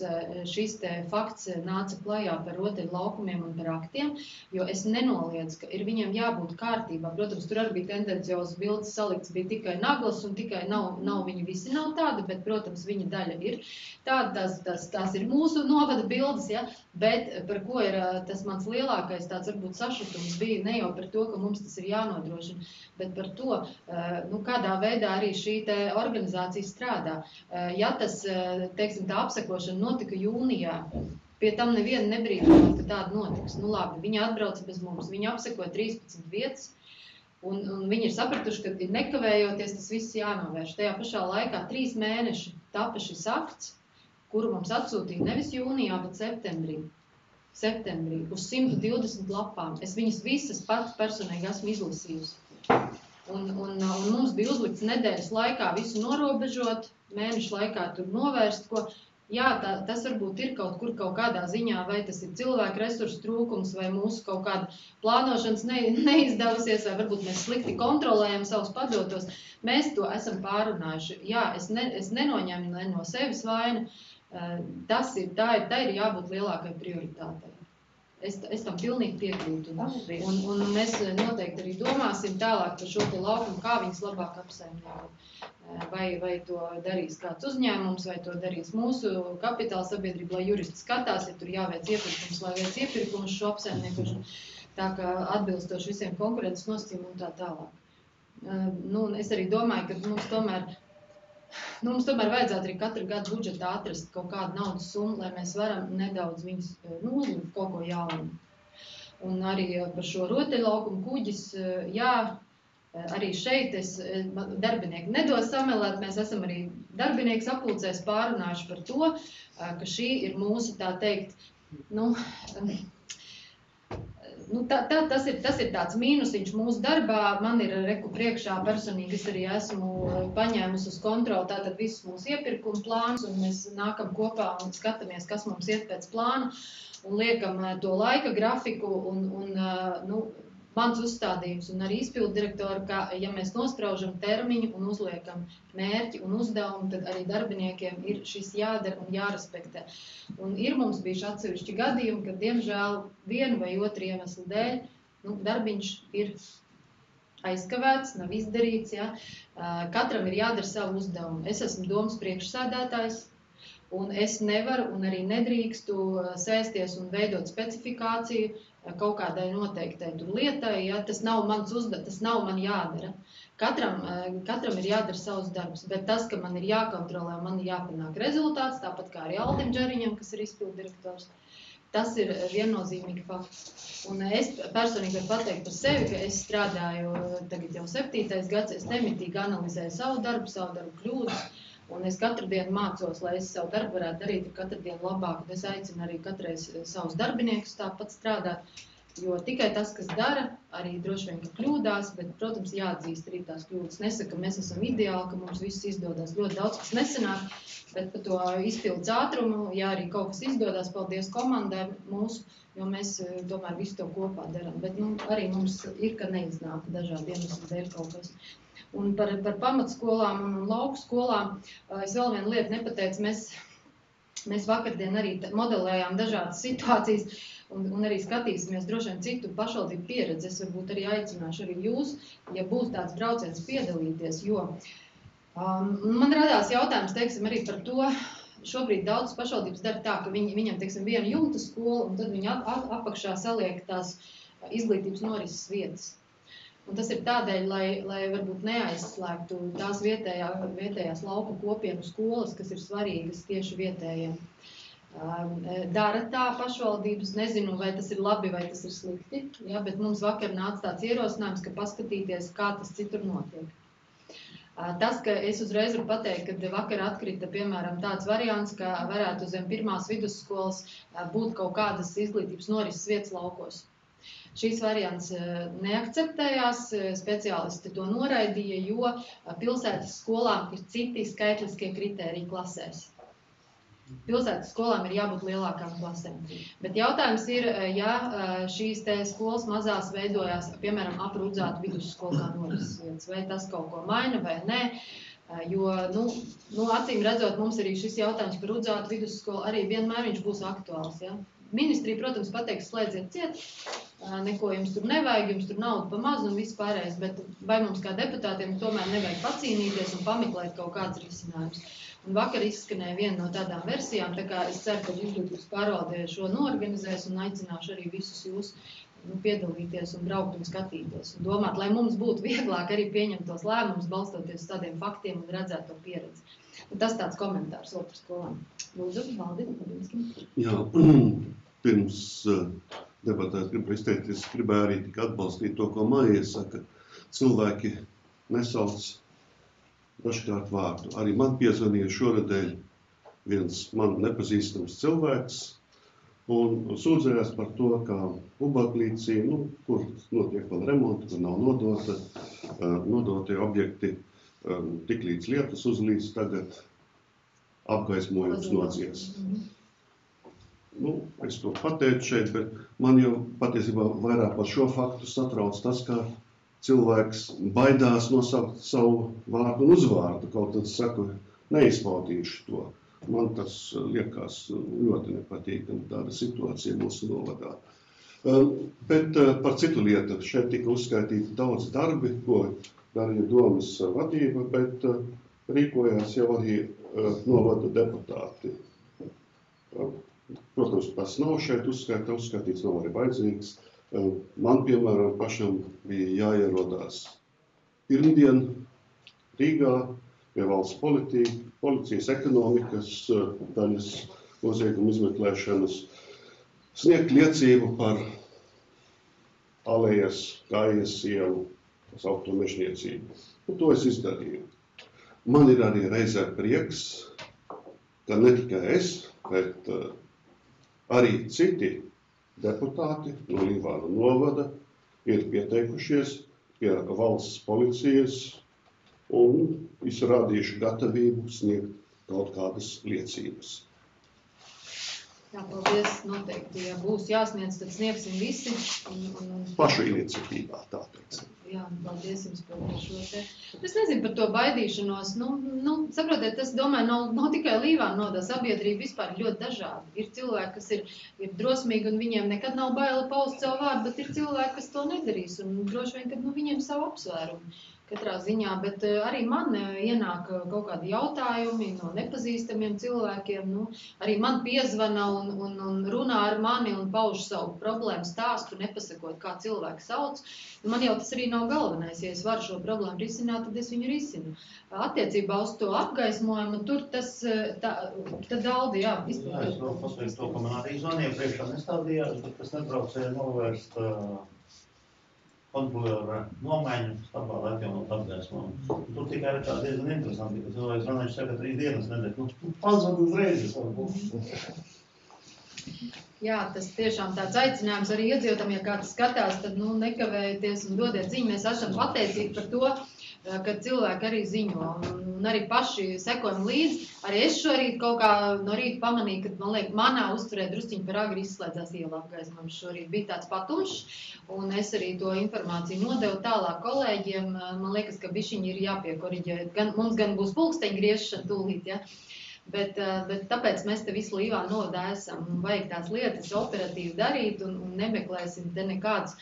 Speaker 1: šis te fakts nāca klajā par rotaļlaukumiem un par aktiem, jo es nenoliedzu, ka ir viņiem jābūt kārtībā. Protams, tur arī bija tendenciozas bildes salikts, bija tikai naglas un tikai nav viņi visi nav tādi, bet, protams, viņa daļa ir tāda, tās ir mūsu novada bildes, ja? Bet par ko ir tas mans lielākais tāds varbūt sašutums bija ne jau par to, ka mums tas ir jānodrošina, bet par to, kādā veidā arī šī te organizācija strādā. Ja tas, teiksim, tā apsekošana notika jūnijā, pie tam neviena nebrīdināt, ka tāda notiks. Labi, viņi atbrauca bez mums, viņi apsekoja 13 vietas, un viņi ir sapratuši, ka ir nekavējoties tas viss jānovērš. Tajā pašā laikā 3 mēneši tapa šis akts, kuru mums atsūtīja nevis jūnijā, bet septembrī uz 120 lapām. Es viņas visas pati personīgi esmu izlasījusi. Un mums bija uzlikts nedēļas laikā visu norobežot, mēnešu laikā tur novērst, ko, jā, tas varbūt ir kaut kādā ziņā, vai tas ir cilvēku resursu trūkums, vai mūsu kaut kāda plānošanas neizdevusies, vai varbūt mēs slikti kontrolējam savus padotos. Mēs to esam pārunājuši. Jā, es nenoņemu no sevis vainu, tā ir jābūt lielākai prioritātei. Es tam pilnīgi piekrītu. Un mēs noteikti arī domāsim tālāk par šo te laukumu, kā viņas labāk apsaimniekot. Vai to darīs kāds uzņēmums, vai to darīs mūsu kapitāla sabiedrība, lai juristi skatās, ja tur jāveic iepirkums, lai veic iepirkumus šo apsaimniekošanu, tā kā atbilstoši visiem konkurences nosacījumiem un tā tālāk. Es arī domāju, ka mums tomēr vajadzētu arī katru gadu budžetā atrast kaut kādu naudas summu, lai mēs varam nedaudz viņus uzlikt kaut ko jaunu. Un arī par šo rotaļlaukumu kuģis, jā, arī šeit darbinieki nedos samelēt, mēs esam arī darbinieks apulcēs pārunājuši par to, ka šī ir mūsu, tā teikt, tas ir tāds mīnusiņš mūsu darbā. Man ir reku priekšā personīgi, es arī esmu paņēmusi uz kontroli tātad visus mūsu iepirkumu plānus, un mēs nākam kopā un skatāmies, kas mums iet pēc plāna, un liekam to laika grafiku, un mans uzstādījums un arī izpildu direktori, ka, ja mēs nospraužam termiņu un uzliekam mērķi un uzdevumu, tad arī darbiniekiem ir šis jādara un jārespektē. Un ir mums bijuši atsevišķi gadījumi, kad, diemžēl, vienu vai otru iemeslu dēļ, darbiņš ir aizkavēts, nav izdarīts, ja. Katram ir jādara savu uzdevumu. Es esmu domas priekšsēdētājs, un es nevaru un arī nedrīkstu sēsties un veidot specifikāciju kaut kādai noteiktai tur lietai, ja, tas nav mans uzdevums, tas nav man jādara. Katram ir jādara savs darbs, bet tas, ka man ir jākontrolē, man ir jāpanāk rezultāts, tāpat kā arī Aldim Džariņam, kas ir izpilddirektors, tas ir viennozīmīgi fakts. Un es personīgi varu pateikt par sevi, ka es strādāju tagad jau 7. gads, es nemitīgi analizēju savu darbu kļūdas, un es katru dienu mācos, lai es savu darbu varētu darīt katru dienu labāk, un es aicinu arī katreiz savus darbiniekus tāpat strādāt, jo tikai tas, kas dara, arī droši vien, ka kļūdās, bet, protams, jāatzīst arī tās kļūdas. Nesaka, ka mēs esam ideāli, ka mums viss izdodas ļoti daudz, kas nesanāk, bet par to izpildes ātrumu, ja arī kaut kas izdodas, paldies komandai mūsu, jo mēs tomēr visu to kopā darām. Bet arī mums ir, ka neiznāk dažādi iemesli dēļ kaut kas. Un par pamatskolām un lauku skolām es vēl vienu lietu nepateicu. Mēs vakardien arī modelējām dažādas situācijas un arī skatīsimies droši vien citu pašvaldību pieredzi. Es varbūt arī aicināšu arī jūs, ja būs tāds brauciens piedalīties, jo man radās jautājums, teiksim, arī par to, šobrīd daudz pašvaldības dara tā, ka viņam, teiksim, viena jumta skola, un tad viņi apakšā saliek tās izglītības norises vietas. Un tas ir tādēļ, lai varbūt neaizslēgtu tās vietējās lauku kopienu skolas, kas ir svarīgas tieši vietējiem. Dara tā pašvaldības, nezinu, vai tas ir labi, vai tas ir slikti, ja, bet mums vakar nāca tāds ierosinājums, ka paskatīties, kā tas citur notiek. Tas, ka es uzreiz varu pateikt, ka vakar atkrita, piemēram, tāds variants, ka varētu zem pirmās vidusskolas būt kaut kādas izglītības norises vietas laukos. Šīs variants neakceptējās, speciālisti to noraidīja, jo pilsētas skolām ir citi skaitliskie kritēriji klasēs. Pilsētas skolām ir jābūt lielākām klasēm. Bet jautājums ir, ja šīs te skolas mazās veidojās, piemēram, ap Rudzātu vidusskolu kā norises vietas, vai tas kaut ko maina vai nē, jo, acīm redzot, mums arī šis jautājums par Rudzātu vidusskolu arī vienmēr viņš būs aktuāls, ja. Ministrija, protams, pateiks, slēdziet ciet, neko jums tur nevajag, jums tur nauda pa maz un viss pārējais, bet vai mums kā deputātiem tomēr nevajag pacīnīties un pameklēt kaut kāds risinājums. Un vakar izskanēja viena no tādām versijām, tā kā es ceru, ka izglītības pārvalde šo noorganizēs un aicināšu arī visus jūs piedalīties un braukt un skatīties. Un domāt, lai mums būtu vieglāk arī pieņemt tos lēmumus, balstoties uz tādiem faktiem un redzēt to pieredzi. Un tas tāds komentārs vēl par skolām. Lūdzu, Valdi.
Speaker 3: Jā, pirms debatēs gribu izteikties, gribēju arī tik atbalstīt to, ko Maija saka. Cilvēki nesauc dažkārt vārdu. Arī man piezvanīja šonedēļ viens man nepazīstams cilvēks un sūdzējās par to, ka Ubaglīcī, kur notiek vēl remonti, kur nav nodotie objekti, tiklīdz lietas uzlīdz, tagad apgaismojums nodzies. Es to pateicu šeit, bet man jau patiesībā vairāk par šo faktu satrauc tas, ka cilvēks baidās nosaukt savu vārdu un uzvārdu, kaut tad saku, neizpaudīšu to. Man tas liekas ļoti nepatīkami tāda situācija mūsu novadā. Bet par citu lietu šeit tika uzskaitīti daudz darbi, ko darīja domas vadība, bet rīkojās jau arī novada deputāti. Protams, tas nav šeit uzskaitīts, nav arī vajadzīgs. Man, piemēram, pašam bija jāierodās pirmdien Rīgā pie valsts policijas ekonomikas daļas nozieguma izmeklēšanas, sniegt liecību par Alejas Kājas ielu saukto mežniecību. Un to es izdarīju. Man ir arī reizē prieks, ka ne tikai es, bet arī citi deputāti no Līvānu novada ir pieteikušies pie valsts policijas un izrādījuši gatavību sniegt kaut kādas liecības.
Speaker 1: Jā, paldies. Noteikti, ja būs jāsniedz, tad sniegsim visi.
Speaker 3: Pašu iniciatīvā, tā teiksim.
Speaker 1: Jā, paldies jums par šo te. Es nezinu par to baidīšanos. Saprotiet, tas, domāju, nav tikai Līvānu nodā. Sabiedrība vispār ir ļoti dažādi. Ir cilvēki, kas ir drosmīgi un viņiem nekad nav baila paust savu vārdu, bet ir cilvēki, kas to nedarīs. Un droši vien, ka viņiem savu apsvērumu. Katrā ziņā, bet arī man ienāk kaut kādi jautājumi no nepazīstamiem cilvēkiem. Nu, arī man piezvana un runā ar mani un pauž savu problēmu stāstu, nepasakot, kā cilvēku sauc. Nu, man jau tas arī nav galvenais. Ja es varu šo problēmu risināt, tad es viņu risinu. Attiecībā uz to apgaismojumu, tur tas, tad Aldi, jā,
Speaker 11: izpildīt. Jā, es pasveicu to, ka man arī zvanīja priekšā nestādījās, bet es nebraucēju novērst kontrolieru nomaiņu, stabāli atjaunot apgaismojumu. Tur tikai ir tā diezgan interesanti, ka cilvēks zvanīšu saka 3 dienas nedēļ. Nu, pazvadu uzreiz, es varu.
Speaker 1: Jā, tas tiešām tāds aicinājums arī iedzīvotājiem, ja kāds skatās, tad nekavējieties un dodiet ziņu. Mēs esam pateicīgi par to, ka cilvēki arī ziņo un arī paši sekojam līdzi. Arī es šorīt kaut kā no rīta pamanīju, ka, man liekas, manā uzturē drusciņi par agri izslēdzās iela apgaismojums. Šorīt bija tāds patumšs, un es arī to informāciju nodevu tālāk kolēģiem. Man liekas, ka bišķiņi ir jāpiekoriģē. Mums gan būs pulksteņu griešana tūlīt, ja? Bet tāpēc mēs te visu Līvā novadā esam un vajag tās lietas operatīvi darīt un nemeklēsim te nekādas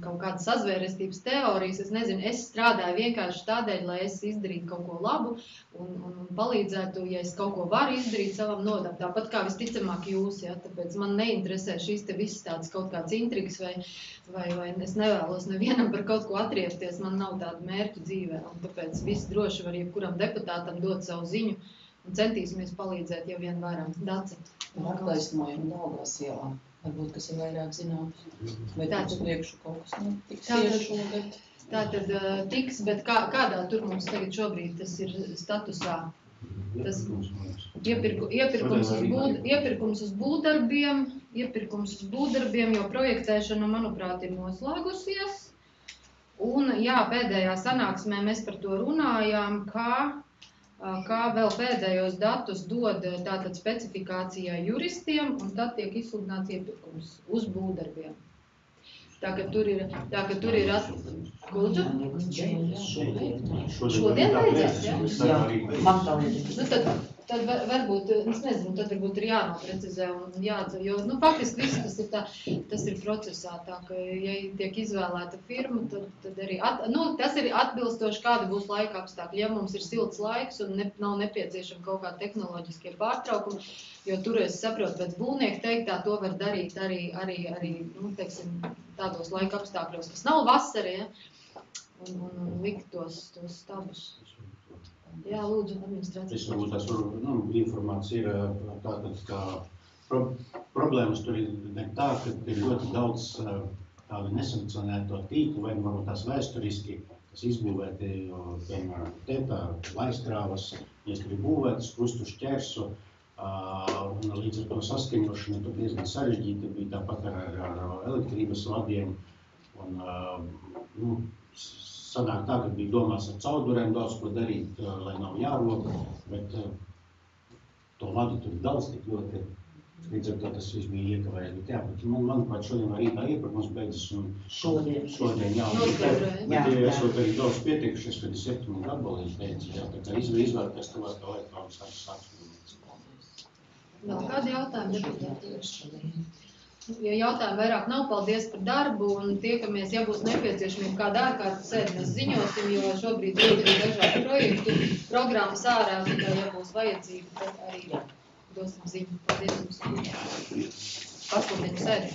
Speaker 1: kaut kādas sazvērestības teorijas. Es nezinu, es strādāju vienkārši tādēļ, lai es izdarītu kaut ko labu un palīdzētu, ja es kaut ko varu izdarīt savam nodam. Tāpat kā visticamāk jūs, ja, tāpēc man neinteresē šīs te visas tādas kaut kādas intrigas vai es nevēlos nevienam par kaut ko atriepties, man nav tādu mērķu dzīvē, un tāpēc visi droši var jebkuram deputātam dot savu ziņu un centīsimies palīdzēt, ja vien varam. Dace.
Speaker 12: Apgaismojumu Daugavas ielā. Varbūt, kas ir vairāk zināms. Vai tāds priekšu kaut kas tiks tieši, bet...
Speaker 1: Tātad tiks, bet kādā tur mums tagad šobrīd tas ir statusā? Tas iepirkums uz būvdarbiem, jo projektēšana, manuprāt, ir noslēgusies. Un jā, pēdējā sanāksmē mēs par to runājām, kā vēl pēdējos datus dod tātad specifikācijai juristiem, un tad tiek izsludināts iepirkums uz būvdarbiem. Tā, ka tur ir Lūdzu? Šodien beidzās, ja? Jā. Tad varbūt, es nezinu, tad varbūt ir jānoprecizē un jāatcer, jo, faktiski viss tas ir procesā, tā, ka, ja tiek izvēlēta firma, tad arī, tas ir atbilstoši, kāda būs laika apstākļi. Ja mums ir silts laiks un nav nepieciešama kaut kā tehnoloģiskie pārtraukumi, jo tur es saprotu, pēc būvnieku teiktā to var darīt arī teiksim, tādos laika apstākļos, kas nav vasara, ja? Un likt tos stabus. Jā, lūdzu, administrācija.
Speaker 10: Es varbūt tās informācija ir tātad, ka problēmas tur ir tā, ka ir ļoti daudz tādu nesankcionēto tīklu, vai varbūt tās vēsturiski, kas izbūvēti, piemēram, Tetā, Laistrāvas, ja tur ir būvētas krustu šķērsu, un līdz ar to saskaņošana tur diezgan sarežģīta bija tāpat ar elektrības vadiem, un, sanāk tā, ka bija domās ar caurdurēm daudz ko darīt, lai nav jāroka, bet to vadu tur daudz tik ļoti, līdz ar to tas viss bija iekavējis. Bet jā, bet manuprāt, šodien var rītā iepirkums beidzas un šodien jā. Bet esot arī daudz pietiekušies, kad ir 7 gabaliem beidzas, jā, tā kā izvērties tuvāk kā elektronisks sāks.
Speaker 1: Vēl kādi jautājumi deputāti? Ja jautājumu vairāk nav, paldies par darbu un tiekamies, ja būs nepieciešamība kāda ārkārtas sēde, mēs ziņosim, jo šobrīd ir dažādi projektu programmas ārā, ja būs vajadzīgi, tad arī dosim ziņu. Paldies jums. Pasludinu sēdi.